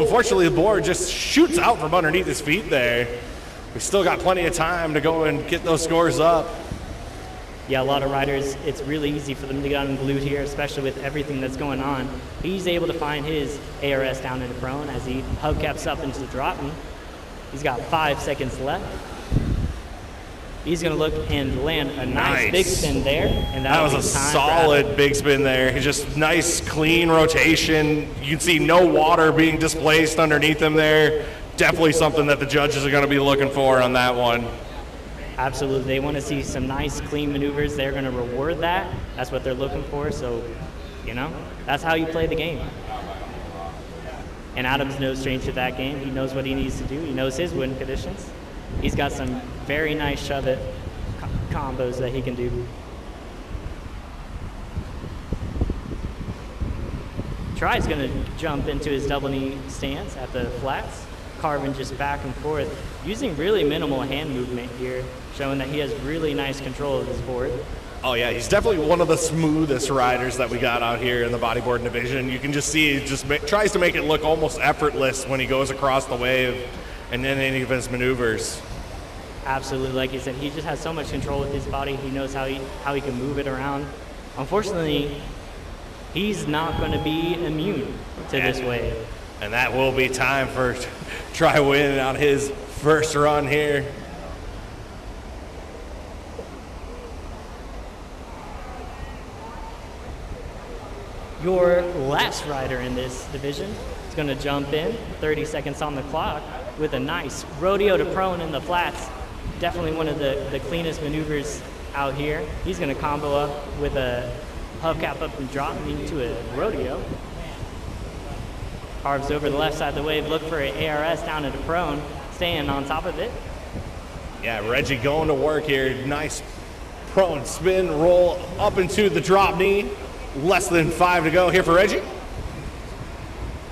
Unfortunately, the board just shoots out from underneath his feet there. We still got plenty of time to go and get those scores up. Yeah, a lot of riders, it's really easy for them to get unglued here, especially with everything that's going on. He's able to find his ARS down into prone as he hubcaps up into the drop knee. He's got 5 seconds left. He's going to look and land a nice big spin there. And that was a solid big spin there. Just nice, clean rotation. You can see no water being displaced underneath him there. Definitely something that the judges are going to be looking for on that one. Absolutely. They want to see some nice, clean maneuvers. They're going to reward that. That's what they're looking for. So, you know, that's how you play the game. And Adam's no stranger to that game. He knows what he needs to do. He knows his win conditions. He's got some very nice shove-it combos that he can do. Try's going to jump into his double knee stance at the flats, carving just back and forth, using really minimal hand movement here, showing that he has really nice control of his board. Oh yeah, he's definitely one of the smoothest riders that we got out here in the bodyboard division. You can just see he just tries to make it look almost effortless when he goes across the wave and in any of his maneuvers. Absolutely, like you said, he just has so much control with his body. He knows how he can move it around. Unfortunately, he's not going to be immune to this wave. And that will be time for Try win on his first run here. Your last rider in this division is going to jump in, 30 seconds on the clock, with a nice rodeo to prone in the flats. Definitely one of the cleanest maneuvers out here. He's going to combo up with a hubcap up and drop into a rodeo. Carves over the left side of the wave, look for an ARS down into prone, staying on top of it. Yeah, Reggie going to work here. Nice prone spin, roll up into the drop knee. Less than 5 to go here for Reggie.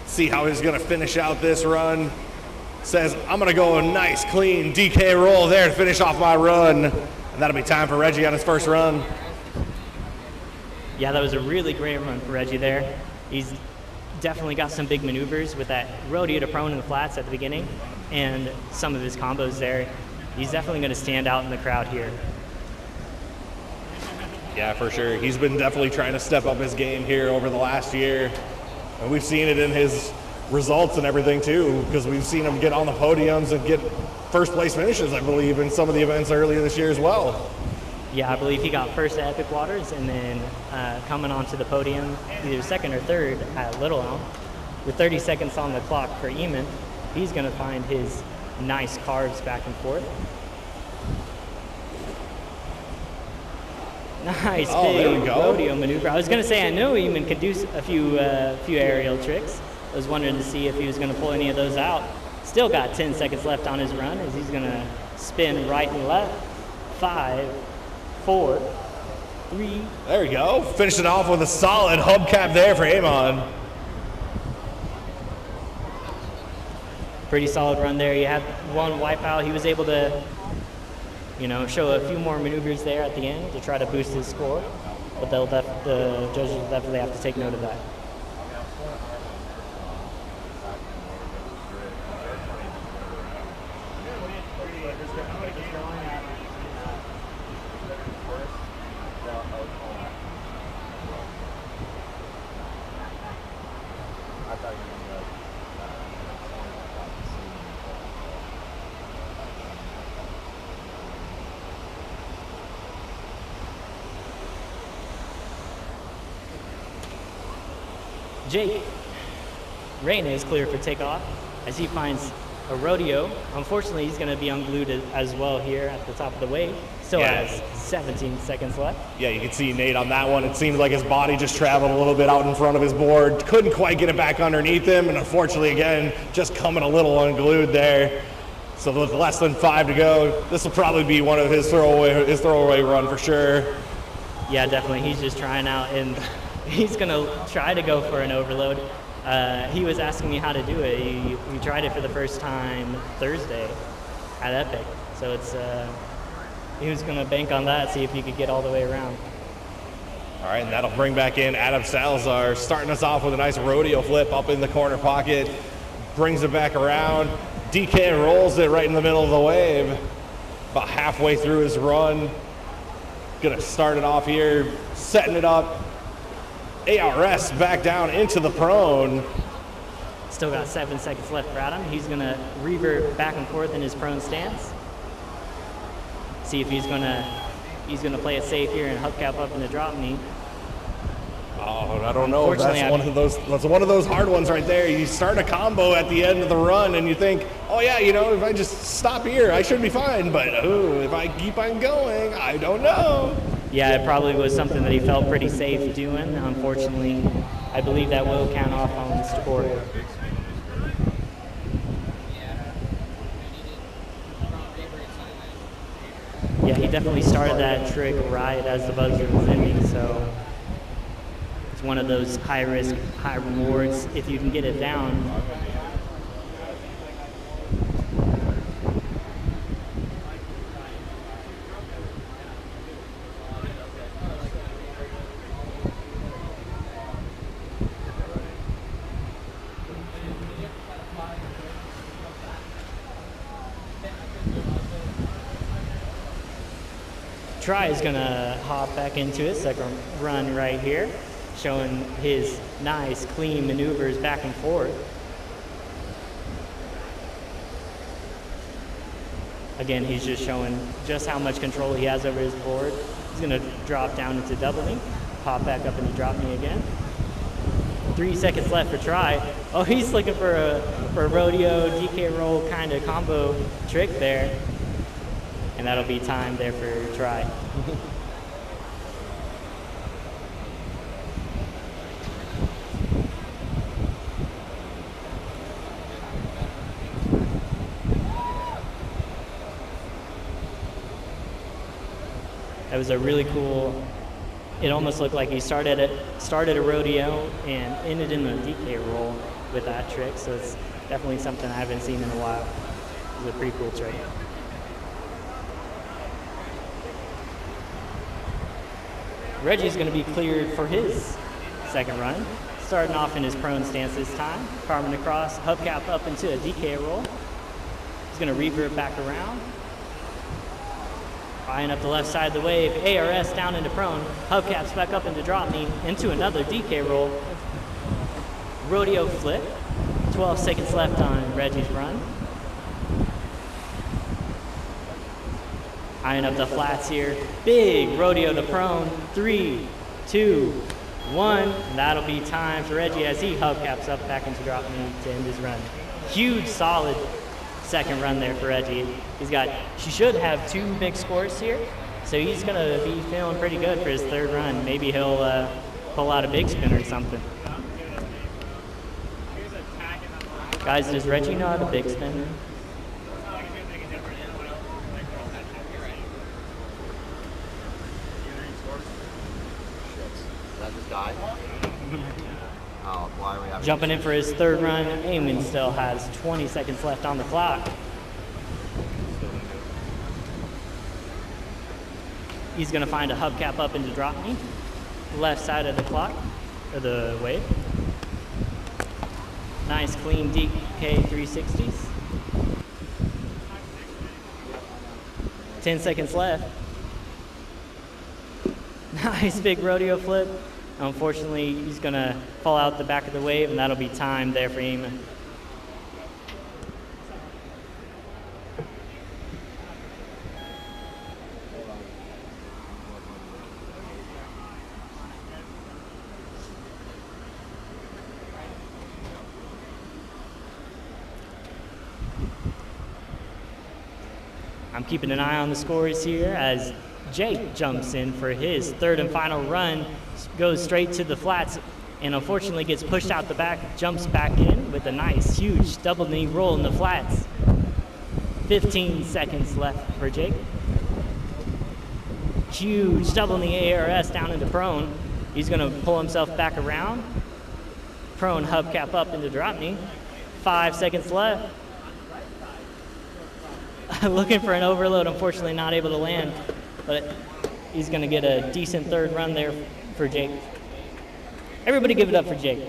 See how he's going to finish out this run. Says, I'm going to go a nice, clean DK roll there to finish off my run. And that'll be time for Reggie on his first run. Yeah, that was a really great run for Reggie there. He's definitely got some big maneuvers with that rodeo to prone in the flats at the beginning and some of his combos there. He's definitely going to stand out in the crowd here. Yeah, for sure. He's been definitely trying to step up his game here over the last year. And we've seen it in his results and everything too, because we've seen him get on the podiums and get first place finishes, I believe, in some of the events earlier this year as well. Yeah, I believe he got first at Epic Waters and then coming onto the podium, either second or third at Little Elm. With 30 seconds on the clock for Eamon, he's going to find his nice carves back and forth. Nice big rodeo maneuver. I was going to say I know Eamon could do a few aerial tricks. I was wondering to see if he was going to pull any of those out. Still got 10 seconds left on his run as he's going to spin right and left. 5, 4, 3. There we go. Finishing off with a solid hubcap there for Amon. Pretty solid run there. You had one wipeout. He was able to, show a few more maneuvers there at the end to try to boost his score. But the judges will definitely have to take note of that. Jake Reyna is clear for takeoff as he finds a rodeo. Unfortunately, he's going to be unglued as well here at the top of the wave. Still has 17 seconds left. Yeah, you can see Nate on that one. It seems like his body just traveled a little bit out in front of his board. Couldn't quite get it back underneath him, and unfortunately, again, just coming a little unglued there. So with less than 5 to go, this will probably be one of his throwaway run for sure. Yeah, definitely. He's just trying out, and he's going to try to go for an overload. He was asking me how to do it. He tried it for the first time Thursday at Epic. So he was going to bank on that, see if he could get all the way around. All right, and that'll bring back in Adam Salazar, starting us off with a nice rodeo flip up in the corner pocket. brings it back around. DK rolls it right in the middle of the wave. About halfway through his run. Gonna start it off here, setting it up. ARS back down into the prone. Still got 7 seconds left for Adam. He's gonna revert back and forth in his prone stance. See if he's gonna play it safe here and hubcap up in the drop knee. Oh, I don't know. That's one of those hard ones right there. You start a combo at the end of the run and you think, oh yeah, you know, if I just stop here, I should be fine. But if I keep on going, I don't know. Yeah, it probably was something that he felt pretty safe doing. Unfortunately, I believe that will count off on the score. Yeah, he definitely started that trick right as the buzzer was ending, so it's one of those high risk, high rewards if you can get it down. Try is gonna hop back into his second run right here, showing his nice, clean maneuvers back and forth. Again, he's just showing just how much control he has over his board. He's gonna drop down into doubling, pop back up into drop knee again. 3 seconds left for Try. Oh, he's looking for a rodeo DK roll kind of combo trick there. And that'll be time there for Try. That was a really cool, it almost looked like he started a rodeo and ended in a DK roll with that trick. So it's definitely something I haven't seen in a while. It was a pretty cool trick. Reggie's going to be cleared for his second run. Starting off in his prone stance this time. Carving across, hubcap up into a DK roll. He's going to revert back around. Eyeing up the left side of the wave. ARS down into prone. Hubcaps back up into drop knee. Into another DK roll. Rodeo flip. 12 seconds left on Reggie's run. Eyeing up the flats here. Big rodeo to prone. 3, 2, 1. And that'll be time for Reggie as he hubcaps up back into drop knee to end his run. Huge, solid second run there for Reggie. She should have 2 big scores here. So he's going to be feeling pretty good for his third run. Maybe he'll pull out a big spin or something. Guys, does Reggie know how to big spin? Jumping in for his third run, Eamon still has 20 seconds left on the clock. He's going to find a hubcap up into drop knee, left side of the clock, or the wave. Nice clean DK 360s. 10 seconds left. Nice big rodeo flip. Unfortunately, he's going to fall out the back of the wave, and that'll be time there for Eamon. I'm keeping an eye on the scores here as Jake jumps in for his third and final run, goes straight to the flats, and unfortunately gets pushed out the back, jumps back in with a nice, huge double knee roll in the flats. 15 seconds left for Jake. Huge double knee ARS down into prone. He's going to pull himself back around. Prone hubcap up into drop knee. 5 seconds left. Looking for an overload, unfortunately not able to land, but he's going to get a decent third run there for Jake. Everybody give it up for Jake.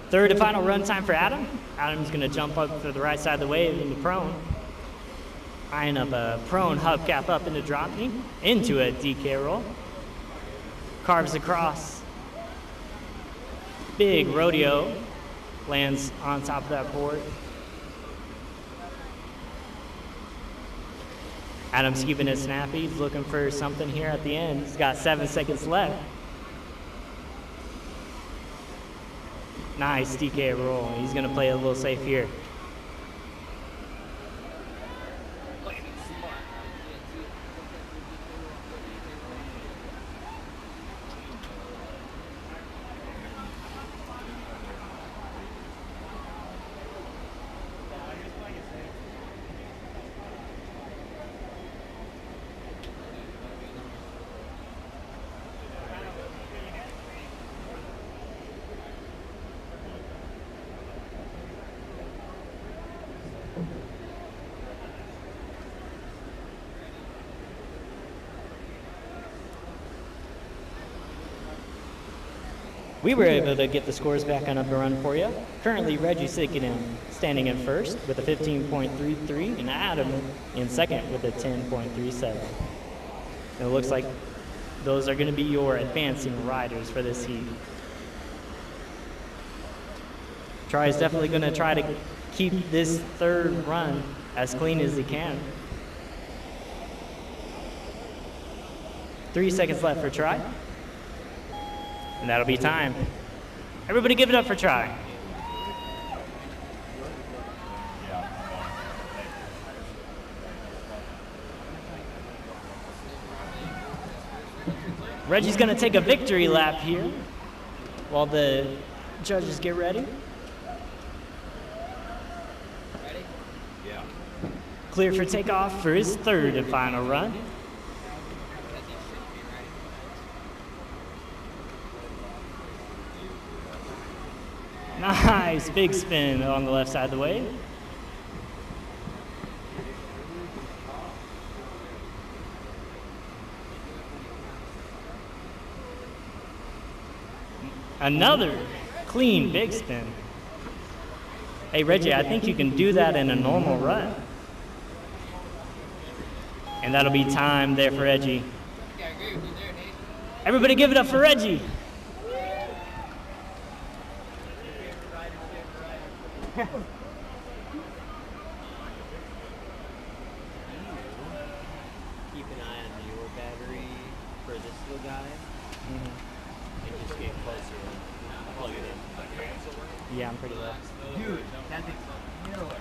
Third and final run time for Adam. Adam's gonna jump up to the right side of the wave into prone. Eyeing up a prone hubcap up into drop knee, into a DK roll. Carves across. Big rodeo. Lands on top of that board. Adam's keeping it snappy. He's looking for something here at the end. He's got 7 seconds left. Nice DK roll. He's gonna play a little safe here. We were able to get the scores back on up and run for you. Currently, Reggie's standing in first with a 15.33, and Adam in second with a 10.37. And it looks like those are going to be your advancing riders for this heat. Troy's definitely going to try to keep this third run as clean as he can. 3 seconds left for Troy. And that'll be time. Everybody give it up for Troy. Reggie's gonna take a victory lap here while the judges get ready. Clear for takeoff for his third and final run. Nice, big spin on the left side of the wave. Another clean big spin. Hey Reggie, I think you can do that in a normal run. And that'll be time there for Reggie. Everybody give it up for Reggie. Keep an eye on your battery for this little guy, and just get closer and plug it in. Yeah, I'm pretty low. Dude, that thing's killer.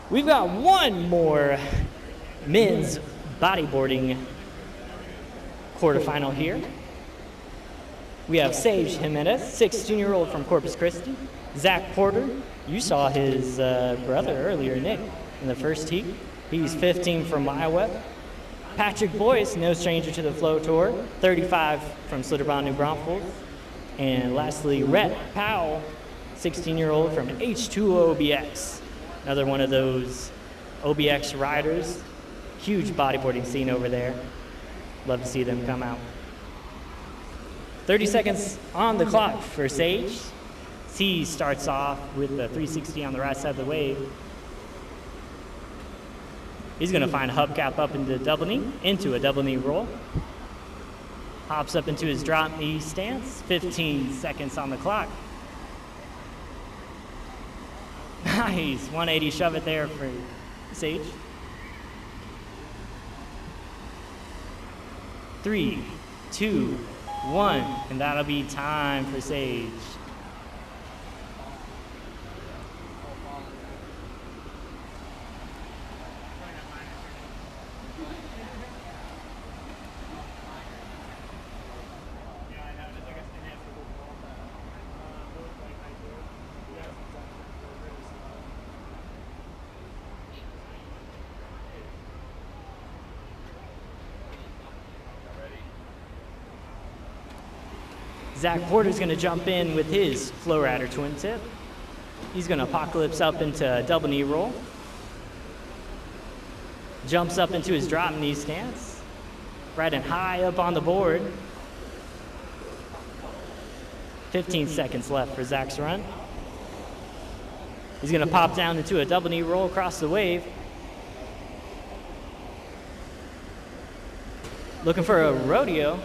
We've got one more men's bodyboarding quarterfinal here. We have Sage Jimenez, 16-year-old from Corpus Christi. Zach Porter, you saw his brother earlier, Nick, in the first heat. He's 15 from Iowa. Patrick Boyce, no stranger to the Flow Tour, 35 from Slitterbond, New Braunfels. And lastly, Rhett Powell, 16-year-old from H2O OBX. Another one of those OBX riders. Huge bodyboarding scene over there. Love to see them come out. 30 seconds on the clock for Sage. He starts off with a 360 on the right side of the wave. He's gonna find a hubcap up into a double knee roll. Hops up into his drop knee stance. 15 seconds on the clock. Nice, 180 shove it there for Sage. 3, 2, 1, and that'll be time for Sage. Zach Porter's going to jump in with his flow rider twin tip. He's going to apocalypse up into a double knee roll. Jumps up into his drop knee stance. Riding high up on the board. 15 seconds left for Zach's run. He's going to pop down into a double knee roll across the wave. Looking for a rodeo.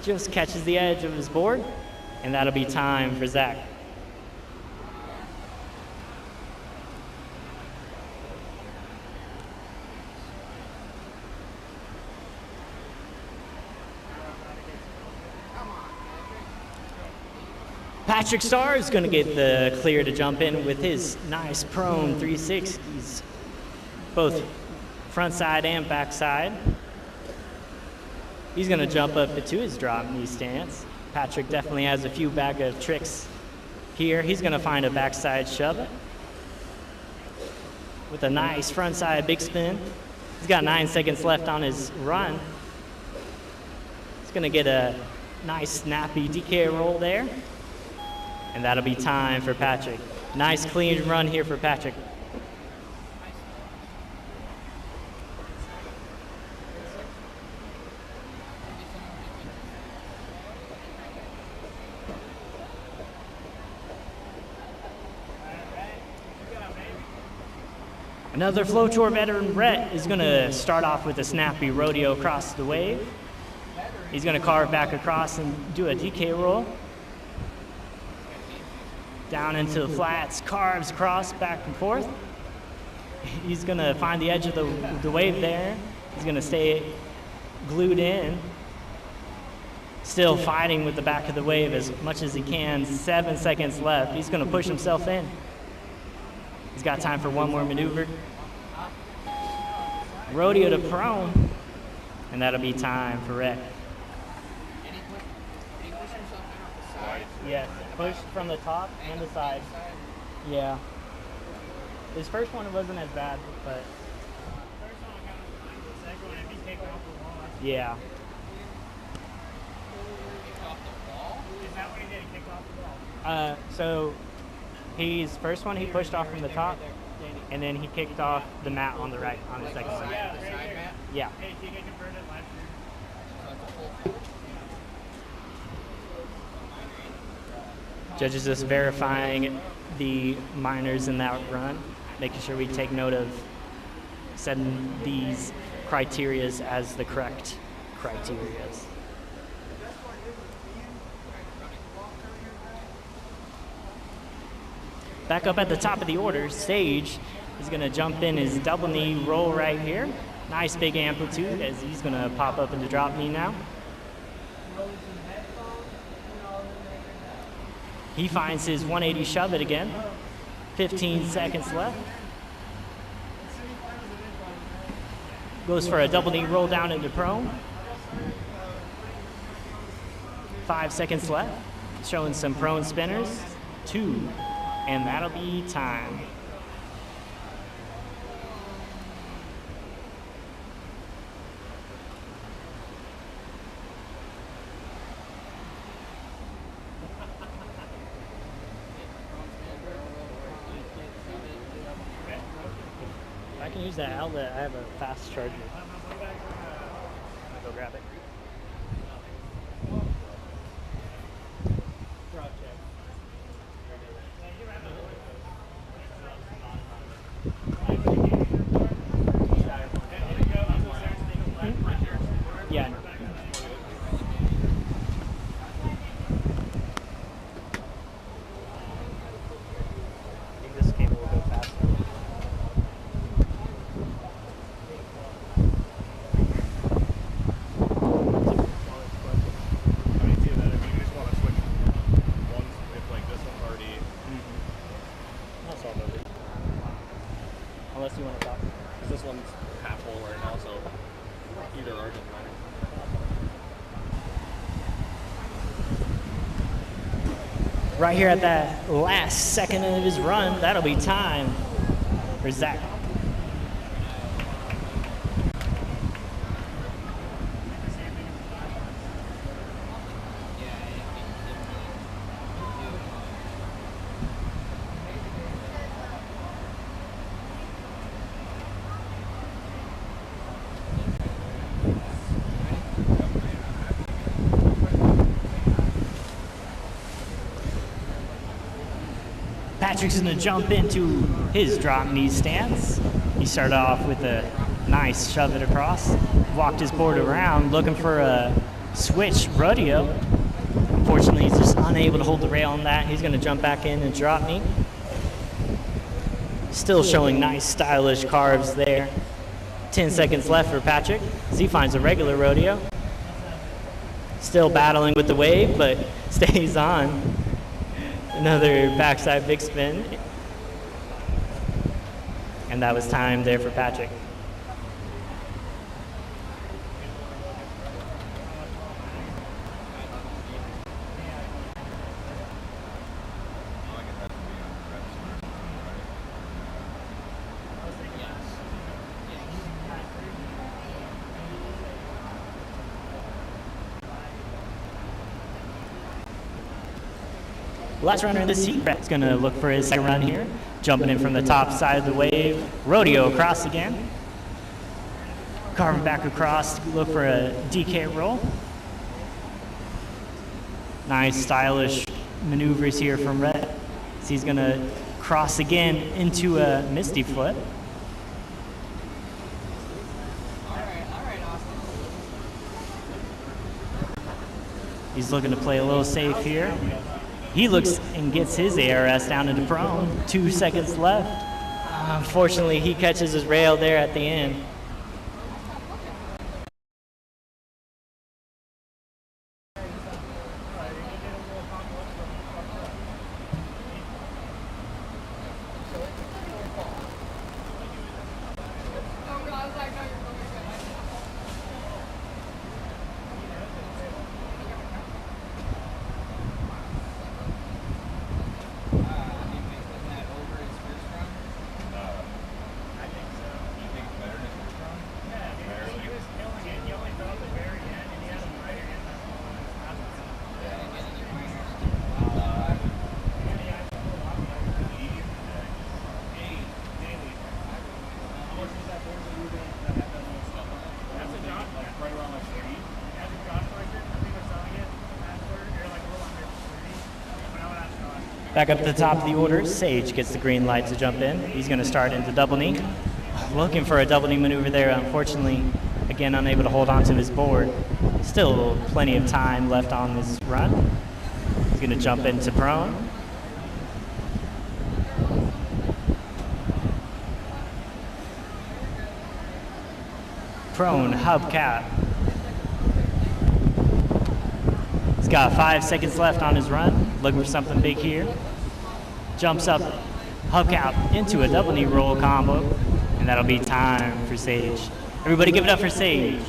Just catches the edge of his board. And that'll be time for Zach. Patrick Starr is going to get the clear to jump in with his nice prone 360s, both front side and back side. He's going to jump up into his drop knee stance. Patrick definitely has a few bag of tricks here. He's going to find a backside shove it with a nice front side big spin. He's got 9 seconds left on his run. He's going to get a nice snappy DK roll there. And that'll be time for Patrick. Nice clean run here for Patrick. Another Flow Tour veteran, Brett, is going to start off with a snappy rodeo across the wave. He's going to carve back across and do a DK roll. Down into the flats, carves across, back and forth. He's going to find the edge of the wave there. He's going to stay glued in. Still fighting with the back of the wave as much as he can. 7 seconds left. He's going to push himself in. He's got time for one more maneuver. Rodeo to prone. And that'll be time for Rhett. Yes, push from the top and the side. Yeah. His first one wasn't as bad, but. Yeah. Is that what he did? He kicked off the ball? So his first one he pushed off from the top, and then he kicked off the mat on the right on the second side. Yeah, right here. Yeah. Hey, can you get converted last year? Judges just verifying the minors in that run, making sure we take note of setting these criterias as the correct criterias. Back up at the top of the order, Sage is going to jump in his double knee roll right here. Nice big amplitude as he's going to pop up into drop knee now. He finds his 180 shove it again. 15 seconds left. Goes for a double knee roll down into prone. 5 seconds left. Showing some prone spinners. 2. And that'll be time. If I can use that outlet, I have a fast charger. I'll go grab it. Yeah, I know. I think this cable will go faster. That's all over. Unless you want to talk. This one's half full right now, so either or doesn't matter. Right here at that last second of his run, that'll be time for Zach. Patrick's gonna jump into his drop knee stance. He started off with a nice shove it across, walked his board around looking for a switch rodeo. Unfortunately, he's just unable to hold the rail on that. He's gonna jump back in and drop knee. Still showing nice stylish carves there. 10 seconds left for Patrick as he finds a regular rodeo. Still battling with the wave, but stays on. Another backside big spin. And that was time there for Patrick. Last runner in the seat, Brett's gonna look for his second run here. Jumping in from the top side of the wave, rodeo across again. Carving back across, look for a DK roll. Nice stylish maneuvers here from Brett. So he's gonna cross again into a Misty flip. He's looking to play a little safe here. He looks and gets his ARS down into prone. 2 seconds left. Unfortunately, he catches his rail there at the end. Back up to the top of the order, Sage gets the green light to jump in. He's going to start into double knee. Looking for a double knee maneuver there. Unfortunately, again, unable to hold on to his board. Still plenty of time left on this run. He's going to jump into prone. Prone hubcap. He's got 5 seconds left on his run. Looking for something big here. Jumps up, hubcap into a double knee roll combo, and that'll be time for Sage. Everybody give it up for Sage.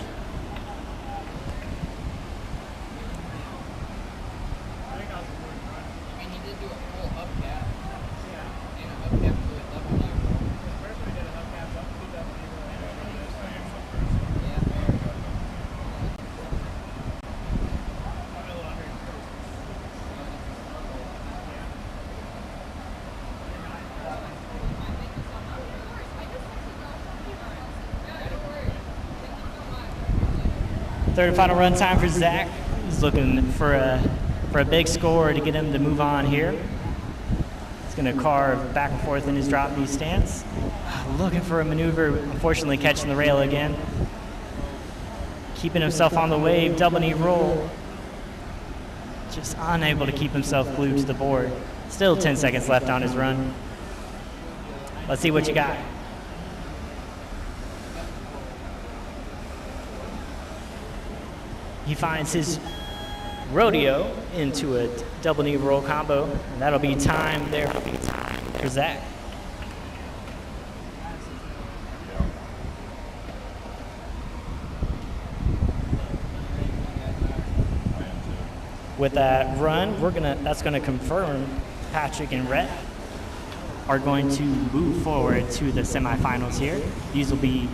Third and final run time for Zach. He's looking for a big score to get him to move on here. He's going to carve back and forth in his drop knee stance. Looking for a maneuver, unfortunately catching the rail again. Keeping himself on the wave, double knee roll. Just unable to keep himself glued to the board. Still 10 seconds left on his run. Let's see what you got. He finds his rodeo into a double knee roll combo, and that'll be time there for Zach. With that run, that's gonna confirm Patrick and Rhett are going to move forward to the semifinals here. These will be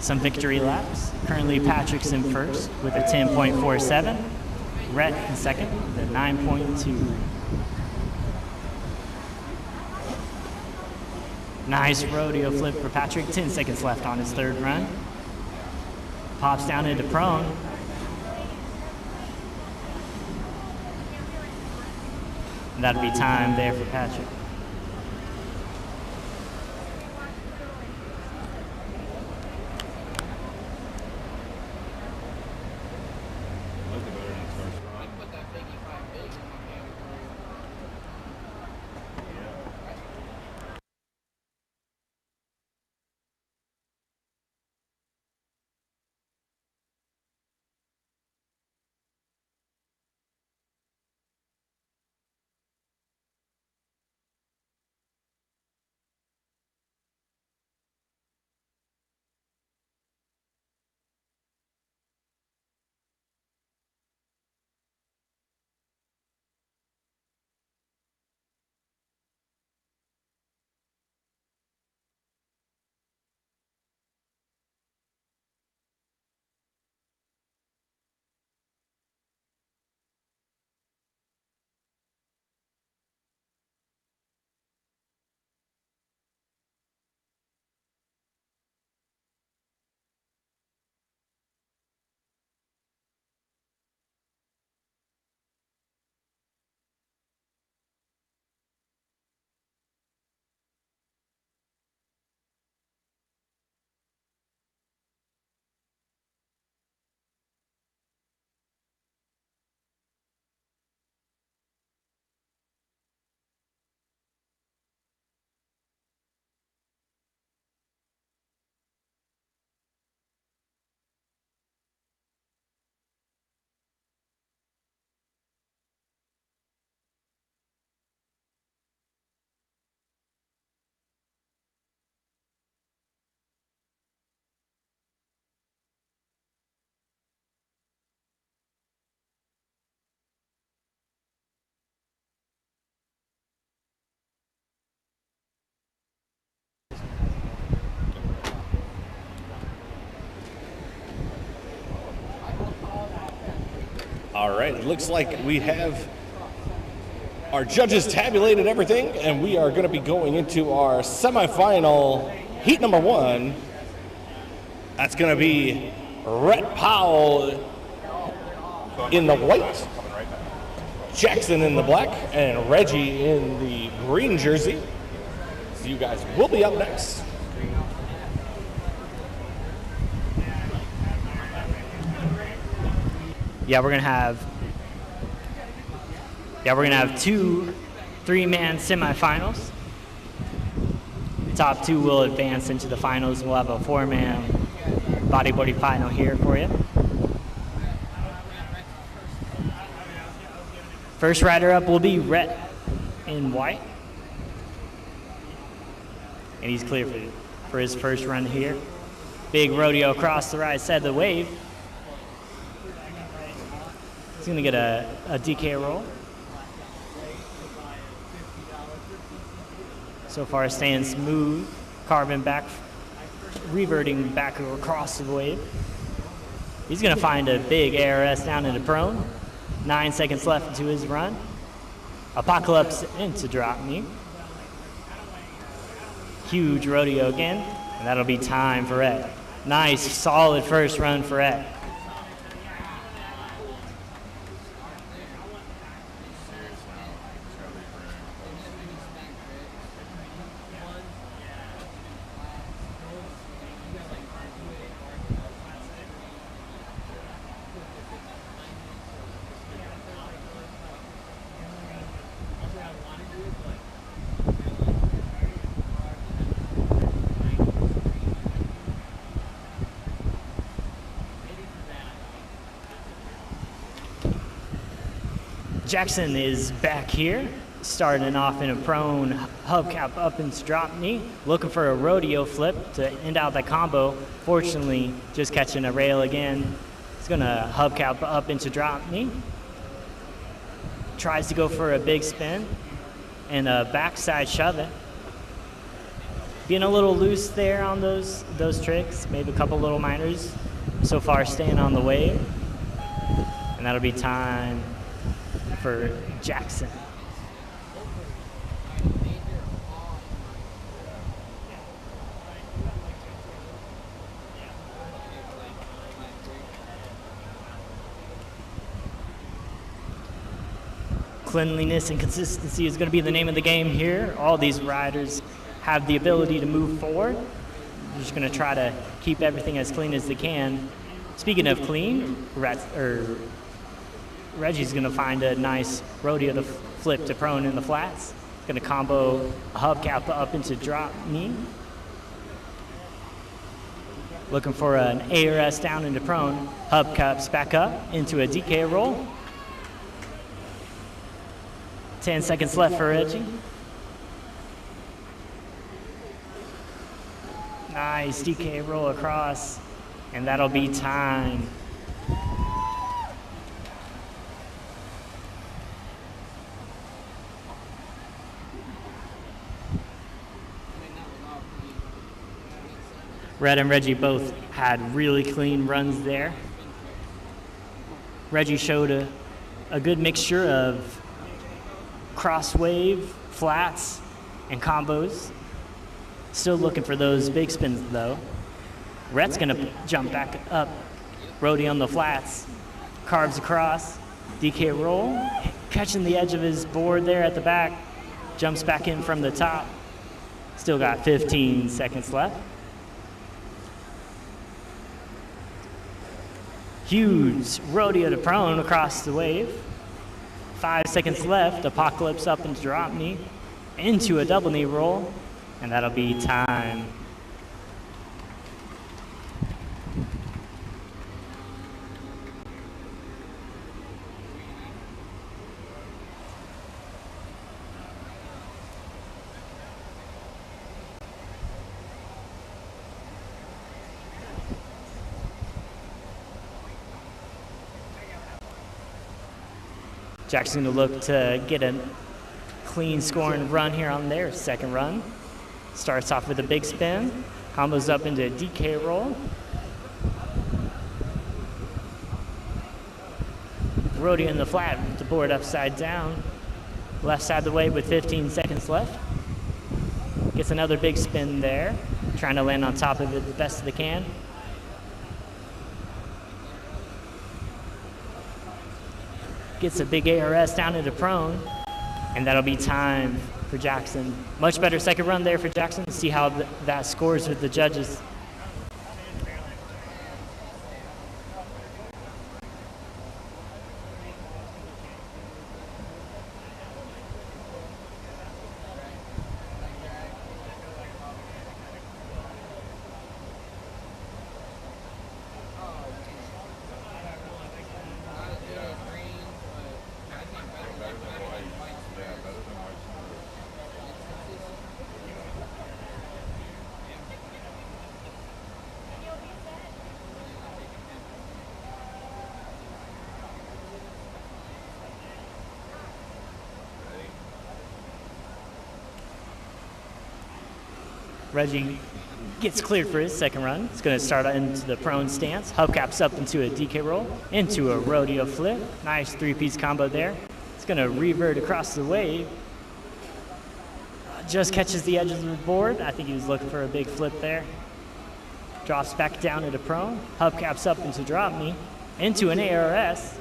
some victory laps. Currently, Patrick's in first with a 10.47. Rhett in second with a 9.2. Nice rodeo flip for Patrick. 10 seconds left on his third run. Pops down into prone. And that'll be time there for Patrick. All right, it looks like we have our judges tabulated everything, and we are going to be going into our semifinal heat number 1. That's going to be Rhett Powell in the white, Jackson in the black, and Reggie in the green jersey. So you guys will be up next. Yeah, we're gonna have 2 3-man semifinals. The top 2 will advance into the finals. We'll have a 4-man bodyboarding final here for you. First rider up will be Rhett in white. And he's clear for his first run here. Big rodeo across the right side of the wave. He's gonna get a DK roll. So far staying smooth, carving back, reverting back across the wave. He's gonna find a big ARS down into prone. 9 seconds left into his run. Apocalypse into drop knee. Huge rodeo again, and that'll be time for Rhett. Nice, solid first run for Rhett. Jackson is back here, starting off in a prone hubcap up into drop knee, looking for a rodeo flip to end out that combo. Fortunately, just catching a rail again. He's gonna hubcap up into drop knee. Tries to go for a big spin and a backside shove it. Being a little loose there on those tricks, maybe a couple little minors. So far staying on the wave. And that'll be time for Jackson. Cleanliness and consistency is going to be the name of the game here. All these riders have the ability to move forward. They're just going to try to keep everything as clean as they can. Speaking of clean, Reggie's going to find a nice rodeo to flip to prone in the flats. Going to combo a hubcap up into drop knee. Looking for an ARS down into prone. Hubcaps back up into a DK roll. 10 seconds left for Reggie. Nice DK roll across, and that'll be time. Red and Reggie both had really clean runs there. Reggie showed a good mixture of cross wave, flats, and combos. Still looking for those big spins though. Rhett's gonna jump back up, rodeo on the flats, carves across, DK roll, catching the edge of his board there at the back, jumps back in from the top. Still got 15 seconds left. Huge rodeo to prone across the wave. 5 seconds left, apocalypse up into drop knee, into a double knee roll, and that'll be time. Jackson will look to get a clean scoring run here on their second run. Starts off with a big spin, combos up into a DK roll. Rodeo in the flat with the board upside down. Left side of the wave with 15 seconds left. Gets another big spin there, trying to land on top of it the best they can. Gets a big ARS down into prone, and that'll be time for Jackson. Much better second run there for Jackson. See how that scores with the judges. Reggie gets cleared for his second run. It's going to start into the prone stance. Hubcaps up into a DK roll, into a rodeo flip. Nice three-piece combo there. It's going to revert across the wave. Just catches the edge of the board. I think he was looking for a big flip there. Drops back down into prone. Hubcaps up into drop knee, into an ARS.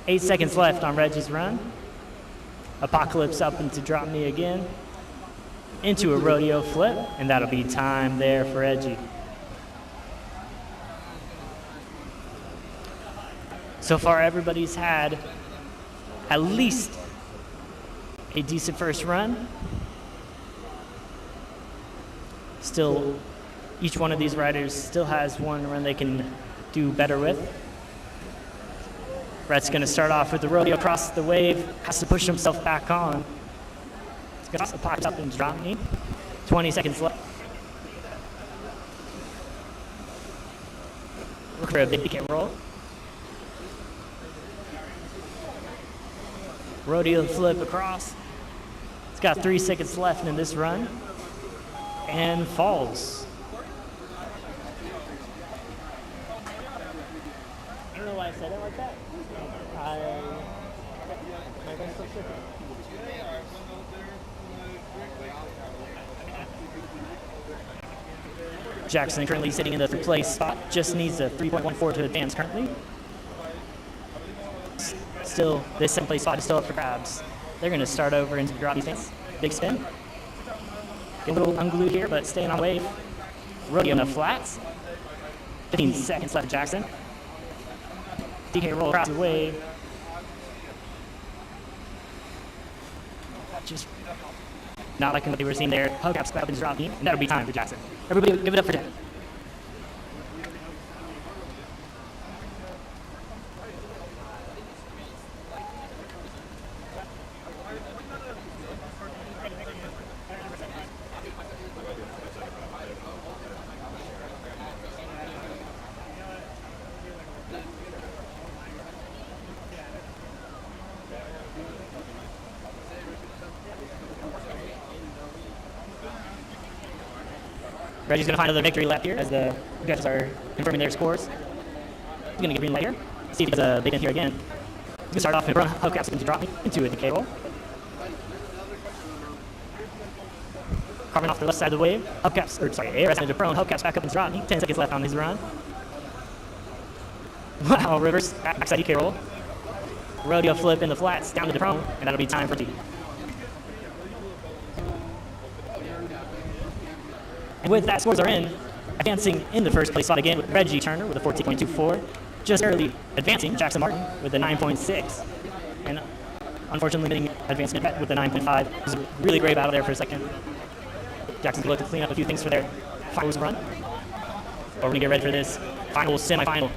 8 seconds left on Reggie's run. Apocalypse up into drop knee again, into a rodeo flip, and that'll be time there for Reggie. So far, everybody's had at least a decent first run. Still, each one of these riders still has one run they can do better with. Brett's going to start off with the rodeo across the wave, has to push himself back on. Also pops up and drop knee. 20 seconds left. Look for a big DK roll. Rodeo flip across. It's got 3 seconds left in this run. And falls. I don't know why I said it like that. Jackson currently sitting in the third place spot, just needs a 3.14 to advance currently. Still still, this second place spot is still up for grabs. They're going to start over into the drop knee stance. Big spin. Get a little unglued here, but staying on wave. Rodeo in the flats. 15 seconds left, Jackson. DK roll across the wave. Just not liking what they were seeing there. Hubcaps back up and drop knee, and that'll be time for Jackson. Everybody give it up for Jackson. Reggie's going to find another victory lap here as the judges are confirming their scores. He's going to get green light here. See if he does a big in here again. He's going to start off in front. Hubcaps going to drop me into a decay roll. Carving off the left side of the wave. Hubcaps, or sorry, ARS into prone. Hubcaps back up and drop me. 10 seconds left on his run. Wow, reverse backside decay roll. Rodeo flip in the flats down to the prone, and that'll be time for D. And with that, scores are in. Advancing in the first place spot again with Reggie Turner with a 14.24. Just barely advancing, Jackson Martin with a 9.6. And unfortunately getting advancement with a 9.5. It was a really great battle there for a second. Jackson's going to look to clean up a few things for their finals run. But we're going to get ready for this final semifinal.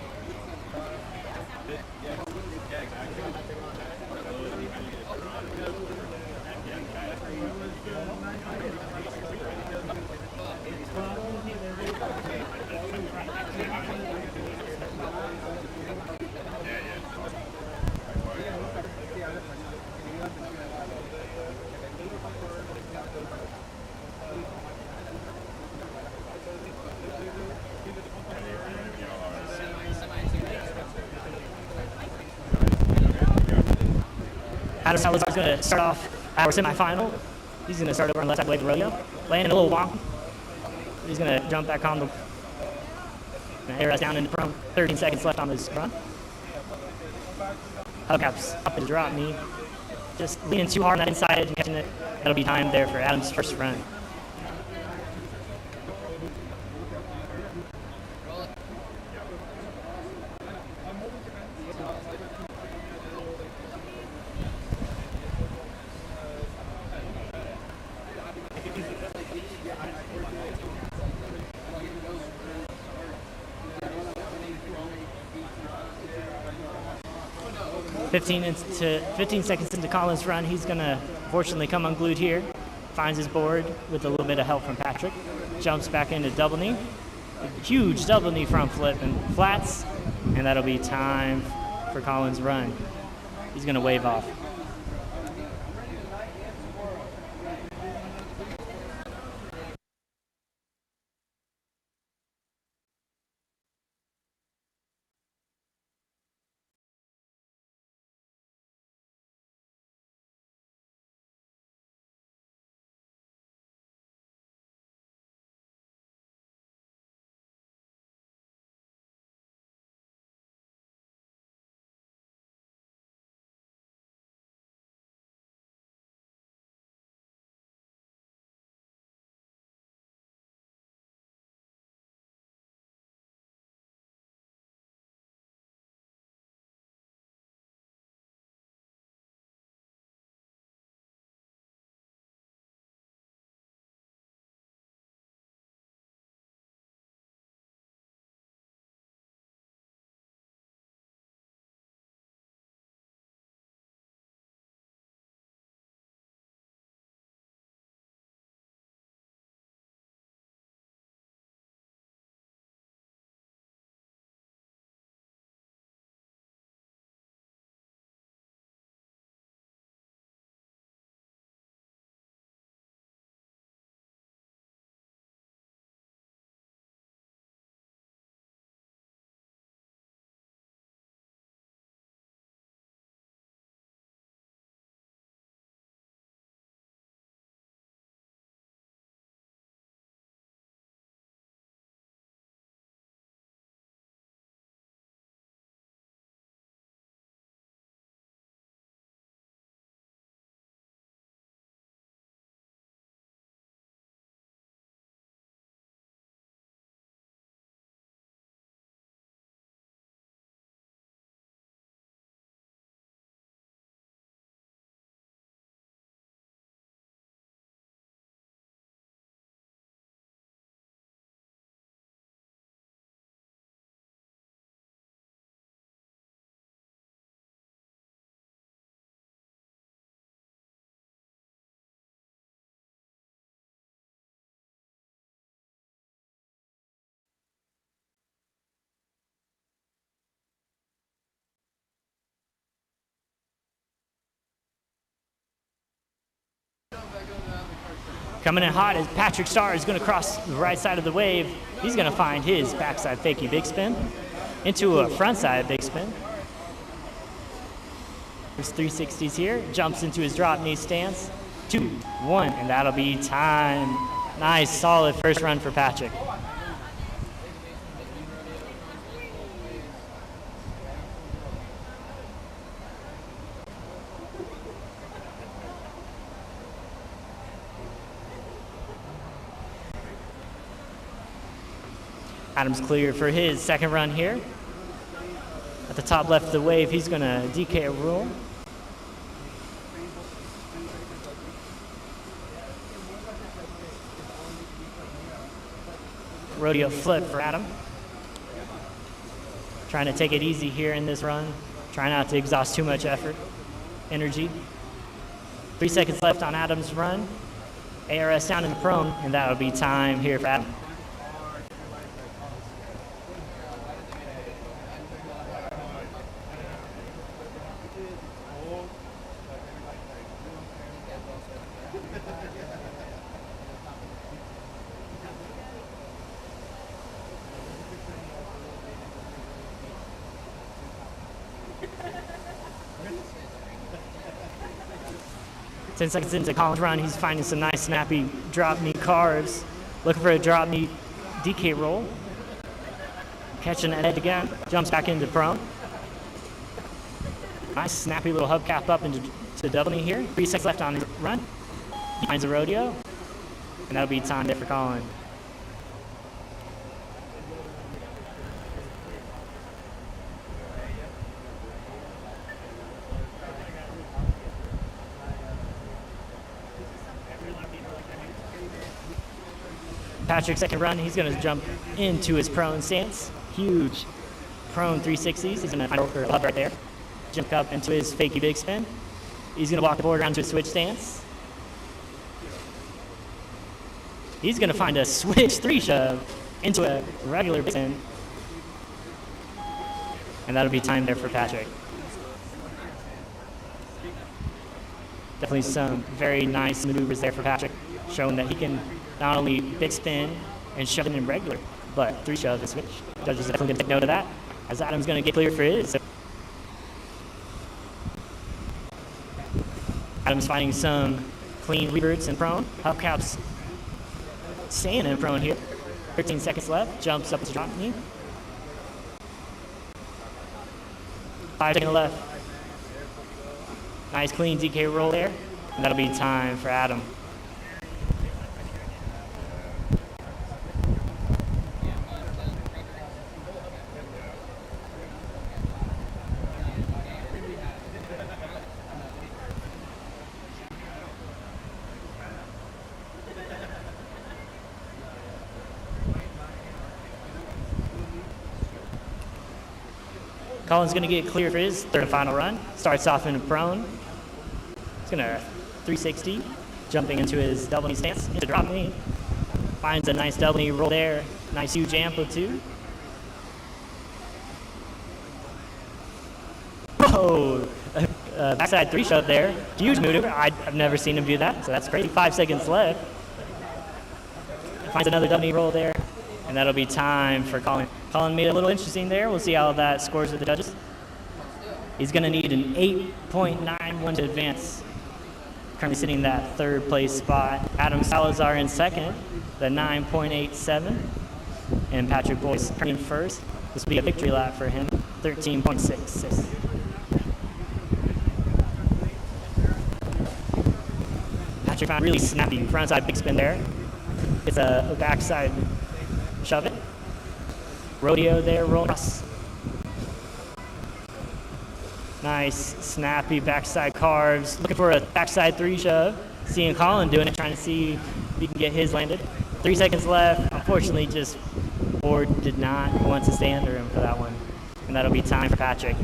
Adam Salazar's going to start off our semifinal. He's going to start over on the left side of the rodeo, landing a little wonk. He's going to jump back on the air us down into prone. 13 seconds left on this run. Hubcaps up and drop knee. Just leaning too hard on that inside edge and catching it. That'll be time there for Adam's first run. Fifteen seconds into Collins' run, he's gonna fortunately come unglued here. Finds his board with a little bit of help from Patrick. Jumps back into double knee. A huge double knee front flip and flats, and that'll be time for Collins' run. He's gonna wave off. Coming in hot as Patrick Starr is going to cross the right side of the wave. He's going to find his backside fakie big spin into a frontside big spin. There's 360s here. Jumps into his drop knee stance. 2, 1, and that'll be time. Nice, solid first run for Patrick. Adams clear for his second run here. At the top left of the wave, he's going to DK a roll. Rodeo flip for Adam. Trying to take it easy here in this run. Try not to exhaust too much energy. 3 seconds left on Adam's run. ARS down in the prone, and that'll be time here for Adam. Ten seconds into Colin's run, he's finding some nice snappy drop knee carves. Looking for a drop knee DK roll. Catching that edge again, jumps back into prone. Nice snappy little hubcap up into double knee here. 3 seconds left on his run. He finds a rodeo, and that'll be time there for Colin. Patrick's second run, he's going to jump into his prone stance. Huge prone 360s. He's going to find a hub right there. Jump up into his fakie big spin. He's going to walk the board around to a switch stance. He's going to find a switch 3 shove into a regular big spin. And that'll be time there for Patrick. Definitely some very nice maneuvers there for Patrick, showing that he can not only big spin and shove it in regular, but 3 shove and switch. Judges definitely going to take note of that, as Adam's going to get clear for his. Adam's finding some clean reverts and prone. Hubcaps staying in prone here. 13 seconds left. Jumps up to drop knee. 5 seconds left. Nice clean DK roll there. And that'll be time for Adam. Colin's going to get clear for his third and final run. Starts off in a prone. He's going to 360, jumping into his double knee stance, into drop knee. Finds a nice double knee roll there. Nice huge amplitude. Whoa! Backside 3 shove there. Huge maneuver. I've never seen him do that, so that's great. 5 seconds left. Finds another double knee roll there. And that'll be time for Colin. Colin made it a little interesting there. We'll see how that scores with the judges. He's going to need an 8.91 to advance. Currently sitting in that third place spot. Adam Salazar in second, the 9.87. And Patrick Boyce in first. This will be a victory lap for him, 13.66. Patrick found really snappy frontside big spin there. It's a backside shove it. Rodeo there, roll across. Nice, snappy backside carves. Looking for a backside 3 shove. Seeing Colin doing it, trying to see if he can get his landed. 3 seconds left. Unfortunately, just board did not want to stay under him for that one. And that'll be time for Patrick.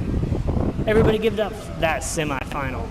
Everybody give it up for that semifinal.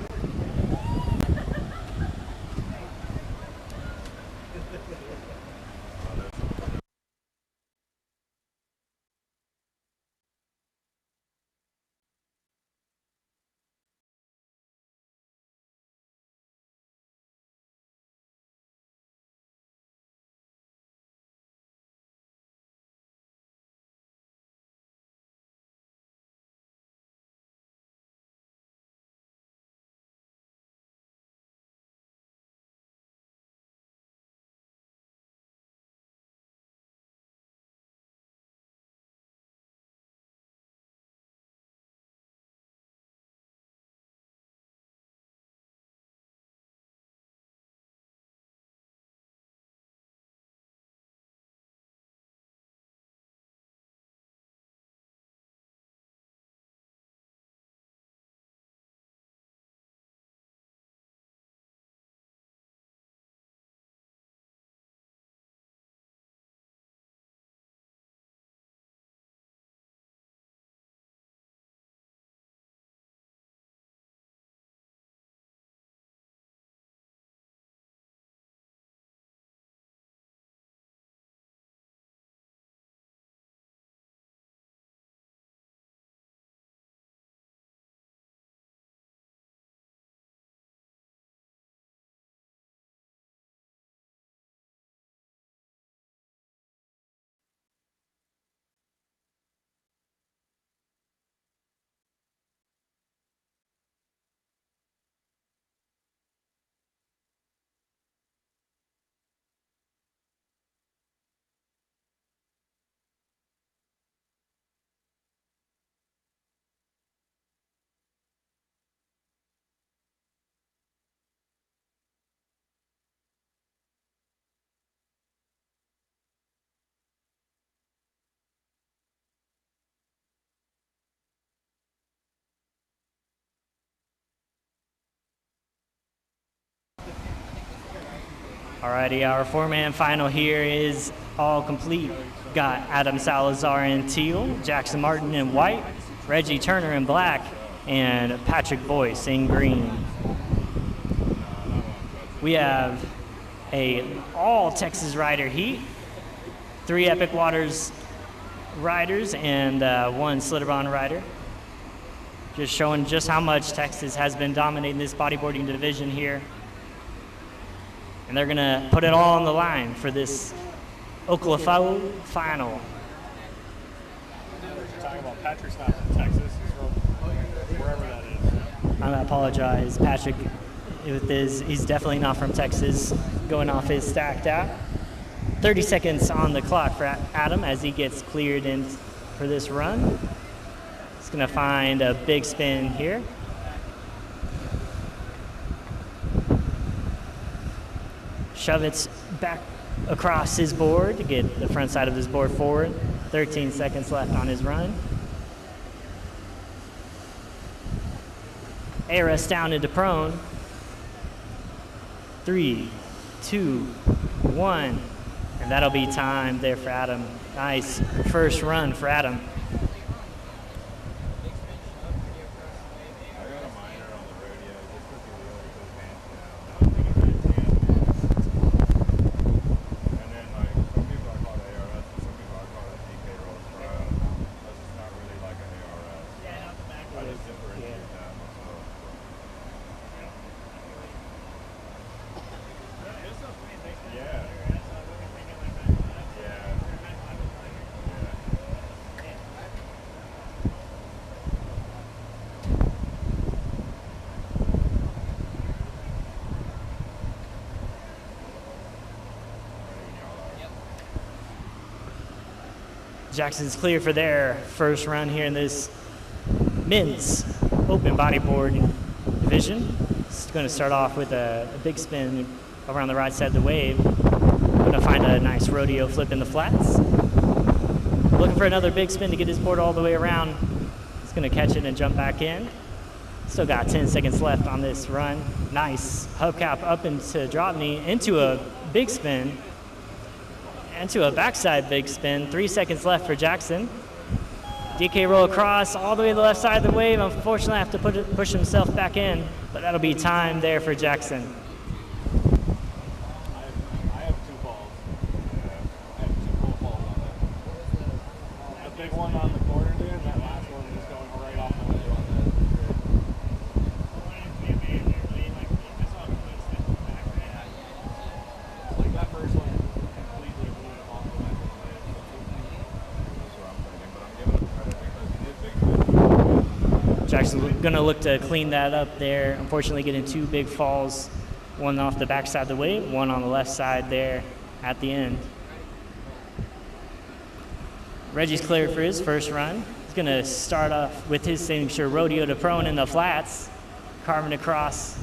Alrighty, our four-man final here is all complete. Got Adam Salazar in teal, Jackson Martin in white, Reggie Turner in black, and Patrick Boyce in green. We have a all Texas rider heat, 3 Epic Waters riders and 1 Slitterbond rider. Just showing just how much Texas has been dominating this bodyboarding division here. And they're gonna put it all on the line for this Oklahoma final. You're talking about Patrick's not from Texas, he's from wherever that is. I apologize, Patrick, he's definitely not from Texas, going off his stacked out. 30 seconds on the clock for Adam as he gets cleared in for this run. He's gonna find a big spin here. Shove it back across his board to get the front side of his board forward. 13 seconds left on his run. ARS down into prone. 3, 2, 1. And that'll be time there for Adam. Nice first run for Adam. Jackson's clear for their first run here in this men's open bodyboard division. It's going to start off with a big spin over on the right side of the wave. Going to find a nice rodeo flip in the flats. Looking for another big spin to get his board all the way around. He's going to catch it and jump back in. Still got 10 seconds left on this run. Nice hubcap up into drop knee, into a big spin. Into a backside big spin. 3 seconds left for Jackson. DK roll across all the way to the left side of the wave. Unfortunately, have to push himself back in, but that'll be time there for Jackson. I have 2 balls. I have 2 full balls on that. The big one on the corner there, and that last one is going right off the wave on that. Like that first one completely blew him off the back of the wave. That's what I'm thinking, but I'm giving him credit because he did big spin. Jackson's gonna look to clean that up there. Unfortunately, getting 2 big falls, one off the backside of the wave, one on the left side there at the end. Reggie's cleared for his first run. He's gonna start off with his signature rodeo to prone in the flats, carving across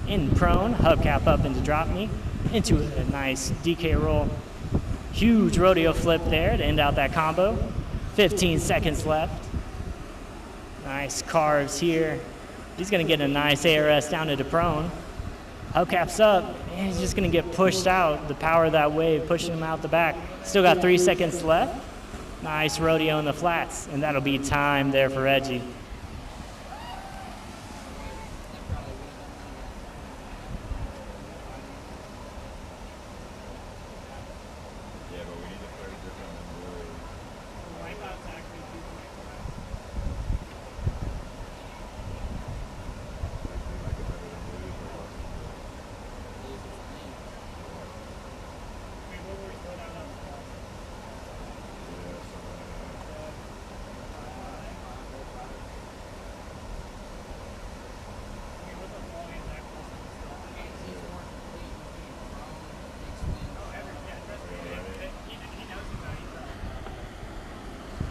in prone, hubcap up into drop knee, into a nice DK roll. Huge rodeo flip there to end out that combo. 15 seconds left. Nice carves here. He's gonna get a nice ARS down into prone. Hubcaps up, and he's just gonna get pushed out. The power of that wave pushing him out the back. Still got 3 seconds left. Nice rodeo in the flats, and that'll be time there for Reggie.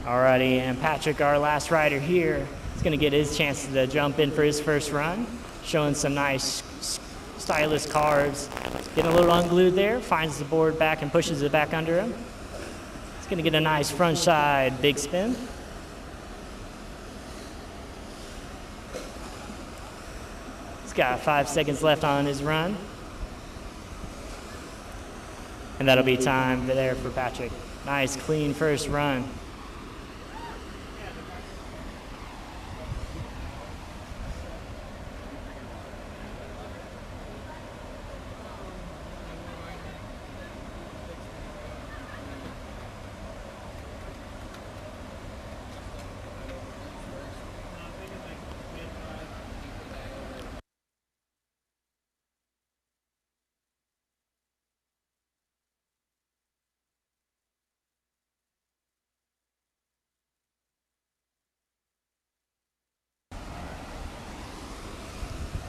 Alrighty, and Patrick, our last rider here, is going to get his chance to jump in for his first run, showing some nice stylish carves. Getting a little unglued there, finds the board back and pushes it back under him. He's going to get a nice front side big spin. He's got 5 seconds left on his run. And that'll be time there for Patrick. Nice, clean first run.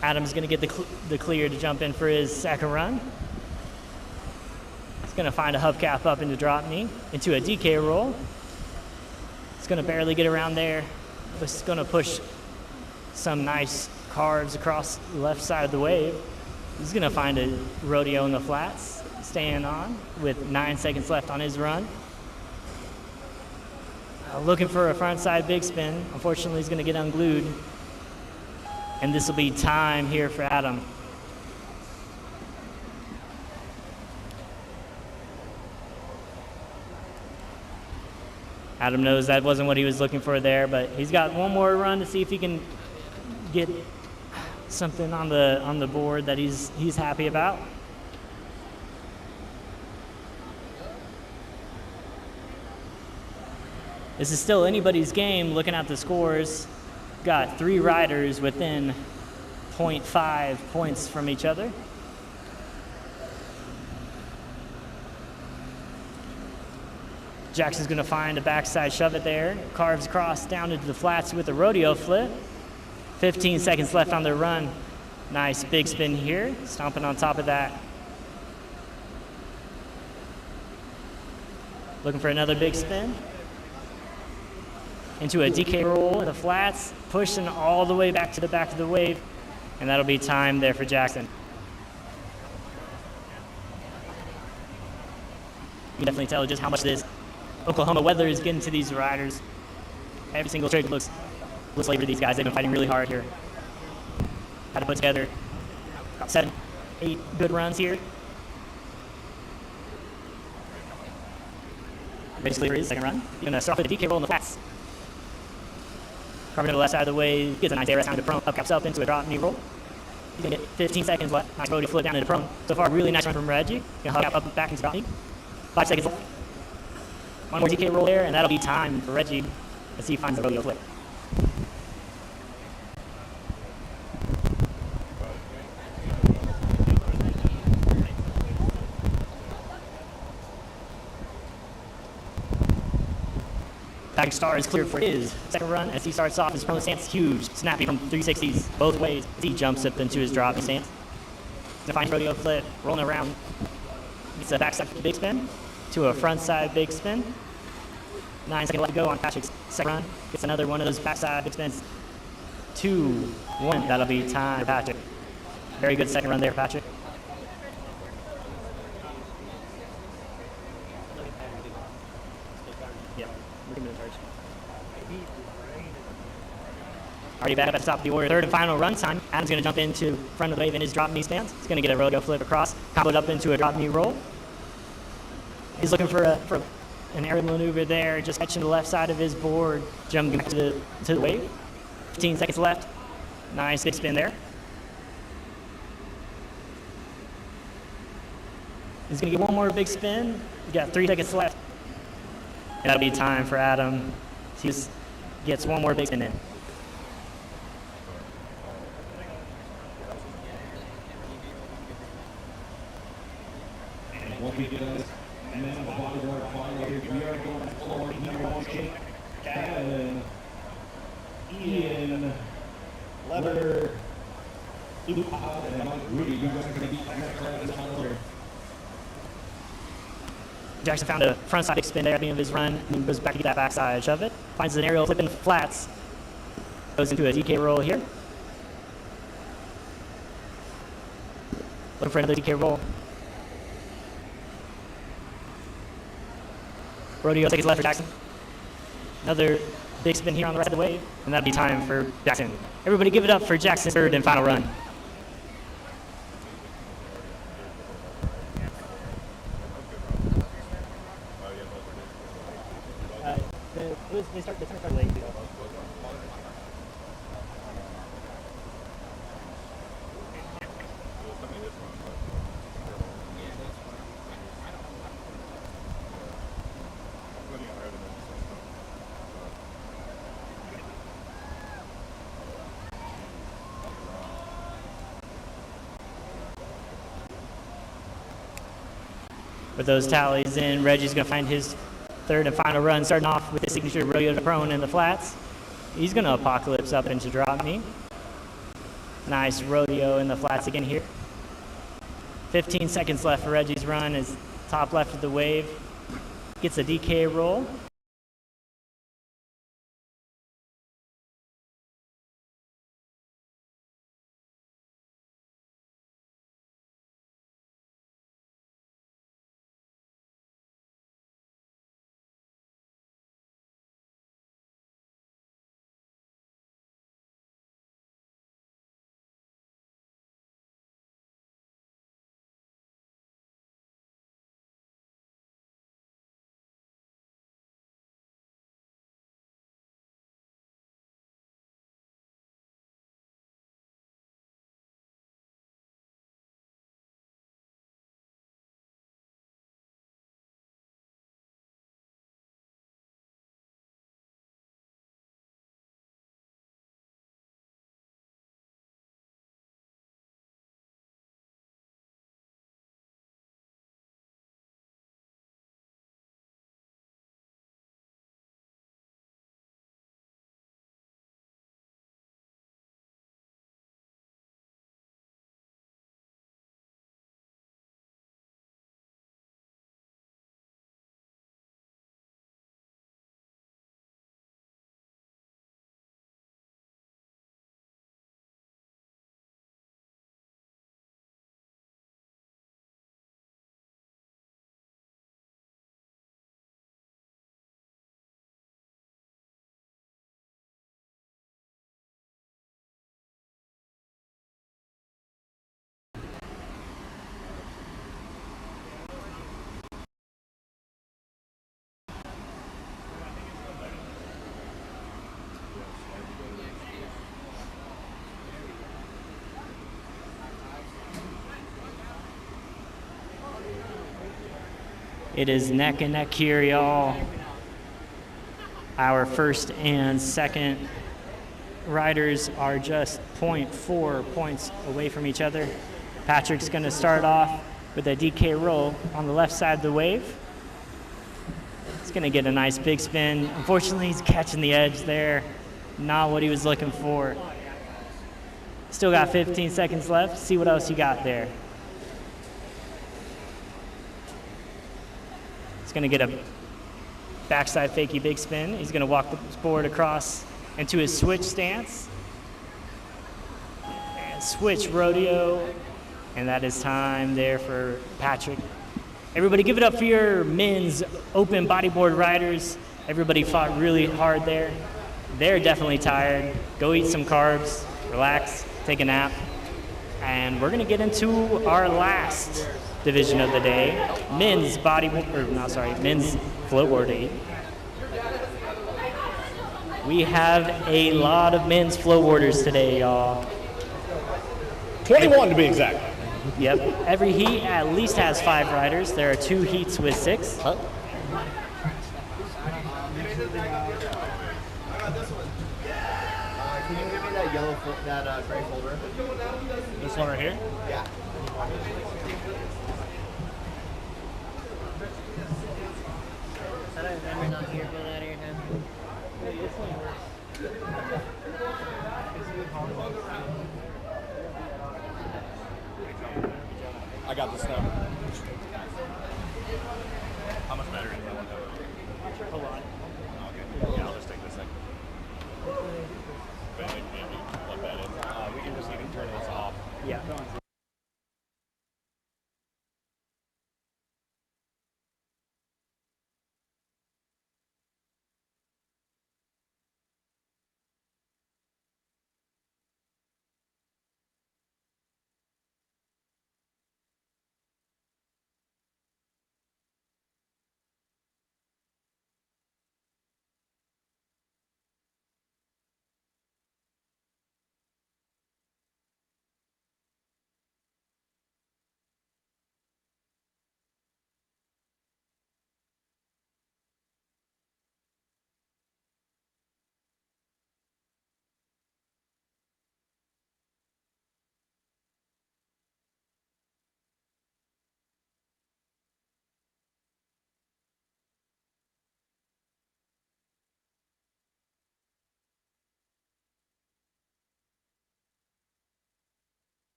Adam's going to get the clear to jump in for his second run. He's going to find a hubcap up into drop knee, into a DK roll. He's going to barely get around there, but he's going to push some nice carves across the left side of the wave. He's going to find a rodeo in the flats, staying on with 9 seconds left on his run. Looking for a front side big spin. Unfortunately, he's going to get unglued. And this will be time here for Adam. Adam knows that wasn't what he was looking for there, but he's got one more run to see if he can get something on the board that he's happy about. This is still anybody's game looking at the scores. Got 3 riders within 0.5 points from each other. Jackson's going to find a backside shove it there. Carves across down into the flats with a rodeo flip. 15 seconds left on their run. Nice big spin here, stomping on top of that. Looking for another big spin. Into a DK roll in the flats, pushing all the way back to the back of the wave, and that'll be time there for Jackson. You can definitely tell just how much this Oklahoma weather is getting to these riders. Every single trick looks like for these guys. They've been fighting really hard here. Had to put together about 7, 8 good runs here. Basically for his second run. He's gonna start off with a DK roll in the flats. Carving to the left side of the wave, gets a nice air time to prone, up caps up into a drop knee roll. He's gonna get 15 seconds left. Nice rodeo flip down into prone. So far, really nice run from Reggie. Gonna hug up back into drop knee. 5 seconds left. One more DK roll there, and that'll be time for Reggie as he finds the rodeo flip. Patrick Star is cleared for his second run as he starts off his prone stance, huge, snappy from 360s both ways as he jumps up into his drop stance. Gonna find rodeo flip, rolling around. It's a backside big spin to a front side big spin. 9 seconds left to go on Patrick's second run. Gets another one of those backside big spins. 2, 1. That'll be time for Patrick. Very good second run there, Patrick. Already back up at the top of the order. Third and final run time. Adam's going to jump into front of the wave in his drop knee stance. He's going to get a rodeo flip across, comboed up into a drop knee roll. He's looking for an aerial maneuver there, just catching the left side of his board, jumping back to the wave. 15 seconds left. Nice big spin there. He's going to get one more big spin. He's got 3 seconds left. And that'll be time for Adam. He just gets one more big spin in. What we do is, and then the bodyboard final here, we are going forward here, watching Kevin, Ian, Leather, Luke, and Mike Rudy. You guys are going to be next round this order. Jackson found a front side big spin there at the end of his run, and goes back to get that backside shove it. Finds an aerial flip in the flats. Goes into a DK roll here. Looking for another DK roll. Rodeo seconds left for Jackson. Another big spin here on the right of the wave, and that'll be time for Jackson. Everybody give it up for Jackson's third and final run. they start late. With those tallies in, Reggie's going to find his third and final run, starting off with his signature rodeo to prone in the flats. He's going to apocalypse up into drop knee. Nice rodeo in the flats again here. 15 seconds left for Reggie's run as top left of the wave gets a DK roll. It is neck and neck here, y'all. Our first and second riders are just 0.4 points away from each other. Patrick's going to start off with a DK roll on the left side of the wave. He's going to get a nice big spin. Unfortunately, he's catching the edge there. Not what he was looking for. Still got 15 seconds left. See what else you got there. He's going to get a backside fakie big spin. He's going to walk the board across into his switch stance. And switch rodeo. And that is time there for Patrick. Everybody give it up for your men's open bodyboard riders. Everybody fought really hard there. They're definitely tired. Go eat some carbs, relax, take a nap. And we're going to get into our last division of the day, men's men's floatboard 8. We have a lot of men's flowboarders today, y'all. 21 to be exact. Yep. Every heat at least has 5 riders. There are 2 heats with 6. Huh? Can you give me that yellow, gray folder? This one right here? Yeah. I don't remember not hearing about that out of your head. I got this now. How much battery do I want to have? A lot. Okay. Yeah, I'll just take this thing. Maybe plug that in. We can just even turn this off. Yeah.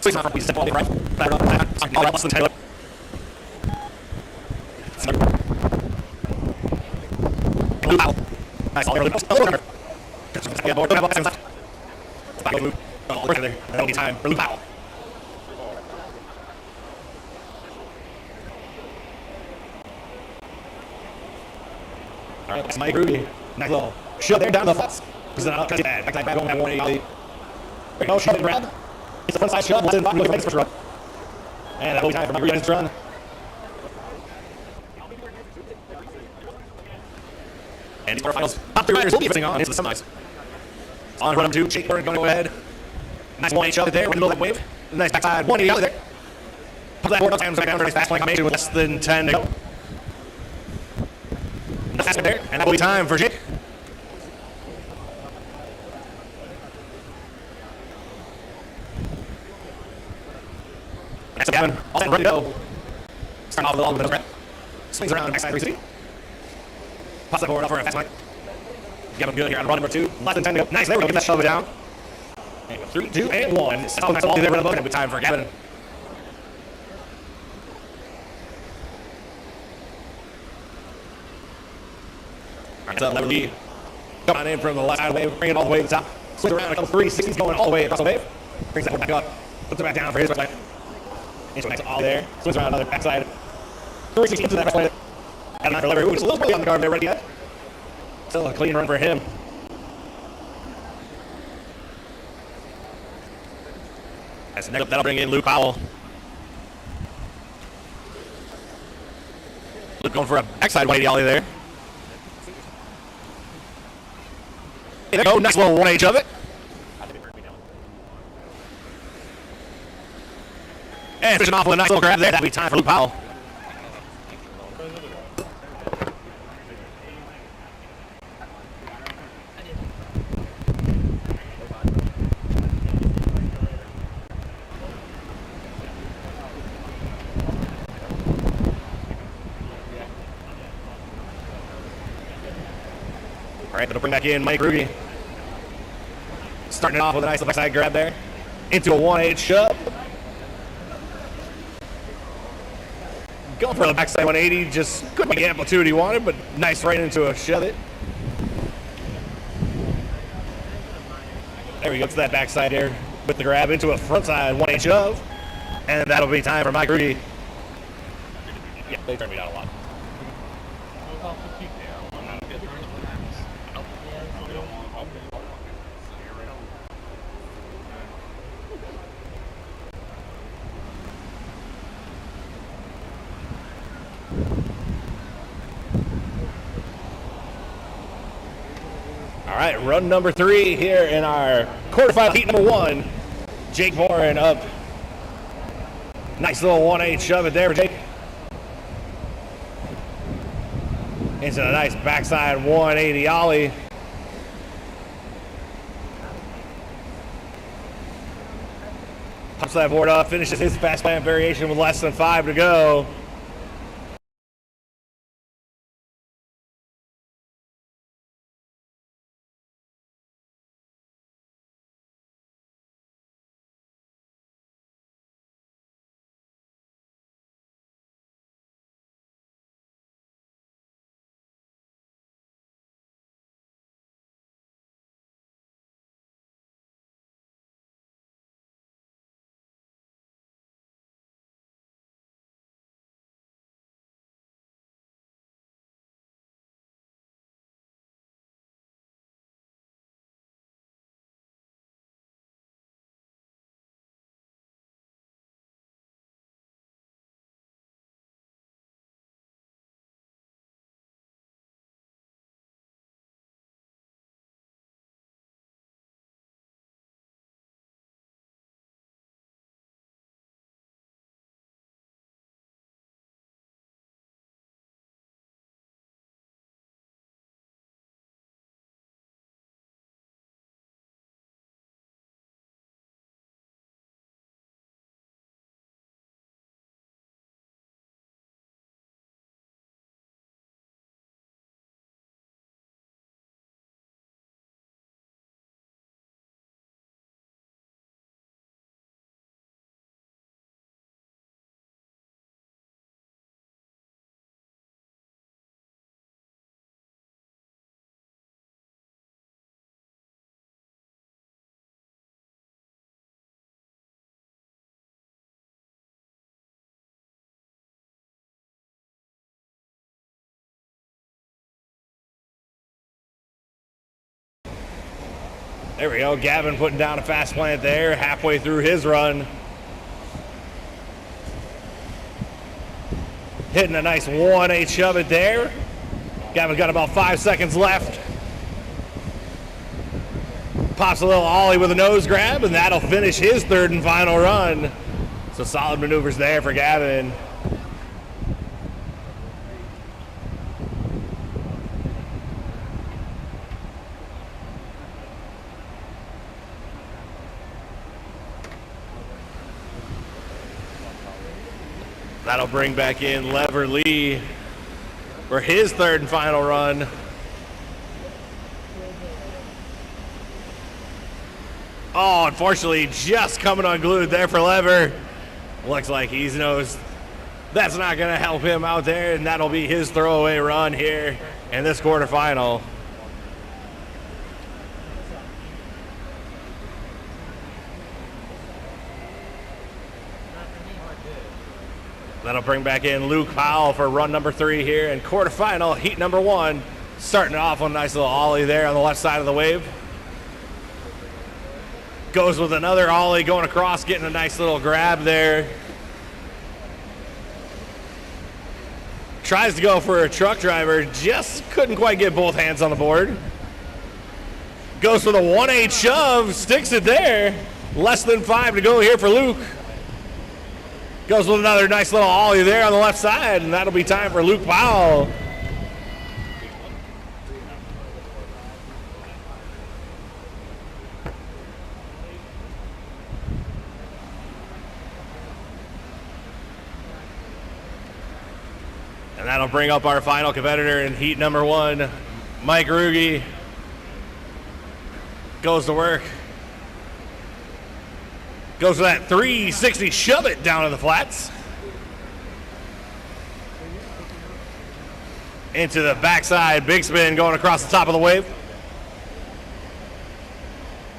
Six on front, step all the right. Back up, all right, less than 10. Blue foul. Nice, all early. Yeah, board, back up, back move. Oh, work there. That'll be time for blue foul. All right, that's Mike Ruby. Nice little shove there down the flats. He's an upcut bad. Backside back home at 180. There you go, shove and grab. It's a front side shove. What's in? Look at the first run. And that'll be time for Mike Ruby to run. And these quarterfinals, top three riders will be facing on into the semis. On run 2, Jake Burn going to go ahead. Nice 1-8 shove it there, window that wave. Nice backside 180 out there. Pop that board up, times back down for a nice fast point combination with less than 10 to go. The fast there, and that will be time for Jake. Next up, Gavin, all set, ready to go. Starting off with a long middle grab. Swings around backside 360. Pops that board up for a fast point. Gavin good here on run number 2. Less than 10 to go. Nice, there we go. Get that shove it down. And 3, 2, and 1. It's all nice ball there. It'll be time for Gavin. All right, level D. Coming on in from the left side wave, bringing it all the way to the top. Swings around a couple 360s going all the way across the wave. Brings that board back up. Puts it back down for his right side. Into a nice all there. Swings around another backside. 360 into that right side. And another lever. Ooh, just a little bit on the guard there, ready yet. Still a clean run for him. As next up, that'll bring in Luke Powell. Luke going for a backside 180 ollie there. There you go, nice little 1H of it. And finishing off with a nice little grab there. That'll be time for Luke Powell. All right, that'll bring back in Mike Ruby. Starting it off with a nice backside grab there. Into a 1-8 shove. Going for the backside 180. Just couldn't get the amplitude he wanted, but nice right into a shove it. There we go to that backside there with the grab into a frontside 1-8 shove. And that'll be time for Mike Ruby. Yeah, they turned me down a lot. All right, run number 3 here in our quarterfinal heat number 1. Jake Boren up. Nice little 1-8 shove it there for Jake. Into a nice backside 180 ollie. Pops that board up, finishes his fast plant variation with less than 5 to go. There we go. Gavin putting down a fast plant there, halfway through his run. Hitting a nice 1-8 shove it there. Gavin got about 5 seconds left. Pops a little ollie with a nose grab, and that'll finish his third and final run. So solid maneuvers there for Gavin. That'll bring back in Lever Lee for his third and final run. Oh, unfortunately, just coming unglued there for Lever. Looks like he knows that's not going to help him out there, and that'll be his throwaway run here in this quarterfinal. That'll bring back in Luke Powell for run number 3 here in quarterfinal, heat number 1. Starting off with a nice little ollie there on the left side of the wave. Goes with another ollie going across, getting a nice little grab there. Tries to go for a truck driver, just couldn't quite get both hands on the board. Goes for the 1-8 shove, sticks it there. Less than 5 to go here for Luke. Goes with another nice little ollie there on the left side, and that'll be time for Luke Powell. And that'll bring up our final competitor in heat number 1, Mike Ruge. Goes to work. Goes to that 360 shove it down to the flats. Into the backside big spin going across the top of the wave.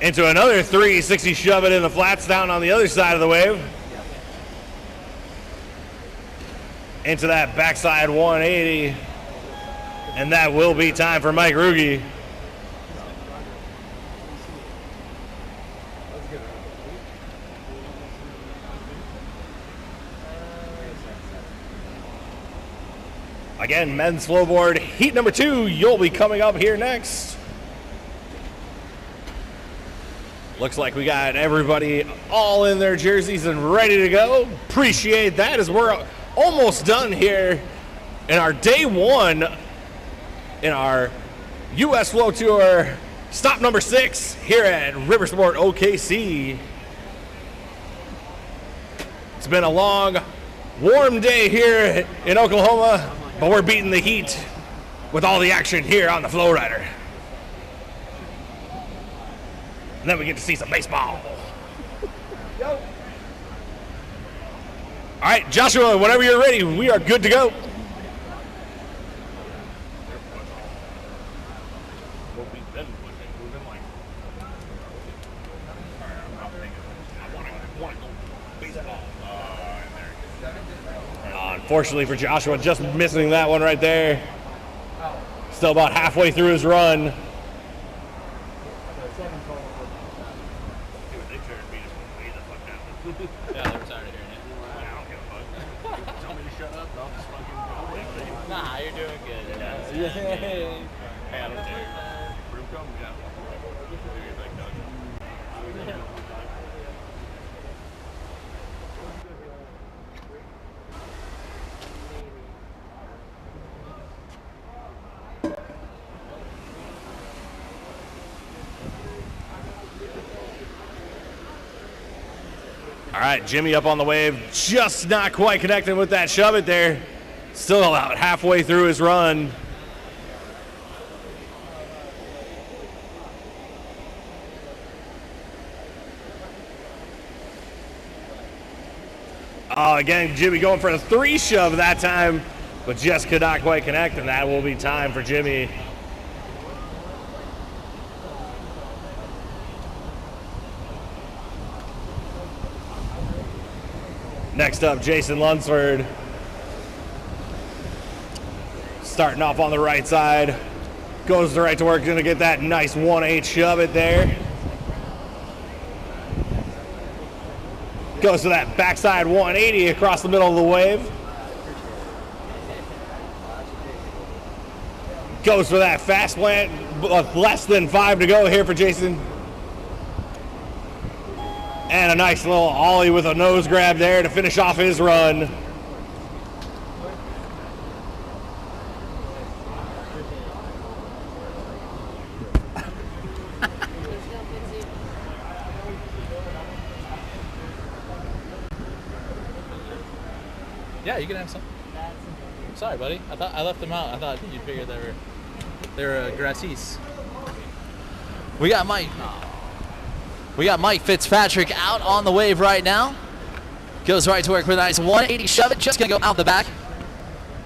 Into another 360 shove it in the flats down on the other side of the wave. Into that backside 180. And that will be time for Mike Ruge. Again, men's flowboard heat number 2, you'll be coming up here next. Looks like we got everybody all in their jerseys and ready to go. Appreciate that as we're almost done here in our day 1 in our US Flow Tour stop number 6 here at Riversport OKC. It's been a long, warm day here in Oklahoma, but we're beating the heat with all the action here on the Flow Rider. And then we get to see some baseball. All right, Joshua, whenever you're ready, we are good to go. Unfortunately for Joshua, just missing that one right there. Still about halfway through his run. Yeah, they were tired of hearing it. I don't give a fuck. Tell me to shut up, I'll just fucking go. Nah, you're doing good. Yeah. Hey, I don't care. Broom come? Yeah. Do your thing, Doug. All right, Jimmy up on the wave, just not quite connecting with that shove it there. Still about halfway through his run. Oh, again, Jimmy going for a 3 shove that time, but just could not quite connect, and that will be time for Jimmy. Next up, Jason Lunsford. Starting off on the right side. Goes right to work, gonna get that nice 1-8 shove it there. Goes to that backside 180 across the middle of the wave. Goes for that fast plant with less than 5 to go here for Jason. And a nice little ollie with a nose grab there to finish off his run. Yeah, you can have some. Sorry, buddy. I thought I left them out. I thought you figured they were gratis. We got Mike Fitzpatrick out on the wave right now. Goes right to work with a nice 180 shove it. Just gonna go out the back.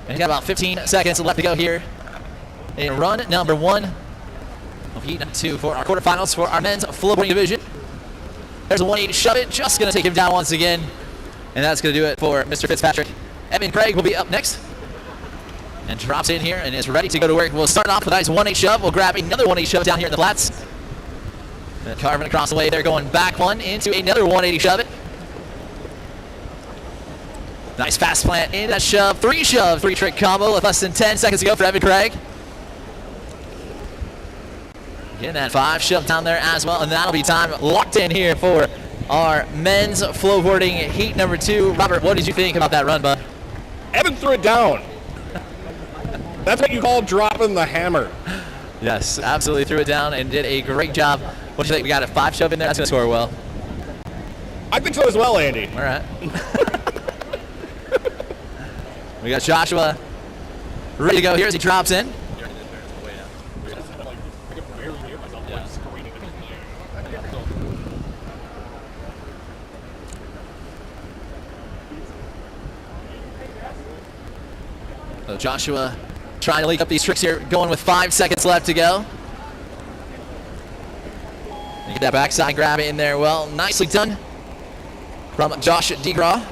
And he's got about 15 seconds left to go here in run number 1 of heat number 2 for our quarterfinals for our men's flowboarding division. There's a 180 shove it. Just gonna take him down once again. And that's gonna do it for Mr. Fitzpatrick. Evan Craig will be up next. And drops in here and is ready to go to work. We'll start off with a nice 180 shove. We'll grab another 180 shove down here in the flats. And carving across the way there, going back one into another 180 shove it. Nice fast plant in that shove. 3 shove, 3 trick combo with less than 10 seconds to go for Evan Craig. Getting that 5 shove down there as well. And that'll be time locked in here for our men's flowboarding heat number 2. Robert, what did you think about that run, bud? Evan threw it down. That's what you call dropping the hammer. Yes, absolutely threw it down and did a great job. What do you think? We got a 5 shove in there? That's going to score well. I think so as well, Andy. All right. We got Joshua ready to go here as he drops in. So Joshua trying to leak up these tricks here, going with 5 seconds left to go. And get that backside grab in there. Well, nicely done from Josh DeGraw.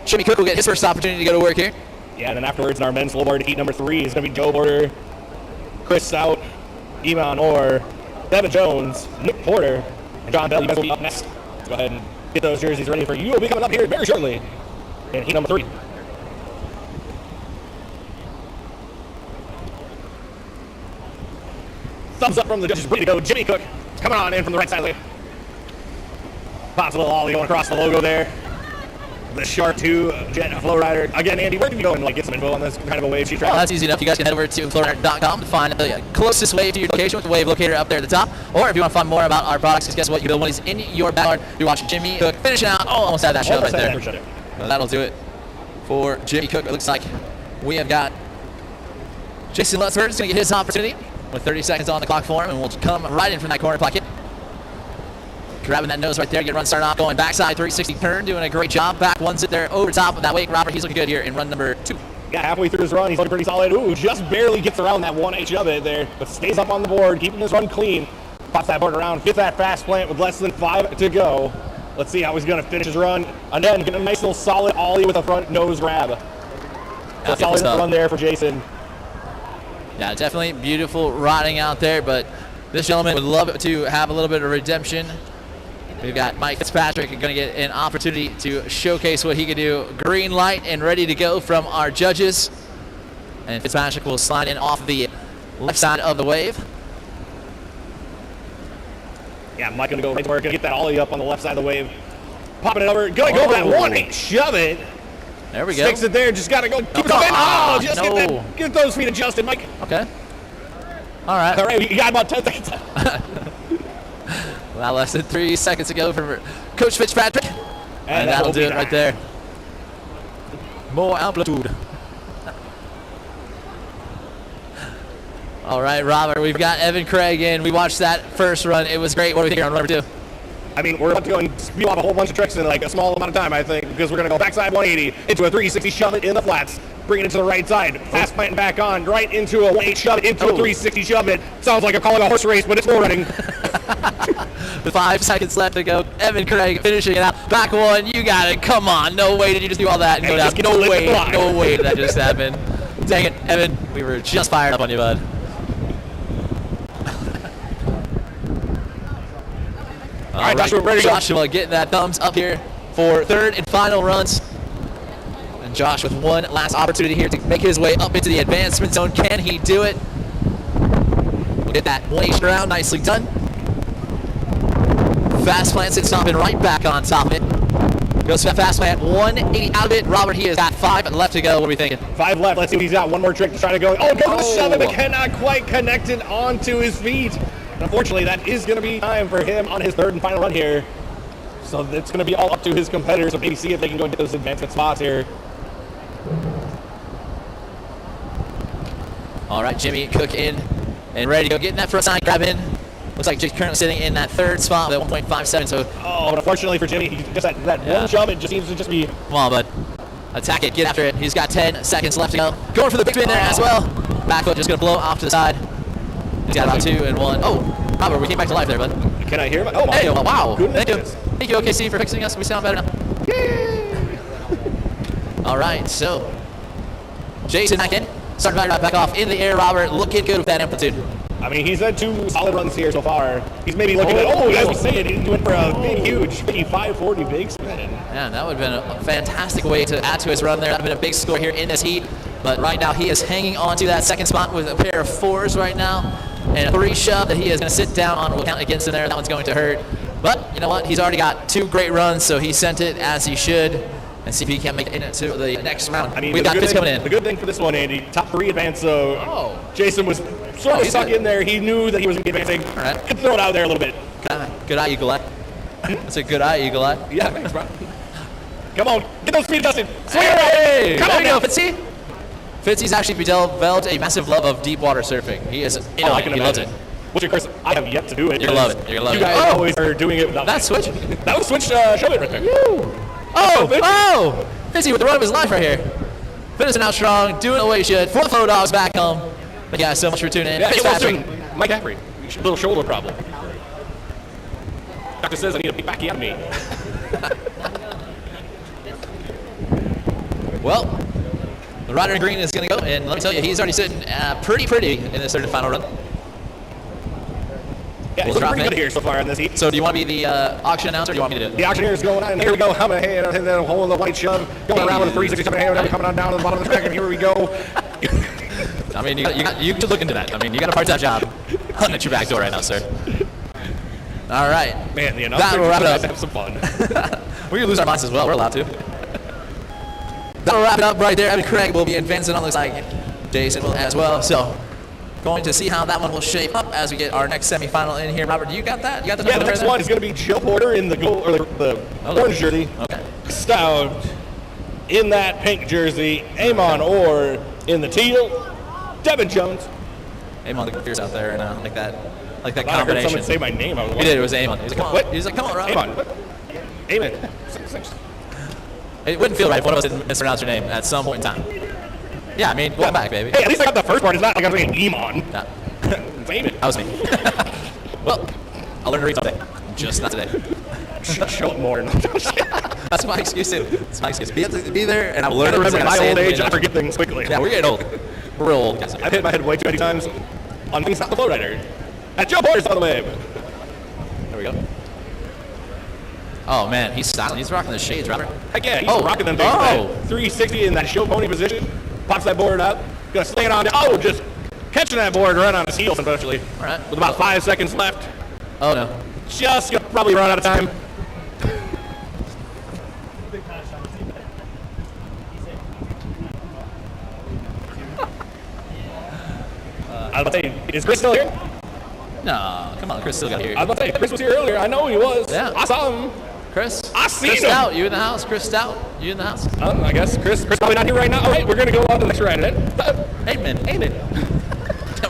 Jimmy Cook will get his first opportunity to go to work here. Yeah, and then afterwards in our men's flowboard heat number 3 is going to be Joe Border, Chris Stout, Iman Orr, Devin Jones, Nick Porter, and John Bell. You guys will be up next. Let's go ahead and get those jerseys ready for you. Will be coming up here very shortly in heat number 3. Thumbs up from the judges. Ready to go. Jimmy Cook coming on in from the right side of the wave. Pops a little ollie going across the logo there. The Shark 2 Jet Flow Rider. Again, Andy, where can you go and get some info on this kind of a wave sheet track? Well, that's easy enough. You guys can head over to flowrider.com to find the closest wave to your location with the wave locator up there at the top. Or if you want to find more about our products, because guess what? You build one of these in your backyard. You're watching Jimmy Cook finishing out. Oh, almost had that shove right there. So that'll do it for Jimmy Cook. It looks like we have got Jason Lutzford is going to get his opportunity with 30 seconds on the clock for him, and we'll come right in from that corner pocket. Grabbing that nose right there, get run started off, going backside 360 turn, doing a great job. Back one's it there over top of that wake. Robert, he's looking good here in run number 2. Yeah, halfway through his run, he's looking pretty solid. Ooh, just barely gets around that 1H of it there, but stays up on the board, keeping his run clean. Pops that board around, gets that fast plant with less than 5 to go. Let's see how he's going to finish his run. And then get a nice little solid ollie with a front nose grab. So solid run there for Jason. Yeah, definitely beautiful riding out there, but this gentleman would love to have a little bit of redemption. We've got Mike Fitzpatrick going to get an opportunity to showcase what he can do. Green light and ready to go from our judges. And Fitzpatrick will slide in off the left side of the wave. Yeah, Mike going to go right to work, going to get that ollie up on the left side of the wave. Popping it over, going to go for that 1-8, shove it. There we go. Sticks it there, just got to go. Keep it up. Oh, just get those feet adjusted, Mike. Okay. All right. All right, you got about 10 seconds. Well, less than 3 seconds to go for Coach Fitzpatrick. And that'll do it right there. More amplitude. All right, Robert, we've got Evan Craig in. We watched that first run. It was great. What do we think on number 2? I mean, we're about to go and spew off a whole bunch of tricks in like a small amount of time, I think, because we're going to go backside 180 into a 360 shove it in the flats, bringing it to the right side, fast planting back on, right into a 180 shove it, into a 360 shove it. Sounds like I'm calling a horse race, but it's bull running. With 5 seconds left to go, Evan Craig finishing it out. Back one, you got it. Come on, no way did you just do all that and go down. No way did that just happen. Dang it, Evan, we were just fired up on you, bud. All right, Joshua, ready to go. Joshua getting that thumbs up here for third and final runs. And Josh with one last opportunity here to make his way up into the advancement zone. Can he do it? We'll get that 180 round. Nicely done. Fast plants it, stomping right back on top of it. Goes to that fast plant, 180 out of it. Robert, he has got 5 left to go. What are we thinking? 5 left. Let's see if he's got one more trick to try to go. Oh, go to shove it, but cannot quite connect it onto his feet. Unfortunately, that is going to be time for him on his third and final run here. So it's going to be all up to his competitors. So maybe see if they can go and get those advancement spots here. All right, Jimmy Cook in and ready to go. Getting that front side grab in. Looks like Jake's currently sitting in that third spot with 1.57. So, but unfortunately for Jimmy, he just that one jump, it just seems to just be. Come on, bud. Attack it. Get after it. He's got 10 seconds left to go. Going for the big spin there as well. Back foot just going to blow off to the side. He's got about 2 and 1. Oh, Robert, we came back to life there, bud. Can I hear him? Oh, my. Hey, wow. Goodness. Thank you. Thank you, OKC, for fixing us. We sound better now. All right, so Jason back in. Starting back off in the air. Robert looking good with that amplitude. I mean, he's had 2 solid runs here so far. He's maybe looking at, as we say it, he went for a big, huge 540 big spin. Yeah, that would have been a fantastic way to add to his run there. That would have been a big score here in this heat. But right now, he is hanging on to that second spot with a pair of 4s right now. And a 3 shove that he is going to sit down on will count against him there. That one's going to hurt. But you know what? He's already got 2 great runs, so he sent it as he should. And see if he can make it into the next round. I mean, we've got Fitz coming in. The good thing for this one, Andy, top 3 advance, so Jason was sort of stuck in there. He knew that he was going to be advancing. All right. Could throw it out there a little bit. Good eye, Eagle Eye. That's a good eye, Eagle Eye. Yeah, thanks, bro. Come on, get those speed adjusted. Swing Hey, Come on, there you go, Fitzy. Fitzy's actually developed a massive love of deep water surfing. He is, he loves it. Which, of course, I have yet to do it. You're gonna love it. You're gonna love it. You guys always are doing it without that switch. That was switch show it right there. Oh! Fitzy with the run of his life right here. Finishing out strong, doing the way he should. 4 photo dogs back home. But yeah, so much for tuning in. Yeah, he's doing Mike Capri. Little shoulder problem. Doctor says I need a big backy on me. Well, the rider in green is going to go, and let me tell you, he's already sitting pretty in this third and final run. Yeah, it's looking pretty good here so far in this heat. So do you want to be the auction announcer, or do you want me to do it? The auctioneer is going on, and here we go. How many hand and then a hole in the white shove, going around with a 360 hand, coming on down to the bottom of the track, and here we go. I mean, you should look into that. I mean, you got a part-time job hunting at your back door right now, sir. All right. Man, the announcers will wrap it up. Have some fun. We're going to lose our minds as well. We're allowed to. That'll wrap it up right there. Evan Craig will be advancing on, looks like Jason will as well. So, going to see how that one will shape up as we get our next semifinal in here. Robert, you got that? You got the the next one is going to be Joe Porter in the gold or the orange jersey. Okay. Stout in that pink jersey. Amon Orr in the teal. Devin Jones. Amon looking fierce out there, and like that I heard combination. someone say my name. I was He did. It was Amon. He was like, come on. What? He was like, come on, Robert. Amon. Amon. It wouldn't feel right if one of us didn't mispronounce your name at some point in time. Yeah, I mean, welcome back, baby. Hey, at least I got the first part. It's not like I'm saying Amon. No. It's Amon. That was me. Well, I'll learn to read someday. Just not today. Show up more. That's my excuse, too. That's my excuse. Be there, and I will learn. Remember, in my old age, I forget things quickly. Yeah, we're getting old. We're real old. I've hit my head way too many times on things not the lowrider. At Joe Porter's on the wave. There we go. Oh, man, he's styling. He's rocking the shades, Robert. Heck yeah, he's rocking them things. 360 in that show pony position. Pops that board up. Gonna sling it on. Oh, just catching that board right on his heels, unfortunately. All right. With about 5 seconds left. Oh, no. Just gonna probably run out of time. I was about to say, is Chris still here? No, come on, Chris still got here. I was about to say, Chris was here earlier. I know he was. Yeah. I saw him. Chris? I seen Chris him. Stout, you in the house? Chris Stout, you in the house? I guess Chris probably not here right now. All right, we're going to go on to the next round then. Amen.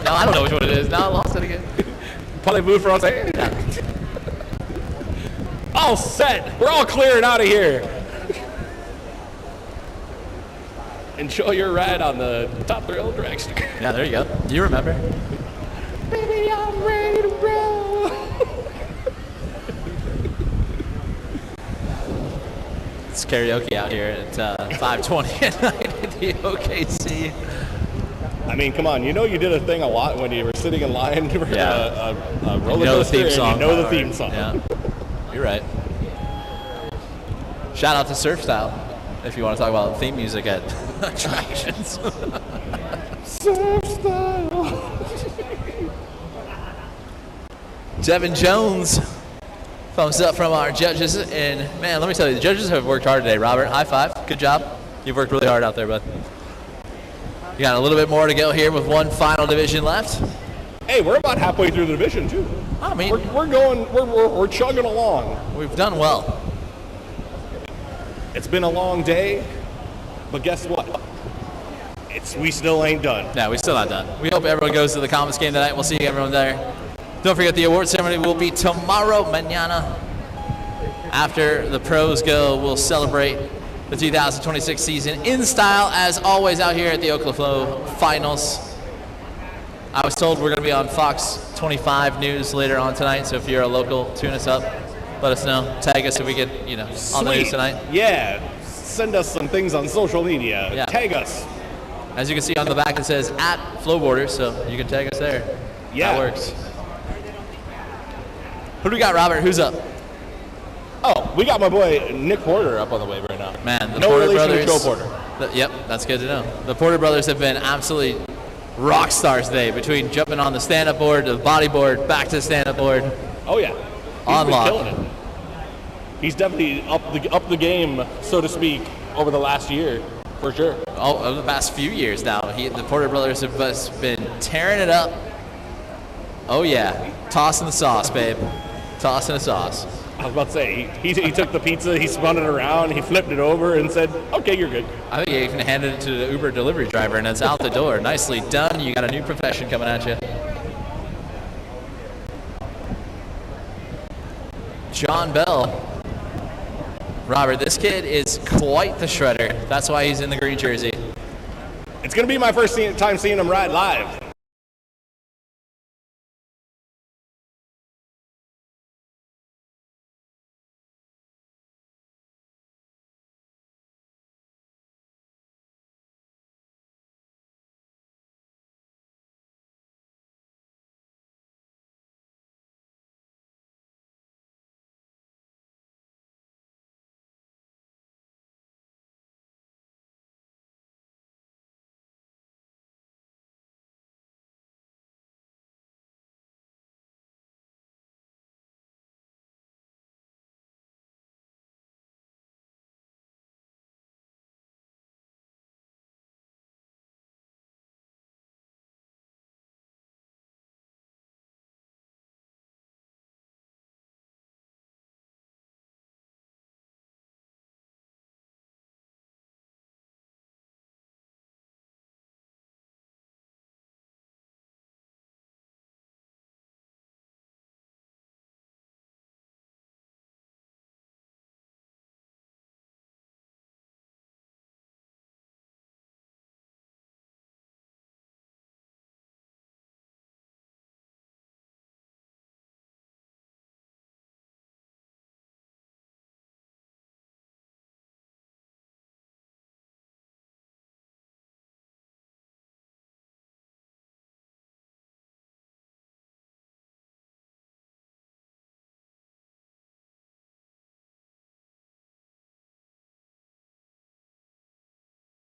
No, I don't know which one it is. Now I lost it again. Probably moved for us. Yeah. All set. We're all clearing out of here. Enjoy your ride on the Top Thrill Dragster. Yeah, there you go. You remember. Baby, I'm ready to roll. It's karaoke out here at 5:20 at night at the OKC. I mean, come on. You know you did a thing a lot when you were sitting in line for a roller You know the coaster theme song. and you know the theme song. Yeah, you're right. Shout out to Surf Style if you want to talk about theme music at attractions. Surf Style. Devin Jones, thumbs up from our judges. And man, let me tell you, the judges have worked hard today. Robert, high five. Good job. You've worked really hard out there, bud. You got a little bit more to go here with one final division left. Hey, we're about halfway through the division too. I mean, we're chugging along. we've done well. It's been a long day, but guess what? We still ain't done. No, we still not done. We hope everyone goes to the Comets game tonight. We'll see everyone there. Don't forget the award ceremony will be tomorrow, mañana. After the pros go, we'll celebrate the 2026 season in style, as always, out here at the Oklahoma Finals. I was told we're going to be on Fox 25 News later on tonight, so if you're a local, tune us up. Let us know. Tag us if we get, on the news tonight. Yeah. Send us some things on social media. Yeah. Tag us. As you can see on the back, it says @Flowboarders, so you can tag us there. Yeah. That works. Who do we got, Robert? Who's up? Oh, we got my boy Nick Porter up on the way right now. Man, the no Porter relation brothers. to Joe Porter. Yep, that's good to know. The Porter brothers have been absolutely rock stars today, between jumping on the stand-up board to the bodyboard, back to the stand-up board. Oh yeah, On been lock. killing it. He's definitely up the game, so to speak, over the last year, for sure. Oh, over the past few years now, the Porter brothers have just been tearing it up. Oh yeah, tossing the sauce, babe. Tossing the sauce. I was about to say, he took the pizza, he spun it around, he flipped it over and said, okay, you're good. I think he even handed it to the Uber delivery driver, and it's out the door. Nicely done. You got a new profession coming at you. John Bell. Robert, this kid is quite the shredder. That's why he's in the green jersey. It's going to be my first time seeing him ride live.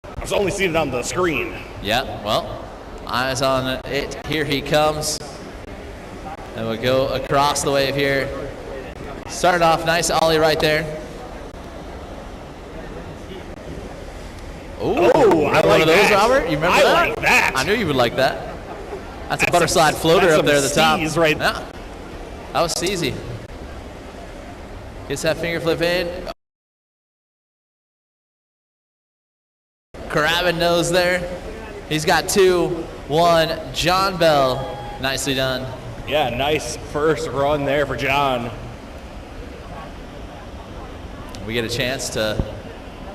I was only seeing it on the screen. Yeah, well, eyes on it. Here he comes. And we'll go across the wave here. Started off nice ollie right there. Ooh, I like one of those, that. Robert? You remember I that? like that. I knew you would like that. That's a butter slide floater that's up there at the top. some steez right- Yeah, that was easy. Gets that finger flip in. Grabbing nose there. He's got 2-1. John Bell, nicely done. Yeah, nice first run there for John. We get a chance to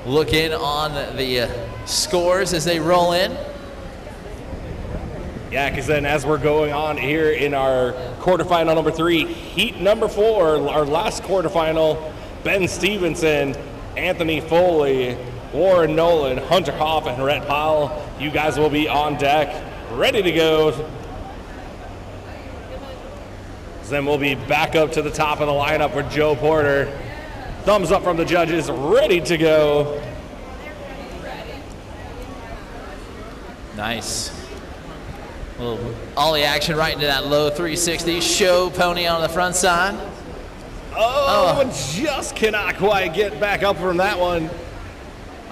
look in on the scores as they roll in. Yeah, because then as we're going on here in our quarterfinal number 3, heat number 4, our last quarterfinal, Ben Stevenson, Anthony Foley, Warren Nolan, Hunter Hoff, and Rhett Powell. You guys will be on deck, ready to go. So then we'll be back up to the top of the lineup with Joe Porter. Thumbs up from the judges, ready to go. Nice. Little ollie action right into that low 360. Show pony on the front side. Oh, just cannot quite get back up from that one.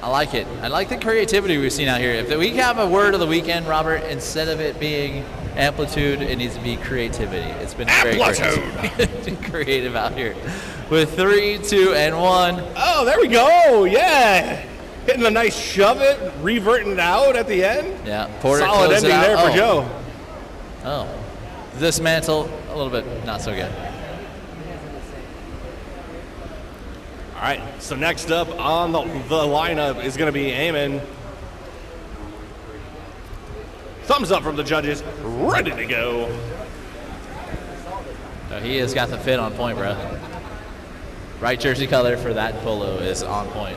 I like it. I like the creativity we've seen out here. If we have a word of the weekend, Robert, instead of it being amplitude, it needs to be creativity. It's been very creative out here. With 3, 2, and 1. Oh, there we go. Yeah. Hitting a nice shove it, reverting it out at the end. Yeah. Porter solid ending there for Joe. Oh. Dismantle a little bit not so good. All right, so next up on the lineup is going to be Eamon. Thumbs up from the judges, ready to go. So he has got the fit on point, bro. Right jersey color for that polo is on point.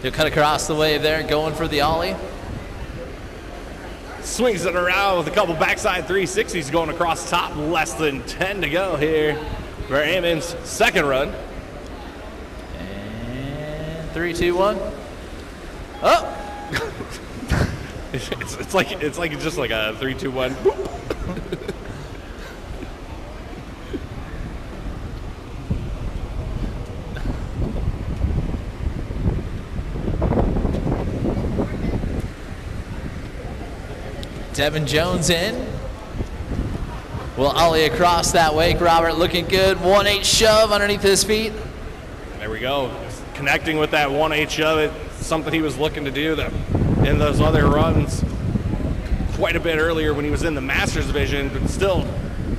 He'll cut across the wave there, going for the ollie. Swings it around with a couple backside 360s going across top. Less than 10 to go here for Eamon's second run. And 3, 2, 1. Oh! It's like just like a 3, 2, 1. Devin Jones in. Will ollie across that wake. Robert looking good. 1-8 shove underneath his feet. There we go. Connecting with that 1-8 shove. It's something he was looking to do that in those other runs quite a bit earlier when he was in the Masters division, but still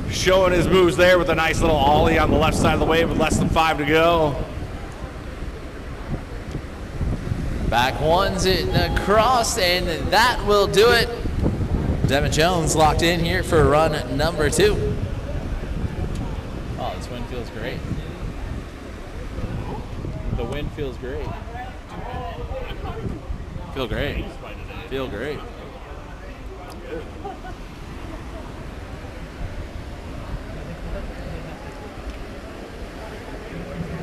showing his moves there with a nice little ollie on the left side of the wave with less than 5 to go. Back one's it across, and that will do it. Devin Jones locked in here for run number 2. Oh, this wind feels great. The wind feels great. Feel great. Feel great.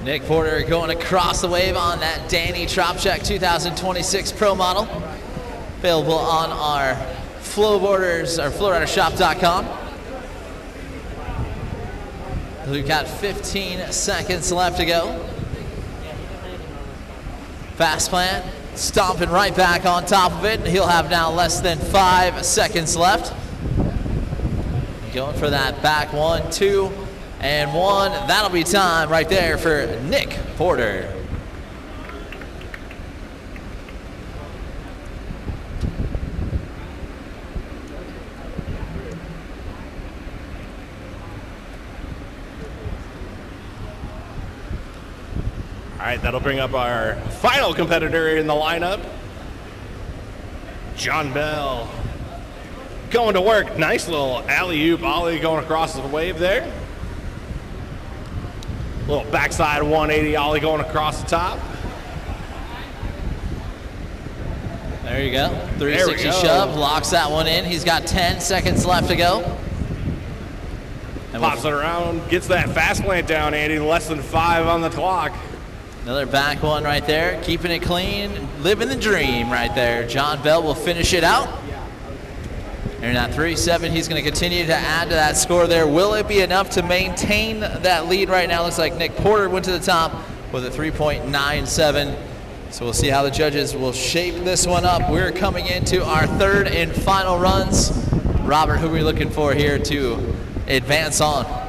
Nick Porter going across the wave on that Danny Tropchak 2026 Pro model. Available on our Flowboarders or FlowriderShop.com. We've got 15 seconds left to go. Fast plant, stomping right back on top of it. He'll have now less than 5 seconds left. Going for that back 1, 2, and 1. That'll be time right there for Nick Porter. All right, that'll bring up our final competitor in the lineup, John Bell. Going to work. Nice little alley-oop ollie going across the wave there. Little backside 180 ollie going across the top. There you go. 360 shove, locks that one in. He's got 10 seconds left to go. And pops it around, gets that fast plant down, Andy. Less than 5 on the clock. Another back one right there, keeping it clean, living the dream right there. John Bell will finish it out. And at 3-7, he's going to continue to add to that score there. Will it be enough to maintain that lead right now? Looks like Nick Porter went to the top with a 3.97. So we'll see how the judges will shape this one up. We're coming into our third and final runs. Robert, who are we looking for here to advance on?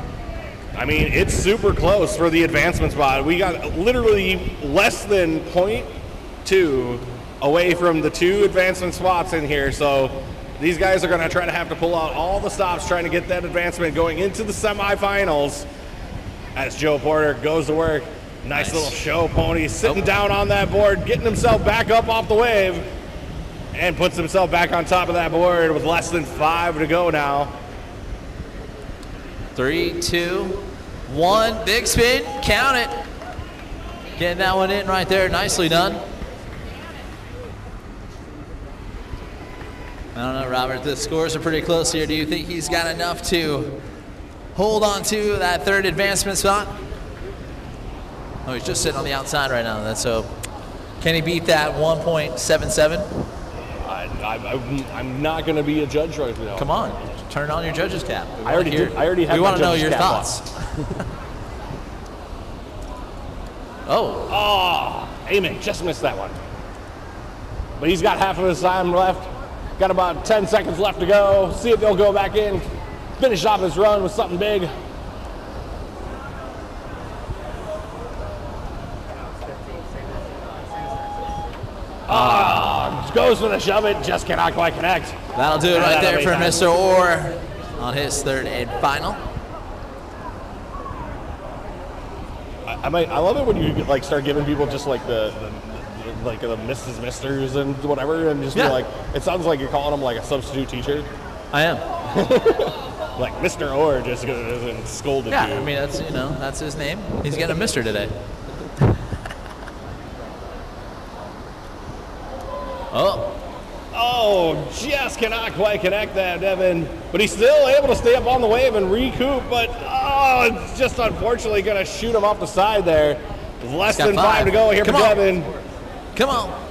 I mean, it's super close for the advancement spot. We got literally less than 0.2 away from the 2 advancement spots in here. So these guys are going to try to have to pull out all the stops trying to get that advancement going into the semifinals as Joe Porter goes to work. Nice little show pony sitting down on that board, getting himself back up off the wave, and puts himself back on top of that board with less than 5 to go now. 3, 2, 1, big spin, count it. Getting that one in right there, nicely done. I don't know, Robert, the scores are pretty close here. Do you think he's got enough to hold on to that third advancement spot. Oh, he's just sitting on the outside right now. So can he beat that 1.77? I'm not going to be a judge right now. Come on, turn on your judge's cap. I already have We my want to know judge's your cap on. thoughts. Oh, Oh, Amen just missed that one. But he's got half of his time left. Got about 10 seconds left to go. See if he'll go back in, finish off his run with something big. Goes for the shove it, just cannot quite connect. that'll do it right there for Time. Mr. Orr on his third and final. I love it when you like start giving people just like the Mrs. Misters and whatever, and just be Yeah. like, it sounds like you're calling them like a substitute teacher. I am. Like Mr. Orr just goes and scolded Yeah, you. I mean, that's his name. He's getting a mister today. Oh, just cannot quite connect that, Devin. But he's still able to stay up on the wave and recoup, but it's just unfortunately going to shoot him off the side there. Less got than 5 5 to go here Come for on. Devin. Come on.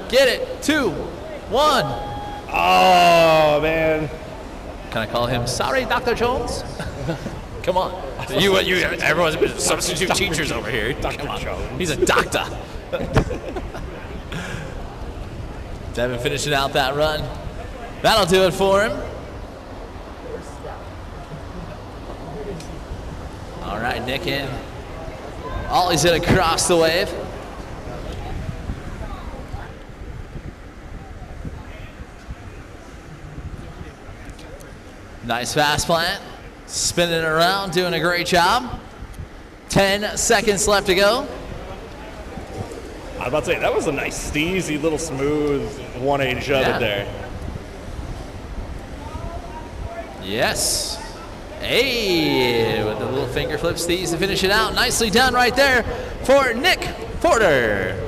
Get it. 2, 1. Oh, man. Can I call him sorry, Dr. Jones? Come on. Everyone's been substitute teachers over here. Dr. Jones. He's a doctor. Devin finishing out that run. That'll do it for him. All right, Nick in. Ollie's hit across the wave. Nice fast plant. Spinning it around, doing a great job. 10 seconds left to go. I was about to say, that was a nice, steezy, little smooth 180 shove Yeah. it there. Yes. Hey, with the little finger flip steez to finish it out. Nicely done right there for Nick Porter.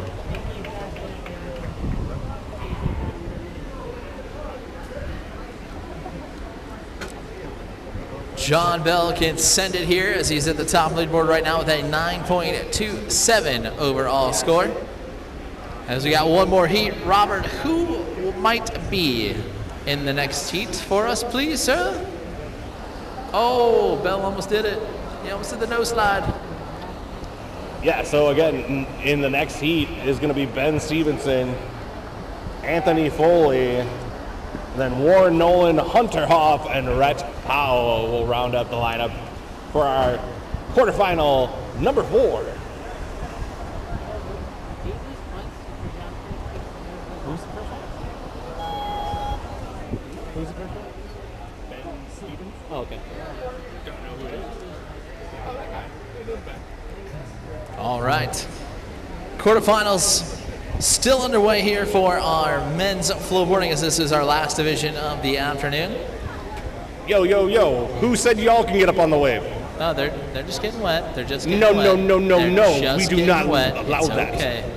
John Bell can send it here as he's at the top leaderboard right now with a 9.27 overall score. As we got one more heat, Robert, who might be in the next heat for us, please, sir? Oh, Bell almost did it. He almost did the no slide. Yeah, so again, in the next heat is going to be Ben Stevenson, Anthony Foley, then Warren Nolan, Hunter Hoff, and Rhett Powell will round up the lineup for our quarterfinal number 4. Who's the first one? Ben Stevens? Oh, okay. Don't know who it is. Oh, that guy. All right. Quarterfinals still underway here for our men's flowboarding as this is our last division of the afternoon. Yo, yo, yo, who said y'all can get up on the wave? No, they're just getting wet. They're just getting No, wet. no, no, no, They're no. just We do getting not wet. allow It's that. Okay.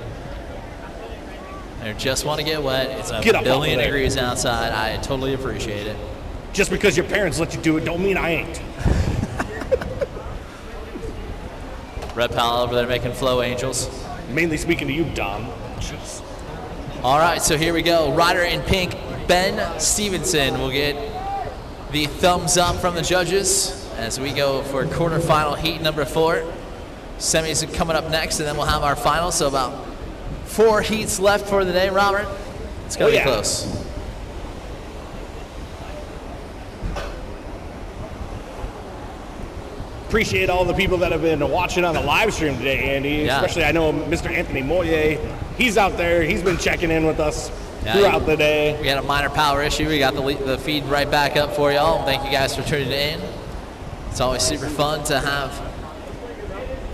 They just want to get wet. It's Get a up billion off of there. degrees outside. I totally appreciate it. Just because your parents let you do it don't mean I ain't. Red Powell over there making flow angels. Mainly speaking to you, Dom. Jeez. All right, so here we go. Rider in pink, Ben Stevenson will get the thumbs up from the judges as we go for quarterfinal heat number 4. Semis are coming up next, and then we'll have our final. So about 4 heats left for the day, Robert. It's going to be close. Appreciate all the people that have been watching on the live stream today, Andy. Yeah. Especially, I know Mr. Anthony Moyer. He's out there. He's been checking in with us throughout the day. We had a minor power issue. We got the feed right back up for y'all. Thank you guys for tuning in. It's always super fun to have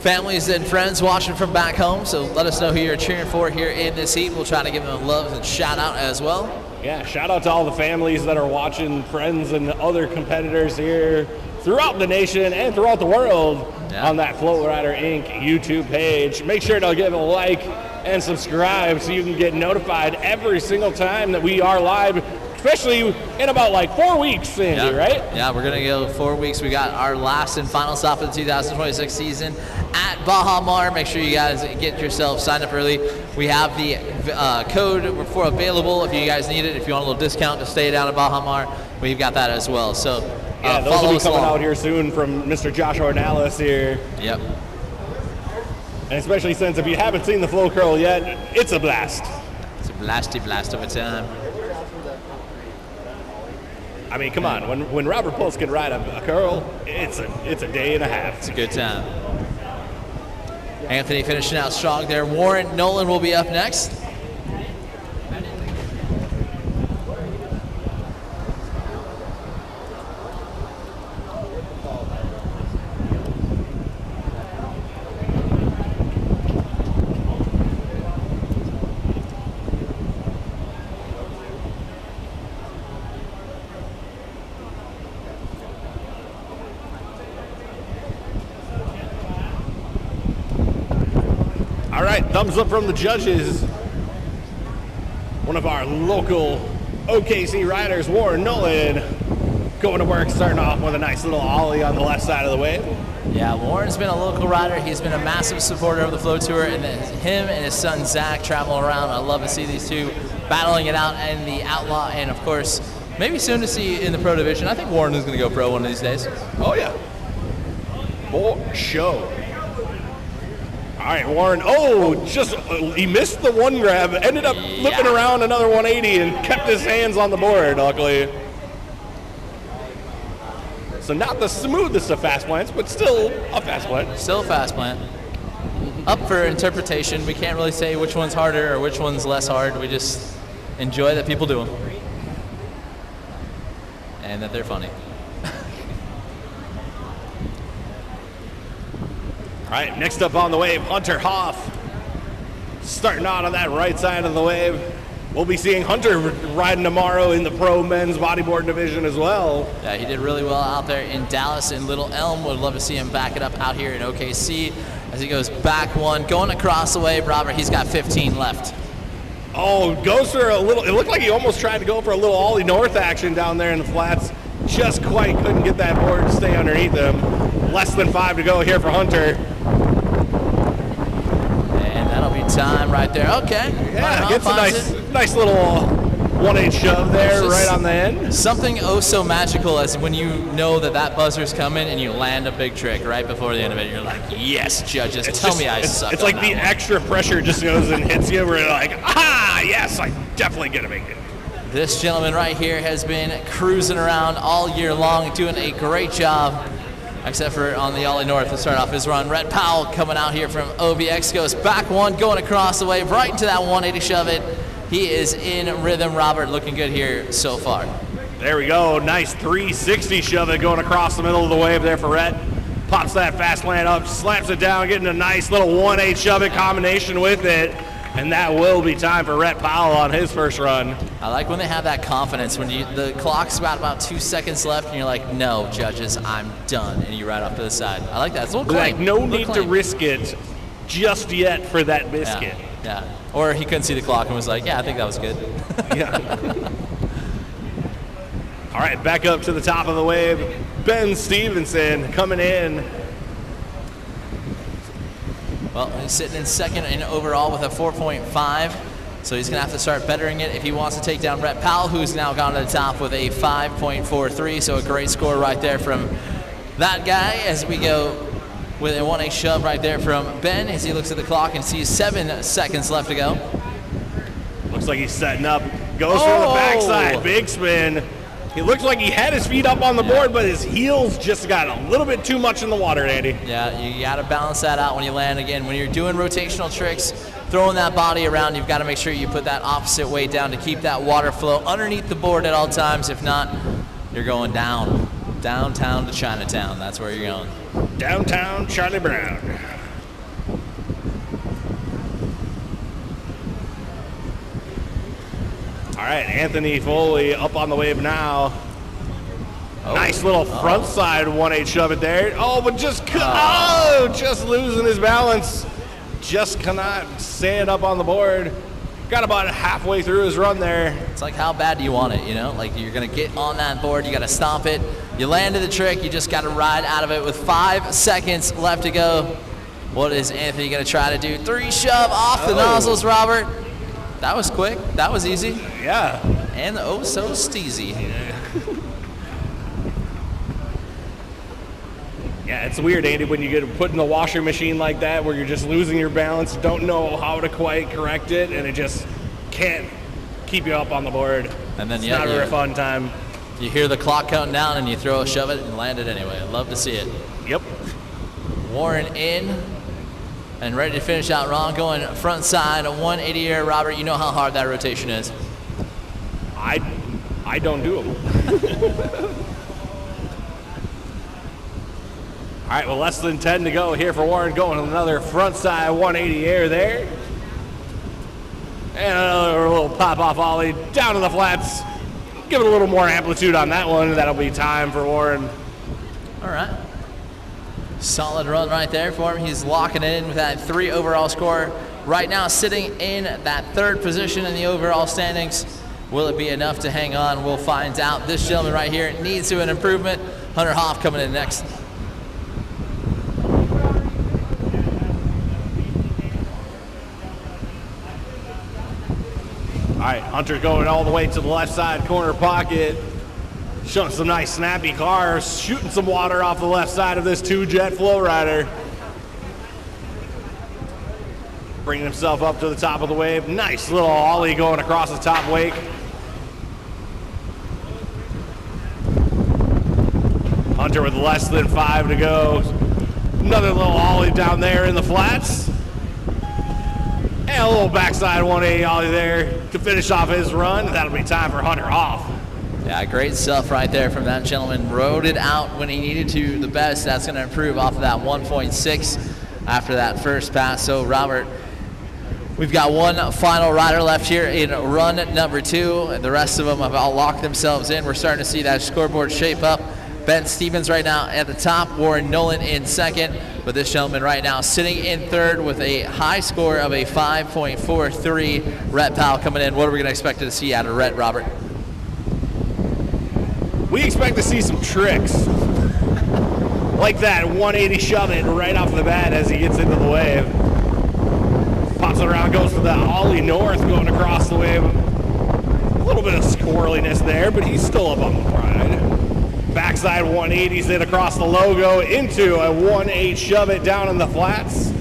families and friends watching from back home. So let us know who you're cheering for here in this heat. We'll try to give them a love and shout out as well. Yeah, shout out to all the families that are watching, friends and other competitors here throughout the nation and throughout the world on that Float Rider Inc. YouTube page. Make sure to give it a like and subscribe so you can get notified every single time that we are live especially in about like 4 weeks, Sandy, right? Yeah, we're going to go 4 weeks. We got our last and final stop of the 2026 season at Baja Mar. Make sure you guys get yourself signed up early. We have the code for available if you guys need it. If you want a little discount to stay down at Baja Mar, we've got that as well. So yeah, those will be coming out here soon from Mr. Josh Ornalis here. Yep. And especially since if you haven't seen the flow curl yet, it's a blast. It's a blasty blast of a time. I mean, come on. When Robert Pulse can ride a curl, it's a day and a half. It's a good time. Anthony finishing out strong there. Warren Nolan will be up next. All right, thumbs up from the judges. One of our local OKC riders, Warren Nolan, going to work, starting off with a nice little ollie on the left side of the wave. Yeah, Warren's been a local rider. He's been a massive supporter of the Flow Tour, and then him and his son Zach travel around. I love to see these two battling it out in the Outlaw, and of course, maybe soon to see in the Pro Division. I think Warren is going to go pro one of these days. Oh yeah, for sure. All right, Warren. Oh, he missed the one grab, ended up flipping around another 180 and kept his hands on the board, luckily. So not the smoothest of fast plants, but still a fast plant. Still a fast plant. Up for interpretation. We can't really say which one's harder or which one's less hard. We just enjoy that people do them. And that they're funny. All right, next up on the wave, Hunter Hoff. Starting out on that right side of the wave. We'll be seeing Hunter riding tomorrow in the pro men's bodyboard division as well. Yeah, he did really well out there in Dallas and Little Elm. Would love to see him back it up out here in OKC as he goes back one, going across the wave. Robert, he's got 15 left. Oh, goes for a little, it looked like he almost tried to go for a little ollie north action down there in the flats. Just quite couldn't get that board to stay underneath him. Less than 5 to go here for Hunter. And that'll be time right there. Okay. Yeah, gets a nice little 1/8 shove there right on the end. Something oh so magical as when you know that buzzer's coming and you land a big trick right before the end of it. You're like, yes, judges, tell me I suck. It's like the extra pressure just goes and hits you where you're like, yes, I'm definitely going to make it. This gentleman right here has been cruising around all year long, doing a great job. Except for on the Ollie North to start off his run. Rhett Powell coming out here from OBX, goes back one, going across the wave, right into that 180 shove it. He is in rhythm. Robert looking good here so far. There we go, nice 360 shove it going across the middle of the wave there for Rhett. Pops that fast land up, slaps it down, getting a nice little 1/8 shove it combination with it. And that will be time for Rhett Powell on his first run. I like when they have that confidence, when the clock's about 2 seconds left and you're like, no, judges, I'm done. And you ride off to the side. I like that. It's a little claim. Like, no need to risk it just yet for that biscuit. Yeah. Or he couldn't see the clock and was like, yeah, I think that was good. Yeah. All right, back up to the top of the wave. Ben Stevenson coming in. Well, he's sitting in second in overall with a 4.5, so he's going to have to start bettering it if he wants to take down Rhett Powell, who's now gone to the top with a 5.43, so a great score right there from that guy as we go with a 1/8 shove right there from Ben as he looks at the clock and sees 7 seconds left to go. Looks like he's setting up, goes for the backside, big spin. He looks like he had his feet up on the board, but his heels just got a little bit too much in the water, Andy. Yeah, you got to balance that out when you land. Again, when you're doing rotational tricks, throwing that body around, you've got to make sure you put that opposite weight down to keep that water flow underneath the board at all times. If not, you're going down. Downtown to Chinatown. That's where you're going. Downtown Charlie Brown. All right, Anthony Foley up on the wave now. Nice little front side 1/8 shove it there. Oh, but just just losing his balance. Just cannot stay it up on the board. Got about halfway through his run there. It's like, how bad do you want it, you know? Like, you're going to get on that board, you got to stomp it. You landed the trick, you just got to ride out of it with 5 seconds left to go. What is Anthony going to try to do? 3 shove off the nozzles, Robert. That was quick. That was easy. Yeah. And oh so steezy. Yeah, it's weird, Andy, when you get put in the washing machine like that where you're just losing your balance, don't know how to quite correct it, and it just can't keep you up on the board. And then it's not a very fun time. You hear the clock counting down and you throw a shove it and land it anyway. I'd love to see it. Yep. Warren in and ready to finish out Ron, going front side, a 180 air. Robert, you know how hard that rotation is. I don't do them. All right, well, less than 10 to go here for Warren, going another front side 180 air there. And another little pop-off ollie down to the flats. Give it a little more amplitude on that one. That'll be time for Warren. All right. Solid run right there for him. He's locking it in with that 3 overall score. Right now sitting in that 3rd position in the overall standings. Will it be enough to hang on? We'll find out. This gentleman right here needs to an improvement. Hunter Hoff coming in next. All right, Hunter going all the way to the left side corner pocket. Showing some nice snappy cars, shooting some water off the left side of this 2-jet flow rider. Bringing himself up to the top of the wave. Nice little ollie going across the top wake. Hunter with less than 5 to go. Another little ollie down there in the flats. And a little backside 180 ollie there to finish off his run. That'll be time for Hunter Hoff. Yeah, great stuff right there from that gentleman. Rode it out when he needed to the best. That's going to improve off of that 1.6 after that first pass. So, Robert, we've got one final rider left here in run number 2. And the rest of them have all locked themselves in. We're starting to see that scoreboard shape up. Ben Stevens right now at the top, Warren Nolan in 2nd, but this gentleman right now sitting in 3rd with a high score of a 5.43. Rhett Powell coming in. What are we going to expect to see out of Rhett, Robert? We expect to see some tricks. Like that 180 shove it right off the bat as he gets into the wave. Pops it around, goes to the ollie north going across the wave. A little bit of squirreliness there, but he's still up on the ride. Backside 180s in across the logo into a 1.8 shove it down in the flats.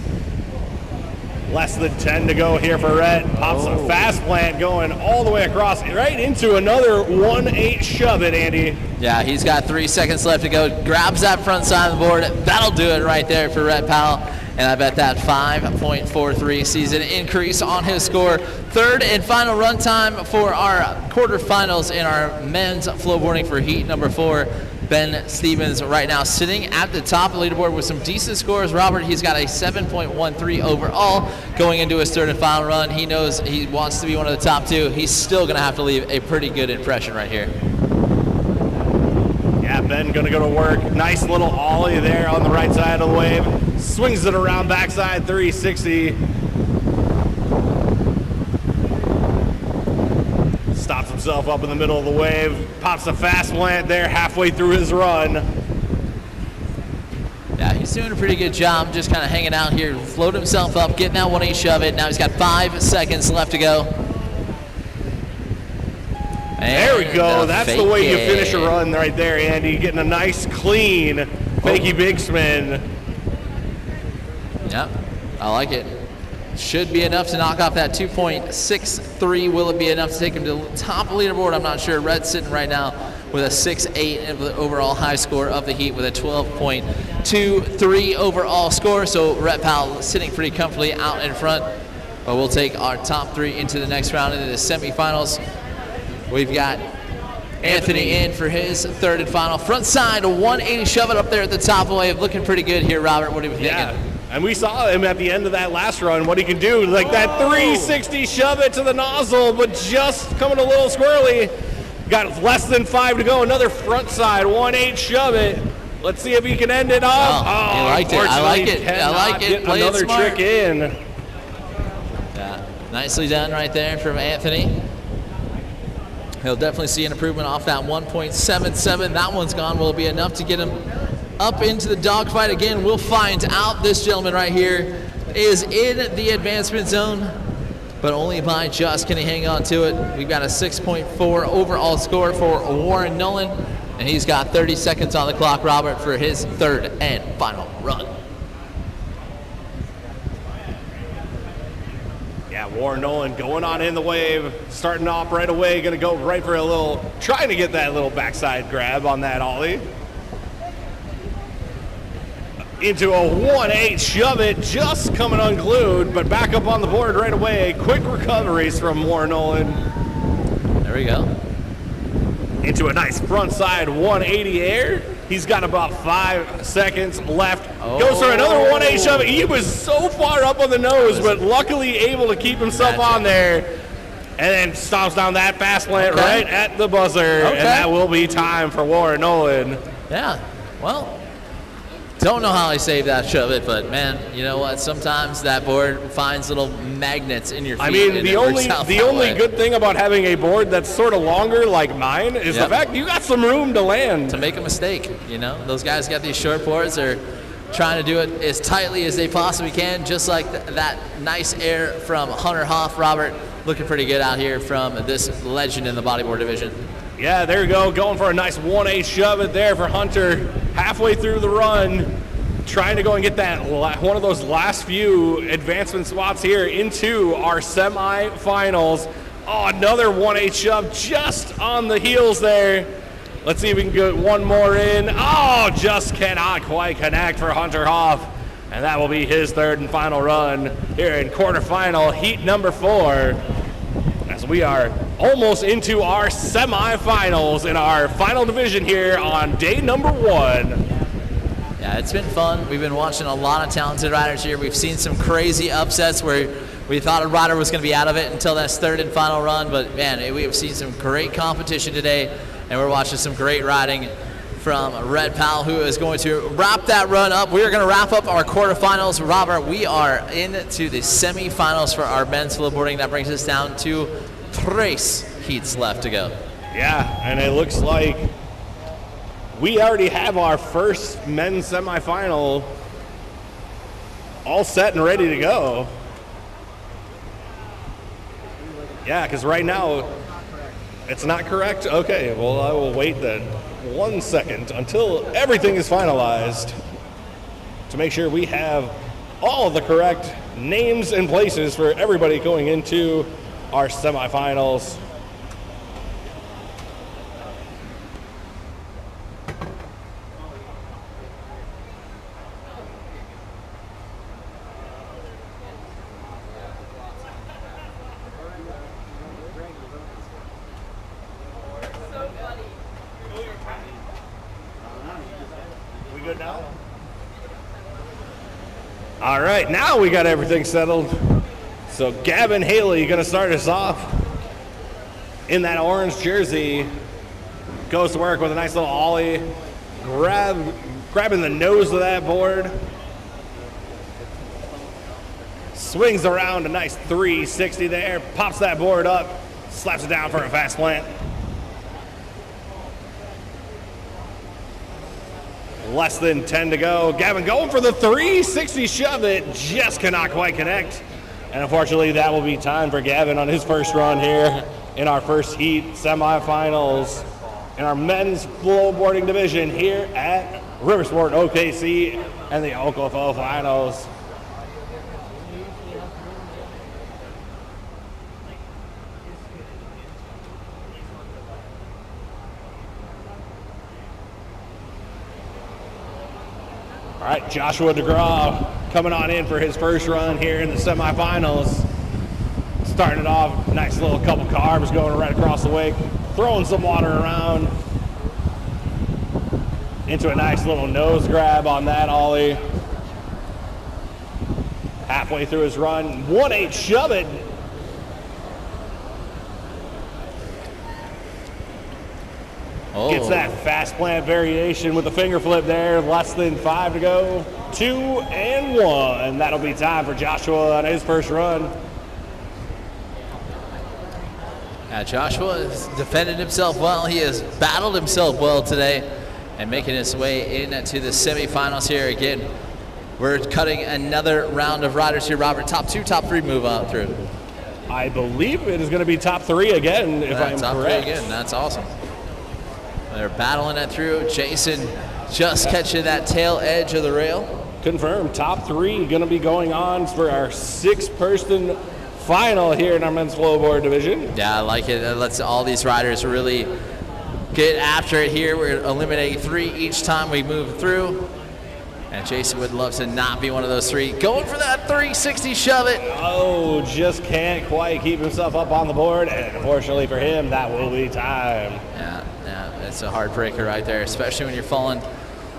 Less than 10 to go here for Rhett. Pops a fast plant going all the way across right into another 1.8 shove it, Andy. Yeah, he's got 3 seconds left to go. Grabs that front side of the board. That'll do it right there for Rhett Powell. And I bet that 5.43 season increase on his score. 3rd and final run time for our quarterfinals in our men's flowboarding for heat number 4. Ben Stevens right now sitting at the top of the leaderboard with some decent scores. Robert, he's got a 7.13 overall going into his 3rd and final run. He knows he wants to be one of the top 2. He's still going to have to leave a pretty good impression right here. Yeah, Ben going to go to work. Nice little ollie there on the right side of the wave. Swings it around backside 360. Stops himself up in the middle of the wave. Pops a fast plant there halfway through his run. Yeah, he's doing a pretty good job just kind of hanging out here. Float himself up, getting that 180 shove it. Now he's got 5 seconds left to go. There we go. That's the way you finish a run right there, Andy. Getting a nice, clean, fakey big spin. Yep, I like it. Should be enough to knock off that 2.63. Will it be enough to take him to the top of the leaderboard? I'm not sure. Red's sitting right now with a 6.8 of the overall high score of the heat with a 12.23 overall score. So Rhett Powell sitting pretty comfortably out in front. But we'll take our top 3 into the next round into the semifinals. We've got Anthony in for his 3rd and final. Front side, a 180 shove it up there at the top of the wave. Looking pretty good here, Robert. What are you thinking? Yeah, and we saw him at the end of that last run, what he can do. Like that 360 shove it to the nozzle, but just coming a little squirrely. Got less than 5 to go. Another front side, 1.8 shove it. Let's see if he can end it off. I like it. I like it. I like it. Play another it smart. trick in. Yeah, Nicely done right there from Anthony. He'll definitely see an improvement off that 1.77. That one's gone. Will it be enough to get him up into the dogfight again? We'll find out. This gentleman right here is in the advancement zone, but only by just. Can he hang on to it? We've got a 6.4 overall score for Warren Nolan, and he's got 30 seconds on the clock, Robert, for his third and final run. Yeah, Warren Nolan going on in the wave, starting off right away, going to go right for a little, trying to get that little backside grab on that ollie. Into a 1-8 shove it, just coming unglued, but back up on the board right away. Quick recoveries from Warren Nolan. There we go. Into a nice front side 180 air. He's got about 5 seconds left. Oh. Goes for another 1-8 shove. He was so far up on the nose, but luckily able to keep himself on there. And then stomps down that fast plant right at the buzzer. And that will be time for Warren Nolan. Yeah, well, don't know how I saved that shove it, but man, you know what? Sometimes that board finds little magnets in your feet. I mean, and the only good thing about having a board that's sort of longer like mine is the fact you got some room to land. To make a mistake, you know? Those guys got these short boards. They're trying to do it as tightly as they possibly can, just like that nice air from Hunter Hoff. Robert, looking pretty good out here from this legend in the bodyboard division. Yeah, there you go. Going for a nice 1-8 shove it there for Hunter. Halfway through the run, trying to go and get that one of those last few advancement spots here into our semifinals. Oh, another 1-8 shove just on the heels there. Let's see if we can get one more in. Oh, just cannot quite connect for Hunter Hoff. And that will be his third and final run here in quarterfinal heat number 4. As we are almost into our semifinals in our final division here on day number 1. Yeah, it's been fun. We've been watching a lot of talented riders here. We've seen some crazy upsets where we thought a rider was going to be out of it until that third and final run. But man, we have seen some great competition today, and we're watching some great riding from Red Pal, who is going to wrap that run up. We are going to wrap up our quarterfinals. Robert, we are into the semifinals for our men's flowboarding. That brings us down to 3 heats left to go. Yeah, and it looks like we already have our first men's semifinal all set and ready to go. Yeah, because right now it's not correct. Okay, well, I will wait then 1 second until everything is finalized to make sure we have all the correct names and places for everybody going into our semifinals. We good now? All right, now we got everything settled. So Gavin Haley going to start us off in that orange jersey. Goes to work with a nice little ollie, grabbing the nose of that board. Swings around a nice 360 there, pops that board up, slaps it down for a fast plant. Less than 10 to go. Gavin going for the 360 shove it, just cannot quite connect. And unfortunately, that will be time for Gavin on his first run here in our first heat semifinals in our men's flowboarding division here at Riversport OKC and the OKC finals. All right, Joshua DeGraw coming on in for his first run here in the semifinals. Starting it off, nice little couple carbs going right across the wake, throwing some water around into a nice little nose grab on that ollie. Halfway through his run, 1-8 shove it. Oh. Gets that fast plant variation with the finger flip there. Less than 5 to go. 2 and 1. That'll be time for Joshua on his first run. Joshua has defended himself well. He has battled himself well today and making his way into the semifinals here. Again, we're cutting another round of riders here. Robert, top 2, top 3 move on through. I believe it is going to be top 3 again, if I'm top correct. 3 again. That's awesome. They're battling it through. Jason just catching that tail edge of the rail. Confirmed, top 3 going to be going on for our 6-person final here in our men's flowboard division. Yeah, I like it. It lets all these riders really get after it here. We're eliminating 3 each time we move through. And Jason would love to not be one of those 3. Going for that 360 shove it. Oh, just can't quite keep himself up on the board. And unfortunately for him, that will be time. Yeah, it's a heartbreaker right there, especially when you're falling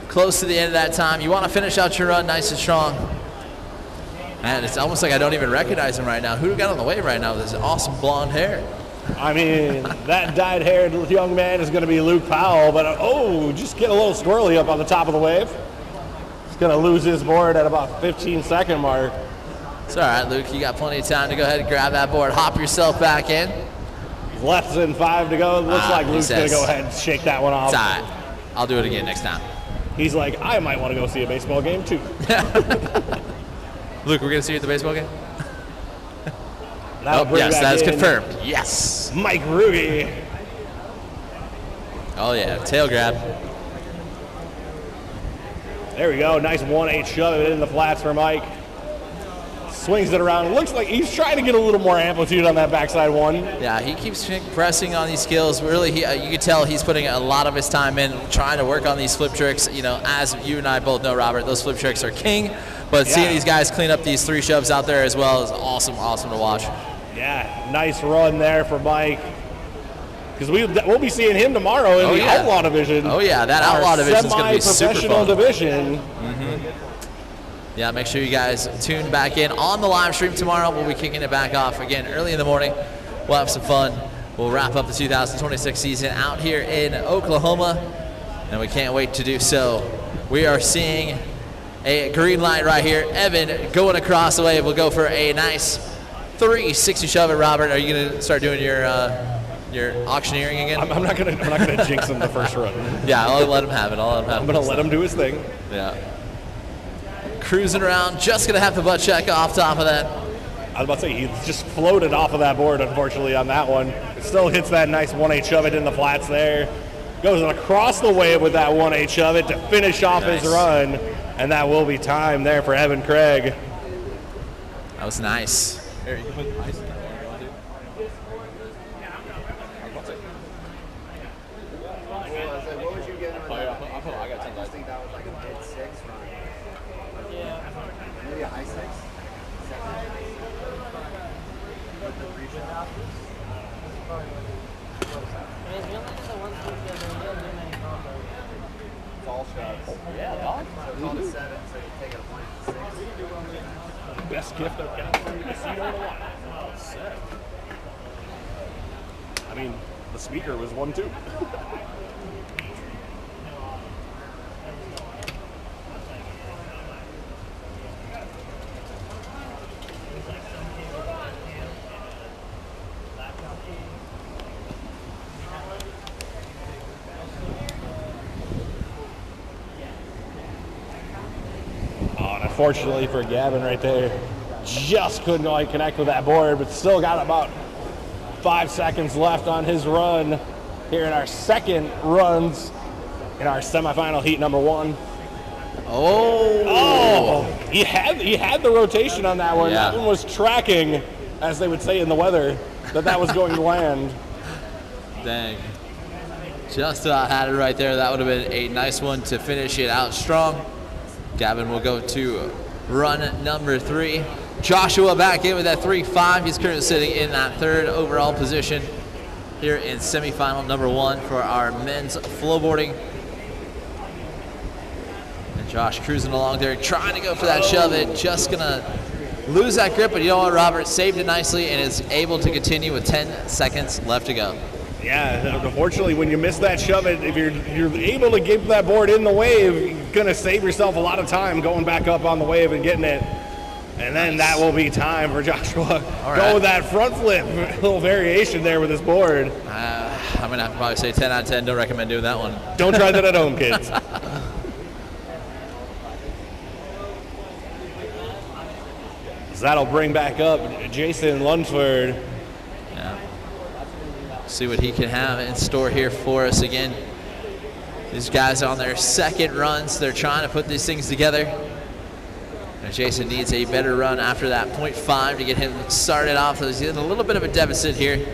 close to the end of that time. You want to finish out your run nice and strong. Man, it's almost like I don't even recognize him right now. Who got on the wave right now with his awesome blonde hair? I mean, that dyed-haired young man is going to be Luke Powell, but just get a little squirrely up on the top of the wave. He's going to lose his board at about 15-second mark. It's all right, Luke. You got plenty of time to go ahead and grab that board. Hop yourself back in. Less than 5 to go. Looks like Luke's going to go ahead and shake that one off. It's all right. I'll do it again next time. He's like, I might want to go see a baseball game, too. Luke, we're going to see you at the baseball game? Yes, that is confirmed. Yes. Mike Ruge. Oh, yeah. Tail grab. There we go. Nice 1-8 shove it in the flats for Mike. Swings it around. It looks like he's trying to get a little more amplitude on that backside one. Yeah, he keeps pressing on these skills. Really, you can tell he's putting a lot of his time in trying to work on these flip tricks. You know, as you and I both know, Robert, those flip tricks are king. But seeing these guys clean up these 3 shoves out there as well is awesome to watch. Yeah, nice run there for Mike. Because we'll be seeing him tomorrow in the Outlaw division. Oh, yeah, that Outlaw division is going to be super fun. Semi-professional division. Yeah, make sure you guys tune back in on the live stream tomorrow. We'll be kicking it back off again early in the morning. We'll have some fun. We'll wrap up the 2026 season out here in Oklahoma, and we can't wait to do so. We are seeing a green light right here. Evan going across the wave. We'll go for a nice 360 shove it. Robert, are you going to start doing your auctioneering again? I'm not gonna jinx him the first run. Yeah, I'll let him have it. I'm gonna let him do his thing. Yeah. Cruising around, just gonna have the butt check off top of that. I was about to say, he just floated off of that board, unfortunately, on that one. It still hits that nice 1-8 shove it in the flats there. Goes across the wave with that 1-8 shove it to finish off his run, and that will be time there for Evan Craig. That was nice. Here, you can put ice in that one if you want to. What was you getting on that? I got 10 I think that was like a mid-6 run. Yeah. Maybe a high 6? 7? With the pre-shot? It's all shots. Yeah, dog. So it's on a 7, so you take it a point to 6. Best gift I've got for you to see in a while. Set. I mean, the speaker was one too. Unfortunately for Gavin right there, just couldn't quite connect with that board, but still got about 5 seconds left on his run here in our second runs in our semifinal heat number 1. Oh, he had the rotation on that one. Yeah. That one was tracking, as they would say in the weather, that was going to land. Dang. Just about had it right there. That would have been a nice one to finish it out strong. Gavin will go to run number 3. Joshua back in with that 3.5. He's currently sitting in that 3rd overall position here in semifinal number 1 for our men's flowboarding. And Josh cruising along there, trying to go for that shove it. Just gonna lose that grip, but you know what, Robert saved it nicely and is able to continue with 10 seconds left to go. Yeah, unfortunately, when you miss that shove it, if you're able to get that board in the wave, you're gonna save yourself a lot of time going back up on the wave and getting it. And then that will be time for Joshua. right. Go with that front flip. A little variation there with his board. I'm going to have to probably say 10 out of 10. Don't recommend doing that one. Don't try that at home, kids. So that'll bring back up Jason Lunsford. Yeah. See what he can have in store here for us again. These guys are on their second runs. They're trying to put these things together. And Jason needs a better run after that 0.5 to get him started off. So he's in a little bit of a deficit here.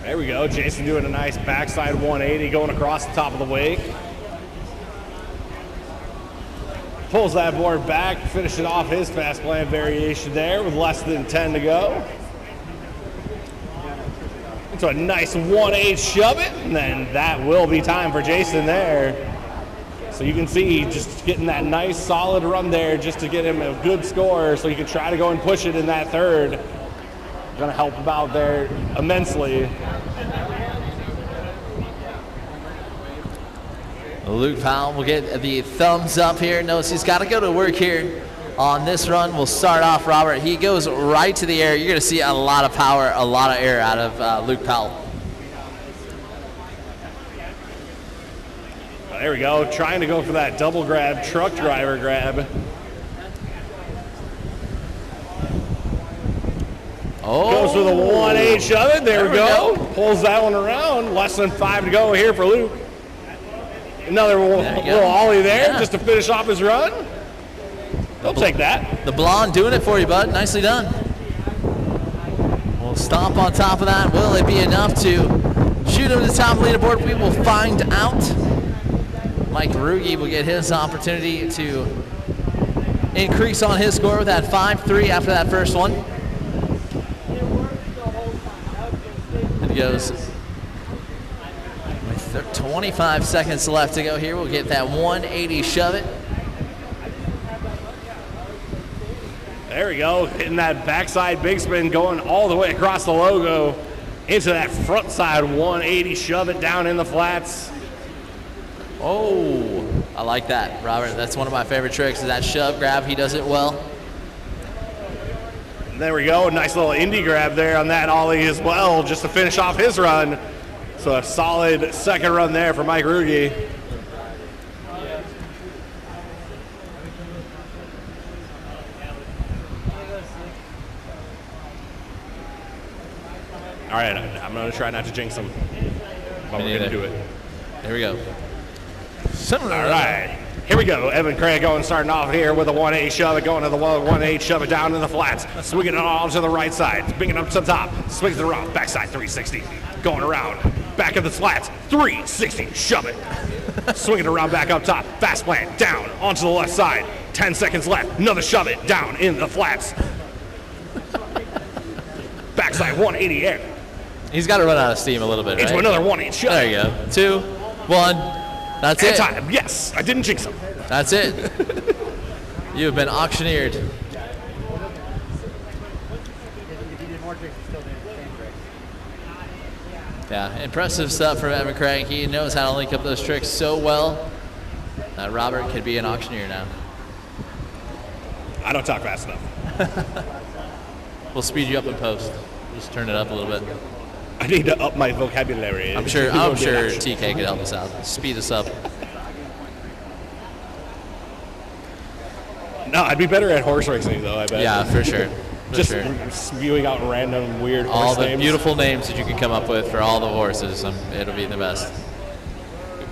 There we go. Jason doing a nice backside 180 going across the top of the wake. Pulls that board back, finishing off his fast plan variation there with less than 10 to go. Into a nice 1-8 shove it, and then that will be time for Jason there. So you can see just getting that nice solid run there just to get him a good score so he can try to go and push it in that third. Gonna help him out there immensely. Luke Powell will get the thumbs up here. Knows he's got to go to work here on this run. We'll start off, Robert. He goes right to the air. You're going to see a lot of power, a lot of air out of Luke Powell. There we go. Trying to go for that double grab, truck driver grab. Oh, Goes for the 1-8 shove it. There we go. Pulls that one around. Less than 5 to go here for Luke. Another little ollie there just to finish off his run. They'll take that. The blonde doing it for you, bud. Nicely done. We'll stomp on top of that. Will it be enough to shoot him to the top of the leaderboard? We will find out. Mike Ruge will get his opportunity to increase on his score with that 5-3 after that first one. It goes with 25 seconds left to go here. We'll get that 180 shove it. There we go. Hitting that backside big spin going all the way across the logo into that front side 180 shove it down in the flats. Oh, I like that, Robert. That's one of my favorite tricks, is that shove grab. He does it well. There we go. Nice little indie grab there on that ollie as well, just to finish off his run. So a solid second run there for Mike Ruge. All right, I'm going to try not to jinx him, but we're going to do it. Here we go. All right, here we go. Evan Craig starting off here with a 1-8 shove it, going to the 1-8 shove it down in the flats, swinging it all to the right side, bringing it up to the top, swings it around, backside 360, going around, back of the flats, 360, shove it, swing it around back up top, fast plant, down, onto the left side, 10 seconds left, another shove it, down in the flats, backside 180 air. He's got to run out of steam a little bit, Into right? another 1-8 shove. There you go. 2, 1. That's And it. time. Yes, I didn't jinx him. That's it. You have been auctioneered. Yeah, impressive stuff from Evan Craig. He knows how to link up those tricks so well that Robert could be an auctioneer now. I don't talk fast enough. We'll speed you up in post. Just turn it up a little bit. I need to up my vocabulary. I'm sure TK could help us out. Speed us up. No, I'd be better at horse racing, though, I bet. Yeah, for sure. Just spewing out random weird all horse the names. beautiful names that you can come up with for all the horses. It'll be the best.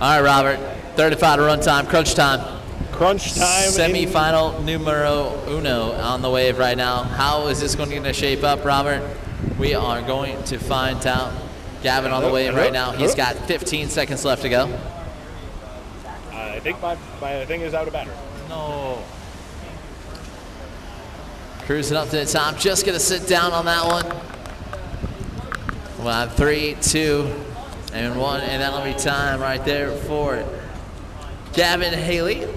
All right, Robert. 35 to run time. Crunch time. Crunch time. Semi-final numero uno on the wave right now. How is this going to shape up, Robert? We are going to find out. Gavin on the wave right now. He's got 15 seconds left to go. I think my thing is out of battery. No. Cruising up to the top. Just going to sit down on that one. We'll have 3, 2, and 1. And that'll be time right there for Gavin Haley.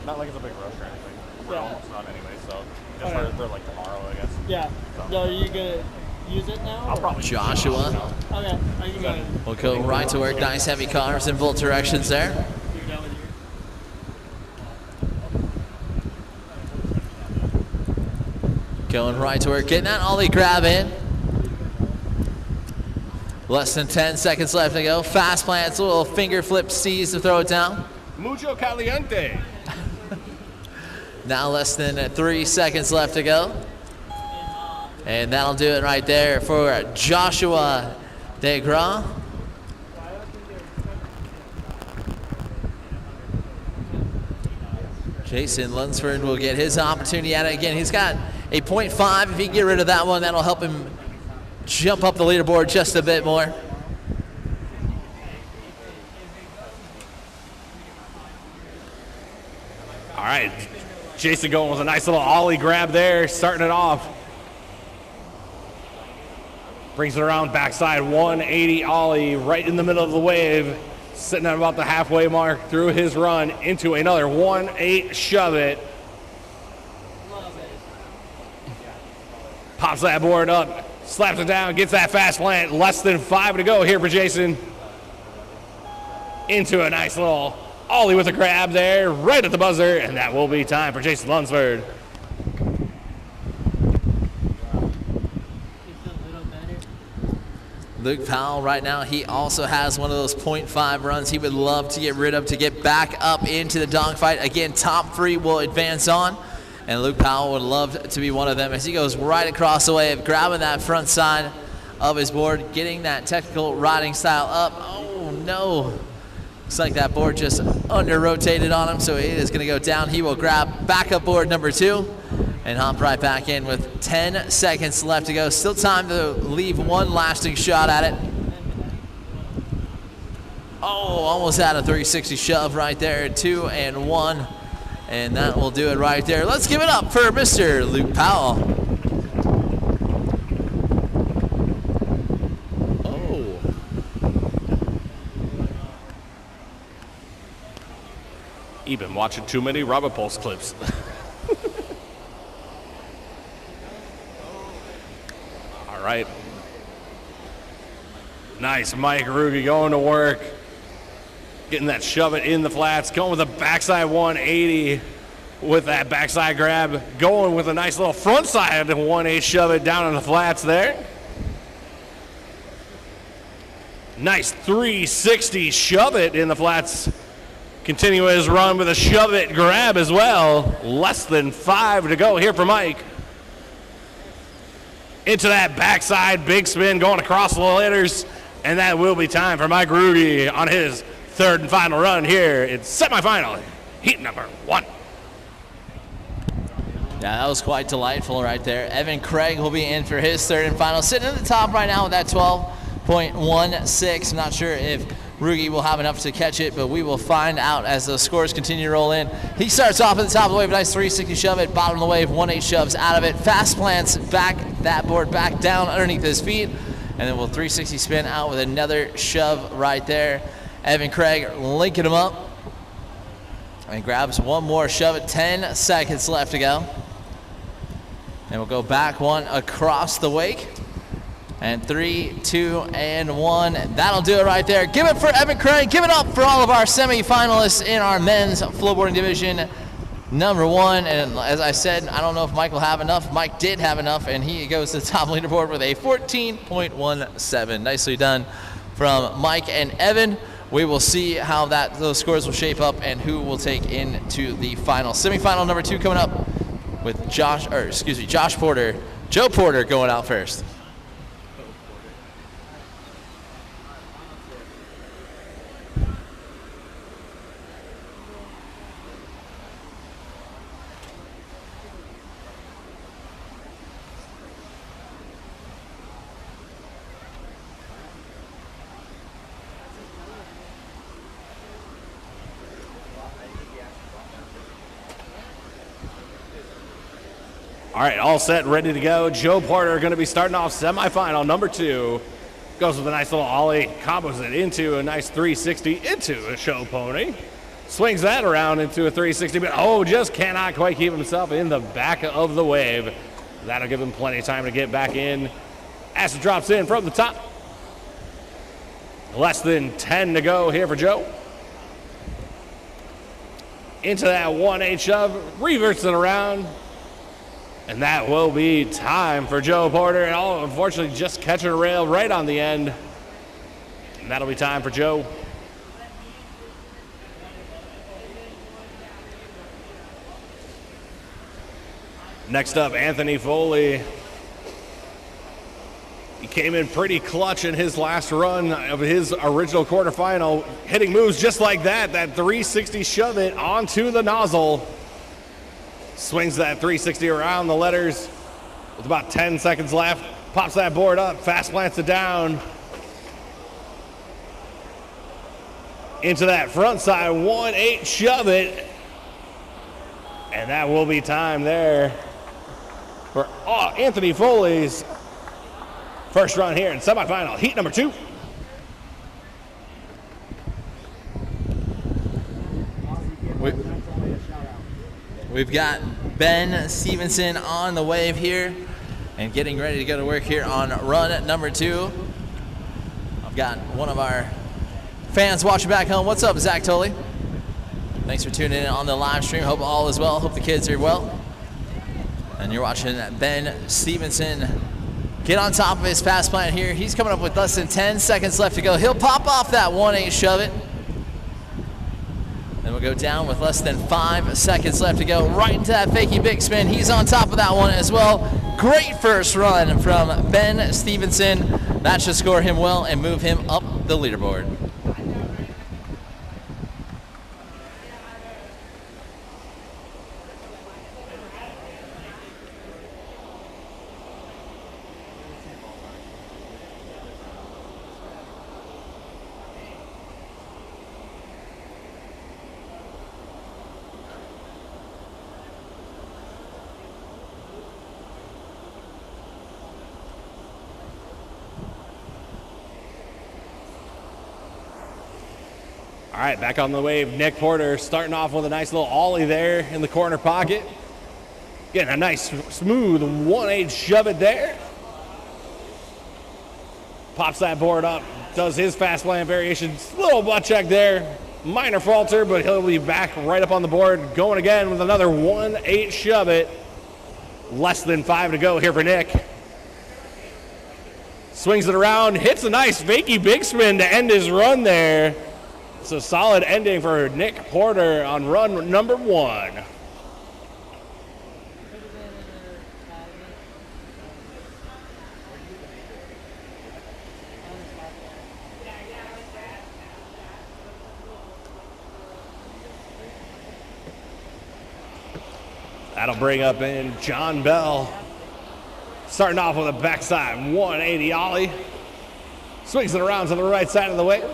Not like it's a big rush or anything. we're Yeah. almost done anyway, so just Okay. for like tomorrow, I guess. Yeah. So are you gonna use it now? I'll probably Joshua Okay. I can go ahead. will go right to work. Nice heavy cars in both directions there. You're done with your. Going right to work, getting that ollie grab in. Less than 10 seconds left to go. Fast plants, a little finger flip C's to throw it down. Mucho caliente. Now less than 3 seconds left to go. And that'll do it right there for Joshua DeGraw. Jason Lunsford will get his opportunity at it again. He's got a 0.5. If he can get rid of that one, that'll help him jump up the leaderboard just a bit more. All right, Jason going with a nice little ollie grab there, starting it off. Brings it around backside 180 ollie right in the middle of the wave, sitting at about the halfway mark through his run into another 1-8 shove it. Pops that board up, slaps it down, gets that fast plant. Less than 5 to go here for Jason. Into a nice little ollie with a grab there, right at the buzzer, and that will be time for Jason Lunsford. Luke Powell right now, he also has one of those 0.5 runs he would love to get rid of to get back up into the dogfight. Again, top 3 will advance on, and Luke Powell would love to be one of them as he goes right across the wave, grabbing that front side of his board, getting that technical riding style up. Oh no. Looks like that board just under-rotated on him, so it is going to go down. He will grab backup board number 2 and hop right back in with 10 seconds left to go. Still time to leave one lasting shot at it. Oh, almost had a 360 shove right there, 2 and 1. And that will do it right there. Let's give it up for Mr. Luke Powell. You've been watching too many Robert Pulse clips. All right. Nice, Mike Ruge going to work. Getting that shove it in the flats. Going with a backside 180 with that backside grab. Going with a nice little front side 180 shove it down in the flats there. Nice 360 shove it in the flats. Continue his run with a shove it grab as well. Less than 5 to go here for Mike. Into that backside big spin going across the letters. And that will be time for Mike Ruge on his 3rd and final run here in semifinal, heat number 1. Yeah, that was quite delightful right there. Evan Craig will be in for his 3rd and final. Sitting at the top right now with that 12.16. I'm not sure if Ruge will have enough to catch it, but we will find out as the scores continue to roll in. He starts off at the top of the wave, nice 360 shove it, bottom of the wave, 1-8 shoves out of it. Fast plants back that board back down underneath his feet, and then we'll 360 spin out with another shove right there. Evan Craig linking him up and grabs one more shove it. 10 seconds left to go. And we'll go back one across the wake. And 3, 2, and 1. That'll do it right there. Give it for Evan Craig. Give it up for all of our semifinalists in our men's flowboarding division number 1. And as I said, I don't know if Mike will have enough. Mike did have enough, and he goes to the top leaderboard with a 14.17. Nicely done from Mike and Evan. We will see how those scores will shape up and who will take into the final. Semifinal number 2 coming up with Joe Porter going out first. All right, all set, ready to go. Joe Porter going to be starting off semifinal number 2. Goes with a nice little ollie, combos it into a nice 360 into a show pony. Swings that around into a 360, but just cannot quite keep himself in the back of the wave. That'll give him plenty of time to get back in. As it drops in from the top. Less than 10 to go here for Joe. Into that 1-8 shove, reverses it around. And that will be time for Joe Porter. And unfortunately, just catching a rail right on the end. And that'll be time for Joe. Next up, Anthony Foley. He came in pretty clutch in his last run of his original quarterfinal, hitting moves just like that 360 shove it onto the nozzle. Swings that 360 around the letters with about 10 seconds left. Pops that board up, fast plants it down. Into that front side, 1-8 shove it. And that will be time there for Anthony Foley's first run here in semifinal, heat number 2. We've got Ben Stevenson on the wave here and getting ready to go to work here on run number 2. I've got one of our fans watching back home. What's up, Zach Tully? Thanks for tuning in on the live stream. Hope all is well. Hope the kids are well. And you're watching Ben Stevenson get on top of his fast plant here. He's coming up with less than 10 seconds left to go. He'll pop off that 1-8 shove it. Then we'll go down with less than 5 seconds left to go. Right into that fakey big spin. He's on top of that one as well. Great first run from Ben Stevenson. That should score him well and move him up the leaderboard. All right, back on the wave, Nick Porter starting off with a nice little ollie there in the corner pocket. Getting a nice, smooth 1-8 shove it there. Pops that board up, does his fast plant variations. Little butt check there, minor falter, but he'll be back right up on the board. Going again with another 1-8 shove it. Less than 5 to go here for Nick. Swings it around, hits a nice fakey big spin to end his run there. It's a solid ending for Nick Porter on run number 1. That'll bring up in John Bell. Starting off with a backside 180 ollie. Swings it around to the right side of the wave.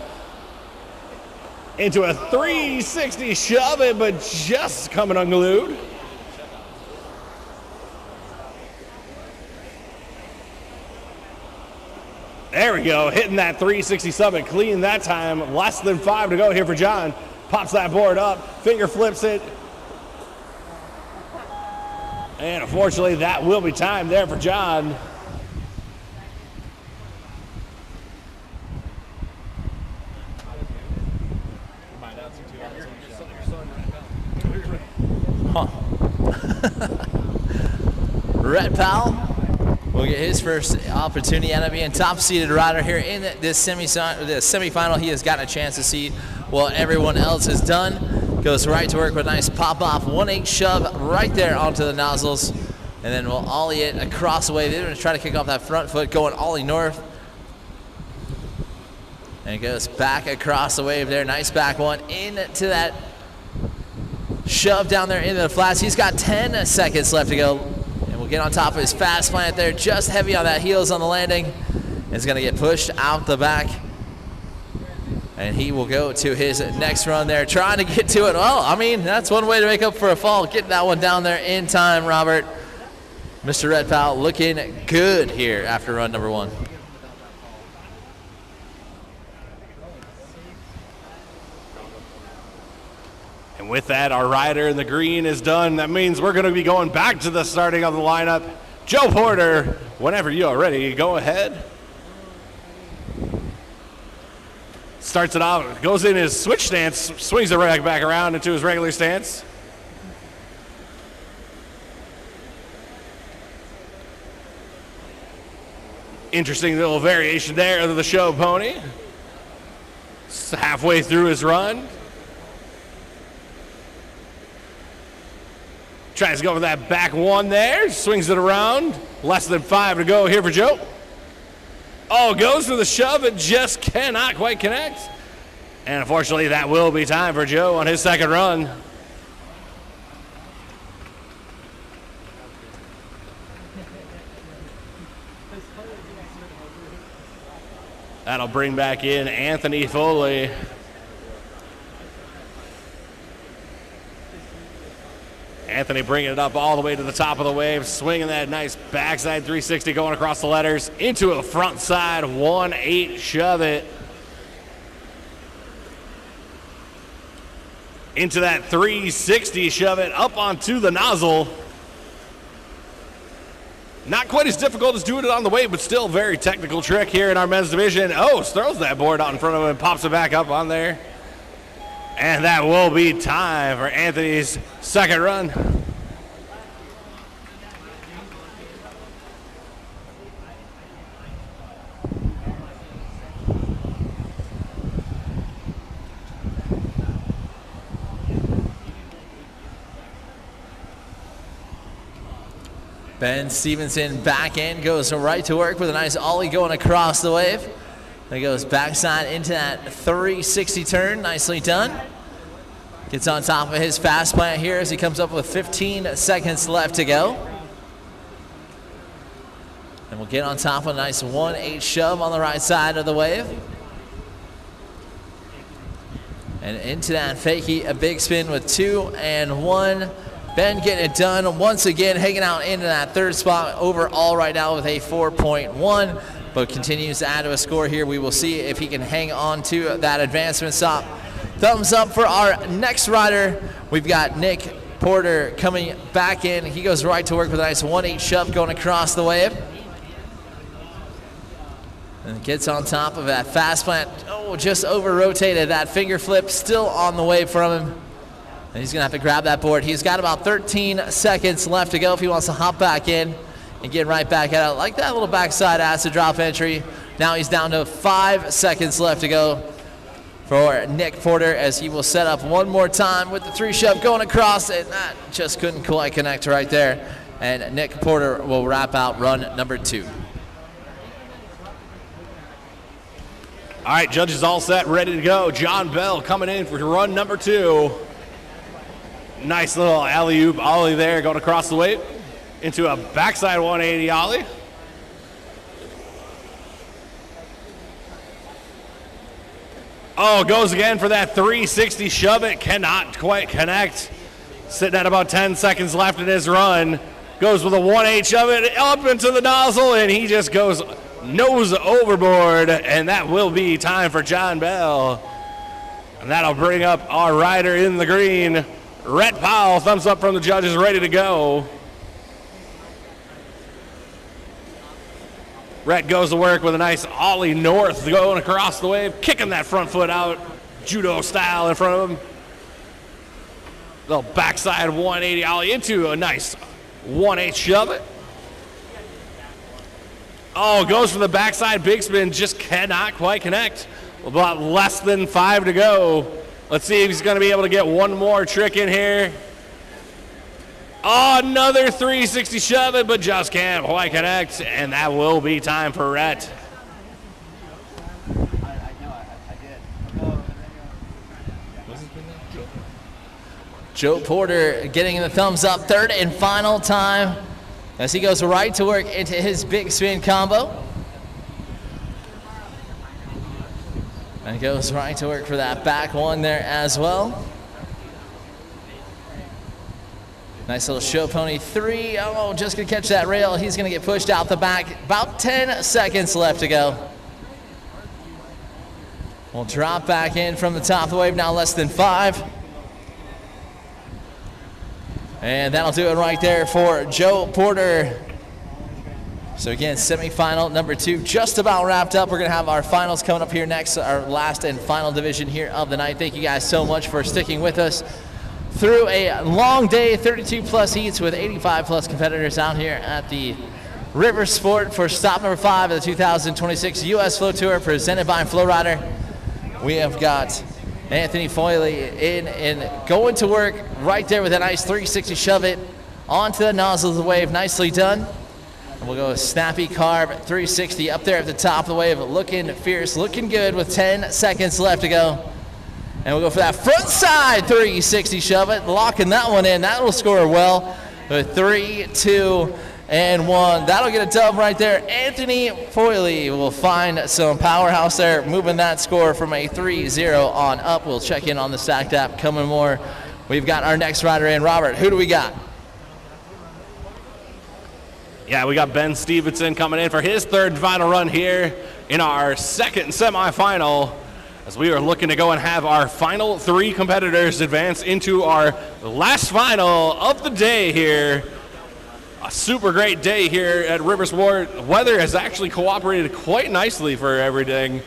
Into a 360 shove it, but just coming unglued. There we go, hitting that 360 summit clean that time. Less than 5 to go here for John. Pops that board up, finger flips it. And unfortunately, that will be time there for John. Red Powell will get his first opportunity out of being top-seeded rider here in this semifinal. He has gotten a chance to see what everyone else has done. Goes right to work with a nice pop-off 1-8 shove right there onto the nozzles. And then we'll ollie it across the way. They're going to try to kick off that front foot, going ollie north. And it goes back across the wave there. Nice back one into that shove down there into the flats. He's got 10 seconds left to go. And we'll get on top of his fast plant there. Just heavy on that heels on the landing. It's going to get pushed out the back. And he will go to his next run there, trying to get to it. Well, I mean, that's one way to make up for a fall. Getting that one down there in time, Robert. Mr. Red Powell looking good here after run number 1. And with that, our rider in the green is done. That means we're going to be going back to the starting of the lineup. Joe Porter, whenever you are ready, go ahead. Starts it off, goes in his switch stance, swings it right back around into his regular stance. Interesting little variation there of the show pony. Halfway through his run. Tries to go for that back one there. Swings it around. Less than 5 to go here for Joe. Oh, goes for the shove. It just cannot quite connect. And unfortunately, that will be time for Joe on his second run. That'll bring back in Anthony Foley. Anthony bringing it up all the way to the top of the wave, swinging that nice backside 360 going across the letters into a front side 1-8 shove it. Into that 360 shove it up onto the nozzle. Not quite as difficult as doing it on the wave, but still very technical trick here in our men's division. Oh, throws that board out in front of him and pops it back up on there. And that will be time for Anthony's second run. Ben Stevenson back in, goes right to work with a nice ollie going across the wave. There goes backside into that 360 turn, nicely done. Gets on top of his fast plant here as he comes up with 15 seconds left to go. And we'll get on top of a nice 1-8 shove on the right side of the wave. And into that fakie, a big spin with 2 and 1. Ben getting it done once again, hanging out into that third spot overall right now with a 4.1, but continues to add to a score here. We will see if he can hang on to that advancement stop. Thumbs up for our next rider. We've got Nick Porter coming back in. He goes right to work with a nice 1-8 shove going across the wave. And gets on top of that fast plant. Oh, just over-rotated. That finger flip still on the wave from him. And he's going to have to grab that board. He's got about 13 seconds left to go if he wants to hop back in and get right back at it. Like that little backside acid drop entry. Now he's down to 5 seconds left to go for Nick Porter as he will set up one more time with the 3 shove going across it. That just couldn't quite connect right there. And Nick Porter will wrap out run number 2. All right, judges all set, ready to go. John Bell coming in for run number 2. Nice little alley-oop ollie there going across the wave into a backside 180 ollie. Oh, goes again for that 360 shove it. Cannot quite connect. Sitting at about 10 seconds left in his run. Goes with a 1-8 shove it up into the nozzle, and he just goes nose overboard, and that will be time for John Bell. And that'll bring up our rider in the green, Rhett Powell. Thumbs up from the judges, ready to go. Rhett goes to work with a nice ollie north going across the wave, kicking that front foot out, judo style in front of him. Little backside 180 ollie into a nice 1-8 shove it. Oh, goes for the backside big spin, just cannot quite connect. About less than 5 to go. Let's see if he's going to be able to get one more trick in here. Oh, another 360 shove it, but just can't quite connect, and that will be time for Rhett. Joe Porter getting the thumbs up, third and final time as he goes right to work into his big spin combo. And goes right to work for that back one there as well. Nice little show pony 3. Oh, just gonna catch that rail. He's gonna get pushed out the back. About 10 seconds left to go. We'll drop back in from the top of the wave, now less than 5. And that'll do it right there for Joe Porter. So again, semifinal number 2 just about wrapped up. We're going to have our finals coming up here next, our last and final division here of the night. Thank you guys so much for sticking with us through a long day, 32-plus heats with 85-plus competitors out here at the Riversport for stop number 5 of the 2026 U.S. Flow Tour presented by Flowrider. We have got Anthony Foyley in and going to work right there with a nice 360 shove it onto the nozzle of the wave. Nicely done. And we'll go a snappy carb 360 up there at the top of the wave, looking fierce, looking good with 10 seconds left to go. And we'll go for that front side 360 shove it, locking that one in. That will score well with 3, 2, and 1. That'll get a dub right there. Anthony Foyley will find some powerhouse there, moving that score from a 3-0 on up. We'll check in on the Stacked app coming more. We've got our next rider in. Robert, who do we got? Yeah, we got Ben Stevenson coming in for his third and final run here in our second semifinal, as we are looking to go and have our final 3 competitors advance into our last final of the day here. A super great day here at Riversport. Weather has actually cooperated quite nicely for everything.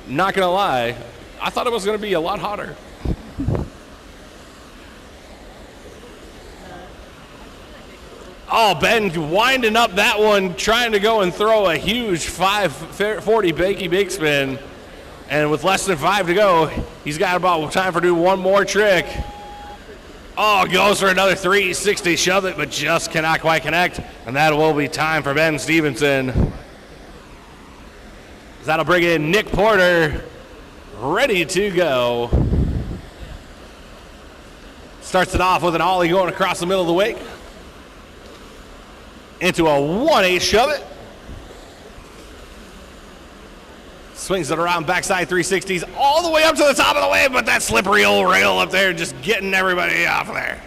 Not gonna lie, I thought it was gonna be a lot hotter. Oh, Ben winding up that one, trying to go and throw a huge 540 bakey big spin. And with less than 5 to go, he's got about time for do one more trick. Oh, goes for another 360 shove it, but just cannot quite connect. And that will be time for Ben Stevenson. That'll bring in Nick Porter, ready to go. Starts it off with an ollie going across the middle of the wake. Into a 1-8 shove it. Swings it around backside 360s all the way up to the top of the wave, but that slippery old rail up there just getting everybody off of there.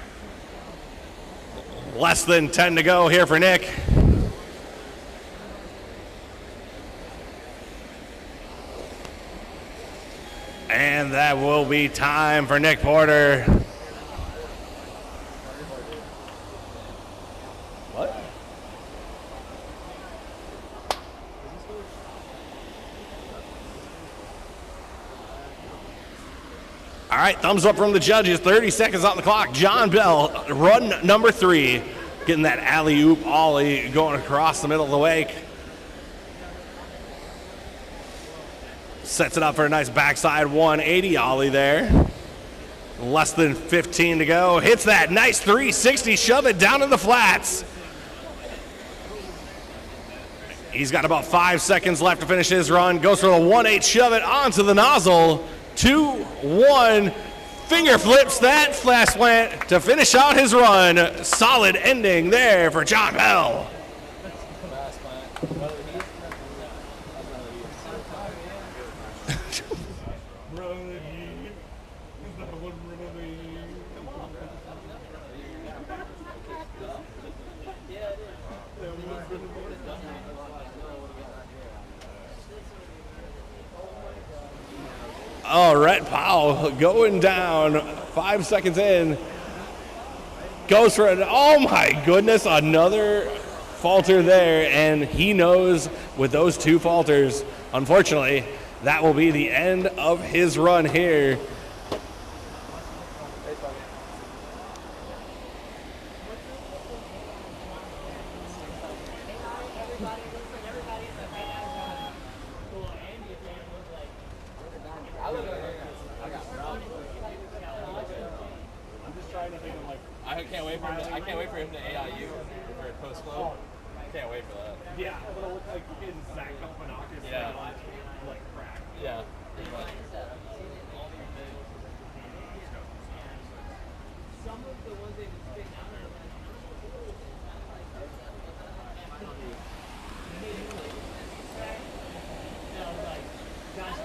Less than 10 to go here for Nick. And that will be time for Nick Porter. What? All right, thumbs up from the judges. 30 seconds on the clock. John Bell, run number 3, getting that alley-oop ollie going across the middle of the wake. Sets it up for a nice backside 180 ollie there. Less than 15 to go. Hits that nice 360, shove it down in the flats. He's got about 5 seconds left to finish his run. Goes for the 1-8, shove it onto the nozzle. 2-1, finger flips that flash plant to finish out his run. Solid ending there for John Bell. All right, Powell going down 5 seconds in. Goes for an, oh my goodness, another falter there. And he knows with those 2 falters, unfortunately, that will be the end of his run here. I can't wait for him to AIU for post flow. Can't wait for that. Yeah, it'll look like you're getting sacked up an octave. Yeah. Like crack. Yeah. Pretty much. Some of the ones they've been spitting out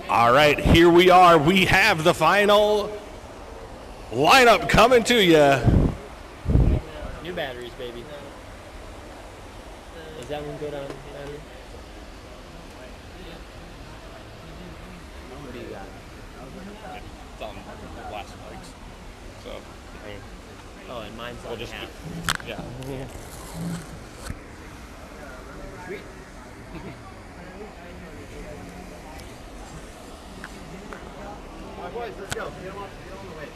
are All right, here we are. We have the final lineup coming to you. new batteries, baby. Is that one good on battery? What do you got? It's on last legs. So, Oh, and mine's we'll on just, half. yeah. Boys, let's go. Get on the way.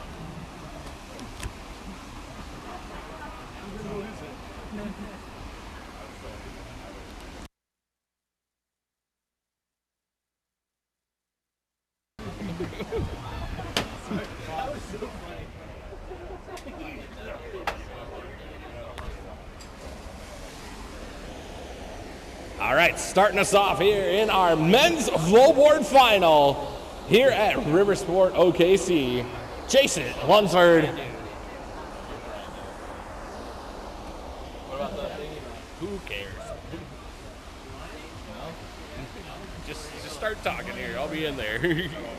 All right, starting us off here in our men's flowboard final here at Riversport, OKC. Jason Lunsford. Who cares? Just start talking here. I'll be in there.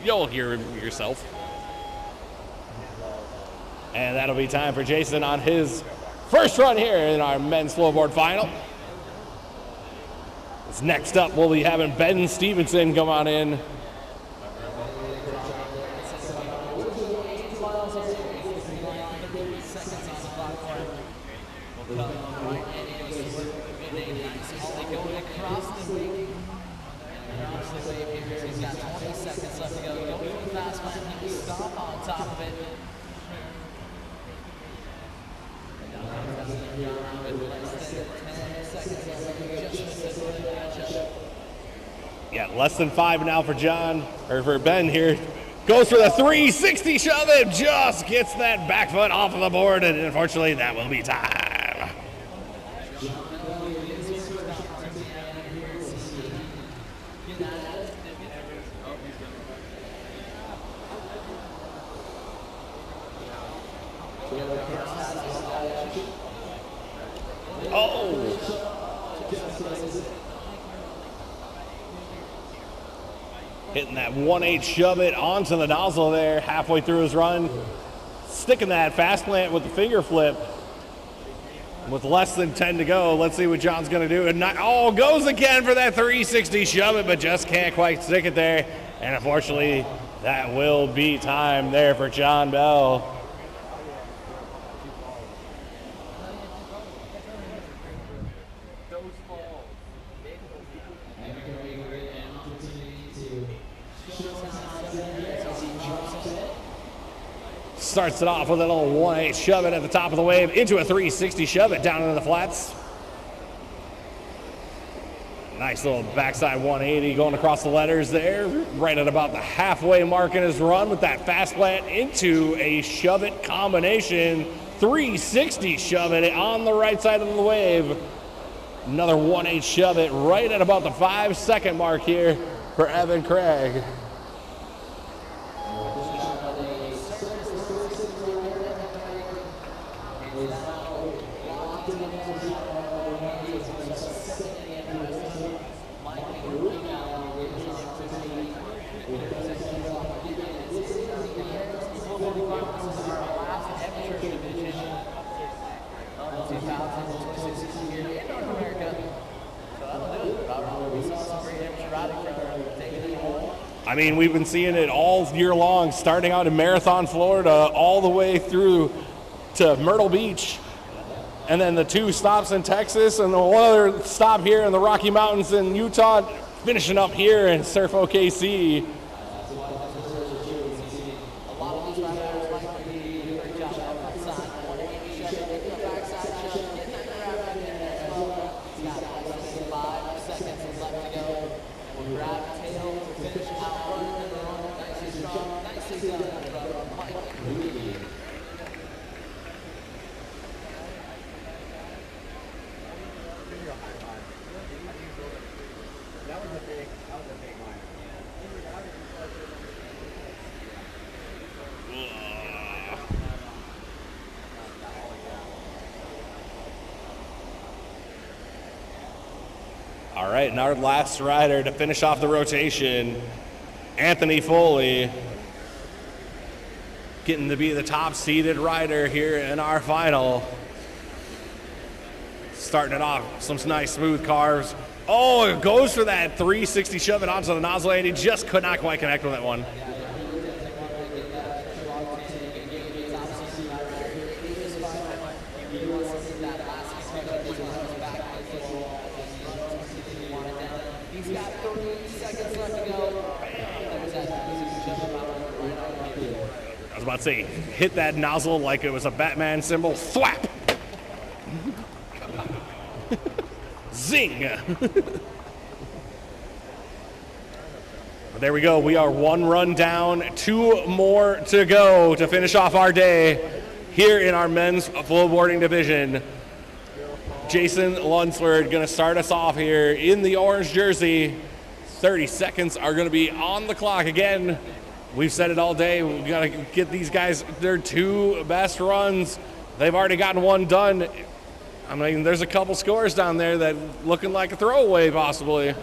You'll hear yourself. And that'll be time for Jason on his first run here in our men's flowboard final. Next up, we'll be having Ben Stevenson come on in. Yeah, less than 5 now for for Ben here. Goes for the 360 shove it, just gets that back foot off of the board, and unfortunately that will be time. Oh! Hitting that 1-8 shove it onto the nozzle there halfway through his run. Sticking that fast plant with the finger flip. With less than 10 to go, let's see what John's gonna do. And goes again for that 360 shove it, but just can't quite stick it there. And unfortunately, that will be time there for John Bell. Starts it off with a little 1-8 shove it at the top of the wave into a 360 shove it down into the flats. Nice little backside 180 going across the letters there, right at about the halfway mark in his run with that fast plant into a shove it combination. 360 shove it on the right side of the wave. Another 1-8 shove it right at about the 5-second mark here for Evan Craig. I mean, we've been seeing it all year long, starting out in Marathon, Florida, all the way through to Myrtle Beach, and then the 2 stops in Texas, and the 1 other stop here in the Rocky Mountains in Utah, finishing up here in Surf OKC. All right, and our last rider to finish off the rotation, Anthony Foley, getting to be the top seeded rider here in our final. Starting it off, some nice smooth carves. Oh, it goes for that 360 shove it onto the nozzle, and he just could not quite connect with that one. about to say, hit that nozzle like it was a Batman symbol. Thwap! Zing! There we go. We are 1 run down, 2 more to go to finish off our day here in our men's flowboarding division. Jason Lunsford going to start us off here in the orange jersey. 30 seconds are going to be on the clock again. We've said it all day. We've got to get these guys their 2 best runs. They've already gotten 1 done. I mean, there's a couple scores down there that looking like a throwaway possibly.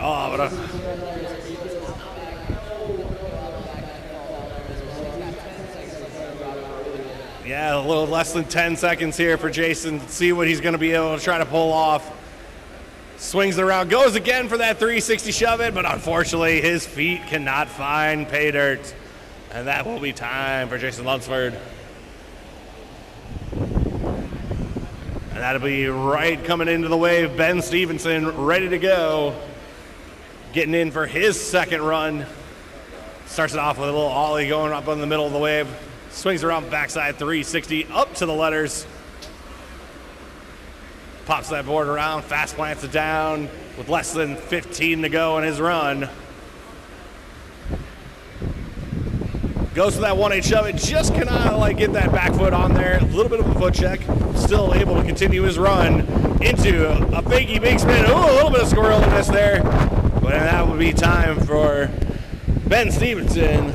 Oh, but yeah, a little less than 10 seconds here for Jason. See what he's going to be able to try to pull off. Swings it around, goes again for that 360 shove it, but unfortunately his feet cannot find pay dirt. And that will be time for Jason Lunsford. And that'll be right coming into the wave. Ben Stevenson ready to go. Getting in for his second run. Starts it off with a little ollie going up in the middle of the wave. Swings around backside 360 up to the letters. Pops that board around, fast plants it down with less than 15 to go in his run. Goes for that 1-8 shove it, just cannot like get that back foot on there. A little bit of a foot check, still able to continue his run into a fakey big spin. Ooh, a little bit of squirreliness there. But that would be time for Ben Stevenson.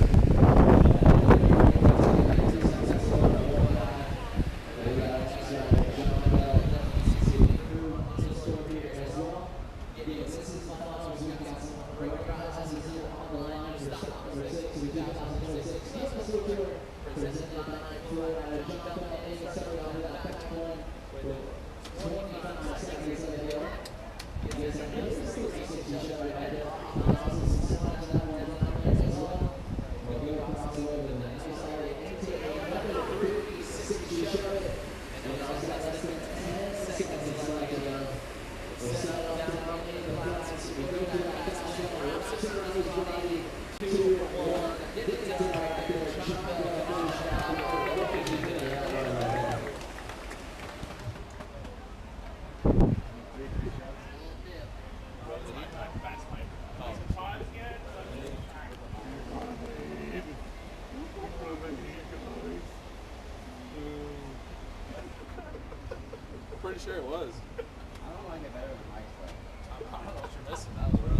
Pretty sure it was. I don't like it better than Mike's way. I don't know what you're missing. That was rough.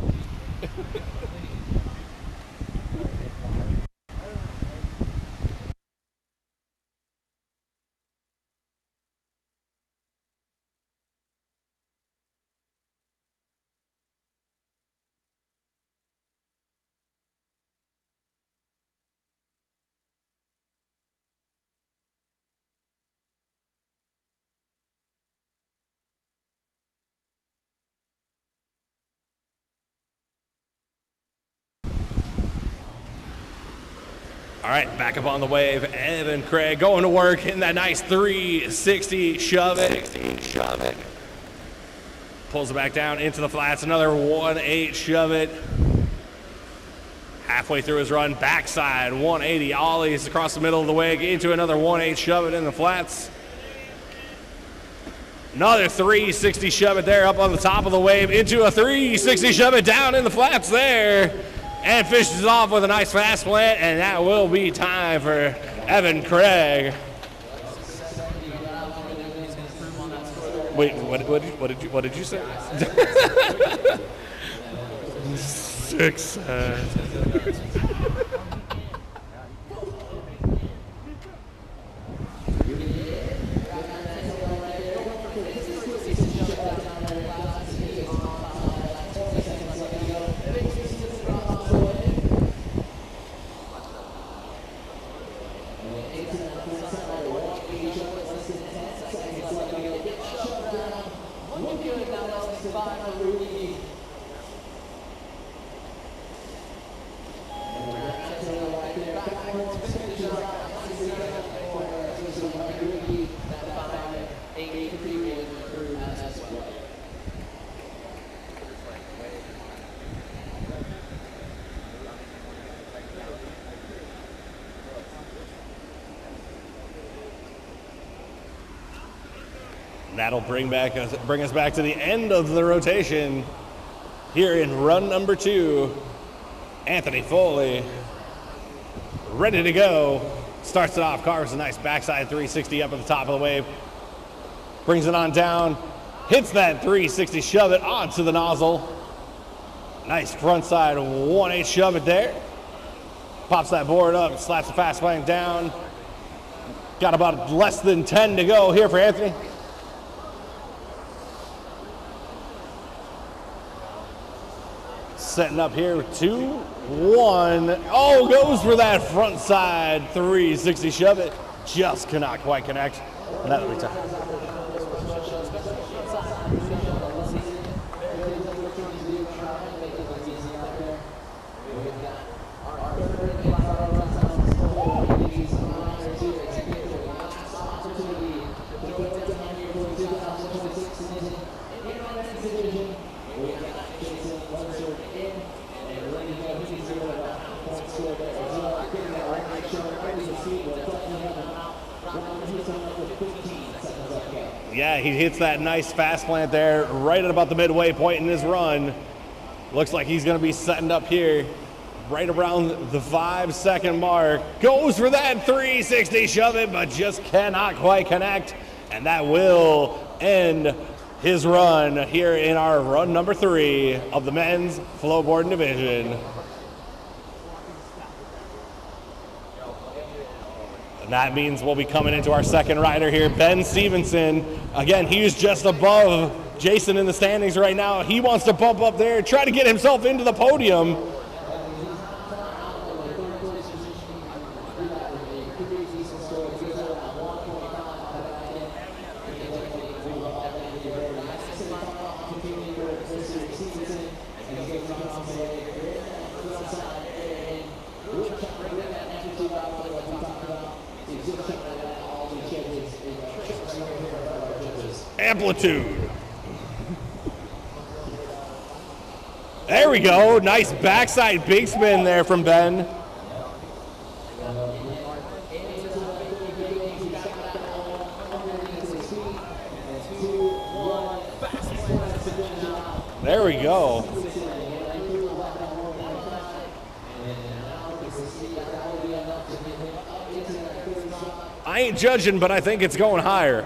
All right, back up on the wave. Evan Craig going to work in that nice 360 shove it. Pulls it back down into the flats. Another 1-8 shove it. Halfway through his run, backside 180 ollies across the middle of the wave into another 1-8 shove it in the flats. Another 360 shove it there up on the top of the wave into a 360 shove it down in the flats there. And finishes off with a nice fast plant, and that will be time for Evan Craig. Wait, what did you say? 6. That'll bring us back to the end of the rotation here in run number 2. Anthony Foley, ready to go. Starts it off, carves a nice backside 360 up at the top of the wave. Brings it on down, hits that 360 shove it onto the nozzle. Nice front side 1/8 shove it there. Pops that board up, slaps the fast plank down. Got about less than 10 to go here for Anthony. Setting up here, 2-1. Oh, goes for that front side 360 shove it. Just cannot quite connect. And that'll be tough. Yeah, he hits that nice fast plant there right at about the midway point in his run. Looks like he's going to be setting up here right around the 5-second mark. Goes for that 360 shove it, but just cannot quite connect. And that will end his run here in our run number 3 of the men's flowboarding division. And that means we'll be coming into our second rider here, Ben Stevenson. Again, he's just above Jason in the standings right now. He wants to bump up there, try to get himself into the podium. Amplitude. There we go. Nice backside big spin there from Ben. There we go. I ain't judging, but I think it's going higher.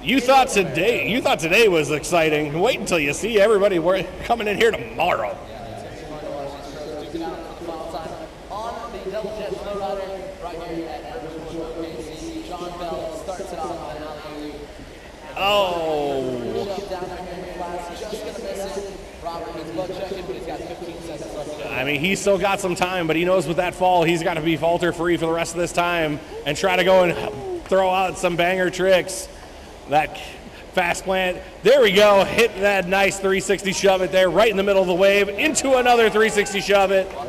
You thought today was exciting. Wait until you see everybody coming in here tomorrow. On the double jet flow rider right here at Riversport, OKC, John Bell starts it off on an alley-oop. Oh. Down there in the flats, just gonna miss it. Robert is butt checking, but he's got 15 seconds left. I mean, he's still got some time, but he knows with that fall, he's got to be falter-free for the rest of this time and try to go and throw out some banger tricks. That fast plant, there we go, hit that nice 360 shove it there, right in the middle of the wave, into another 360 shove it. Look, I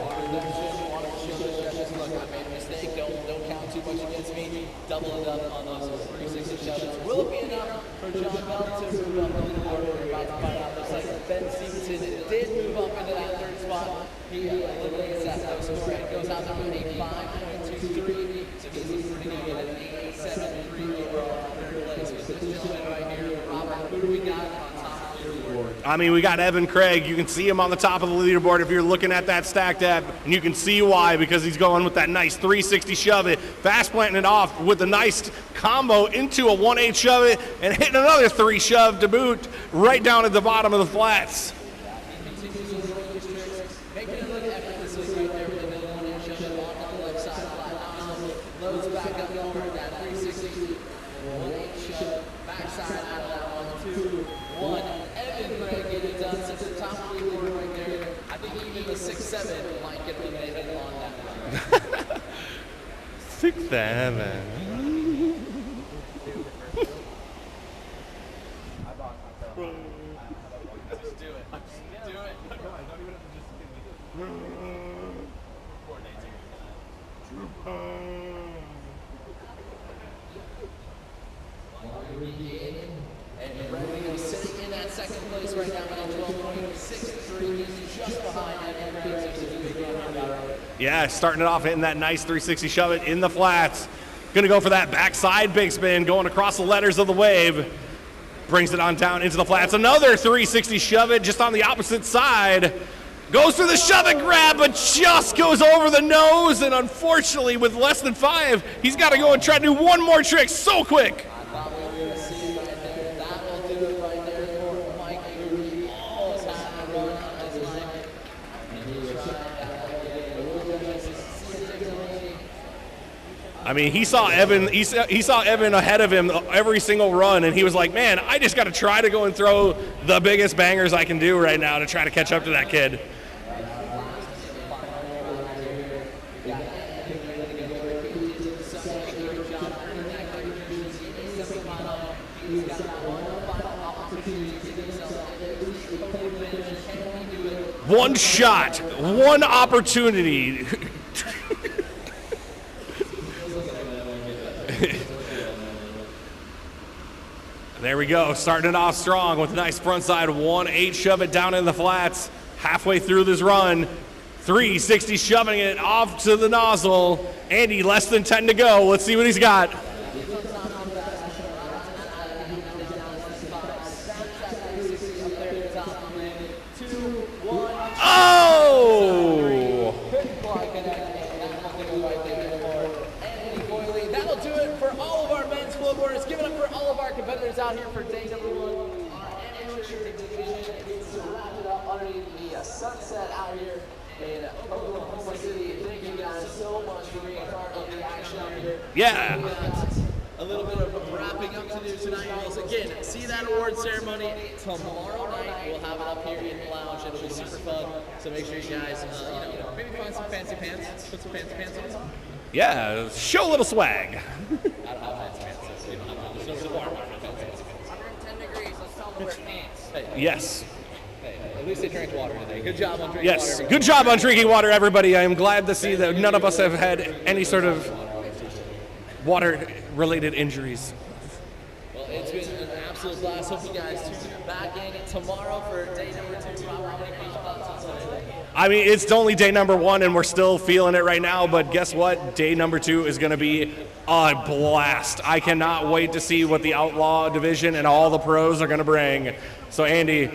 made a mistake, don't count too much against me. Double it up on those 360 shoves. Will it be enough for John Bell to move up on the board? We're about to find out. Looks like Ben Stevenson did move up into that third spot. He eliminates that low score and goes out there with a 5.23. So he's looking pretty good at an 8.73 overall third place. With this gentleman right here, Robert, who do we got on top of the leaderboard? I mean, we got Evan Craig. You can see him on the top of the leaderboard if you're looking at that stacked app, and you can see why, because he's going with that nice 360 shove it, fast planting it off with a nice combo into a 1/8 shove it, and hitting another 3 shove to boot right down at the bottom of the flats. Making it look effortlessly right there with the 1/8 shove it on the left side flat nozzle. Loads back up over that 360. 1/8 shove, backside out of that 1, 2, 1. Evan Craig getting it done. Sits at the top of the leaderboard right there. I think even the 6-7 might get eliminated on that one. 6-7. Just do it. Do it. And Redwing is sitting in that second place right now at 12.63. He's just behind him. Yeah, starting it off hitting that nice 360 shove it in the flats. Gonna go for that backside big spin, going across the letters of the wave. Brings it on down into the flats. Another 360 shove it just on the opposite side. Goes for the shove it grab, but just goes over the nose. And unfortunately, with less than 5, he's got to go and try to do one more trick so quick. I mean, he saw Evan. He saw Evan ahead of him every single run, and he was like, "Man, I just got to try to go and throw the biggest bangers I can do right now to try to catch up to that kid." One shot, one opportunity. There we go, starting it off strong with a nice front side 1-8 shove it down in the flats. Halfway through this run, 360 shoving it off to the nozzle. Andy, less than 10 to go. Let's see what he's got. Oh! That'll do it for all of our men's flowboarders. Give it up for all of our competitors out here for day number 1. Our amateur division is to wrap it up underneath the sunset out here in Oklahoma City. Thank you guys so much for being part of the action out here. Yeah. We got a little bit of wrapping up to do tonight. We'll again see that award ceremony tomorrow night. We'll have it up here in the lounge. It'll be super fun. So make sure you guys, maybe find some fancy pants. Put some fancy pants on. Yeah, show a little swag. I don't have fancy pants. So you don't have to. There's a bar for fancy pants. 110 degrees, let's tell them to wear pants. Hey, Yes. hey, at least they drank water today. Good job on drinking water. Yes. everyone. Good job on drinking water, everybody. I am glad to see that none of us have had any sort of water-related injuries. Well, it's been an absolute blast. Hope you guys tune back in tomorrow for day number 2. Robert, how many page thoughts on Sunday? I mean, it's only day number 1, and we're still feeling it right now, but guess what? Day number 2 is going to be a blast. I cannot wait to see what the Outlaw division and all the pros are going to bring. So, Andy,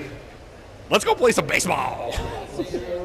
let's go play some baseball. See you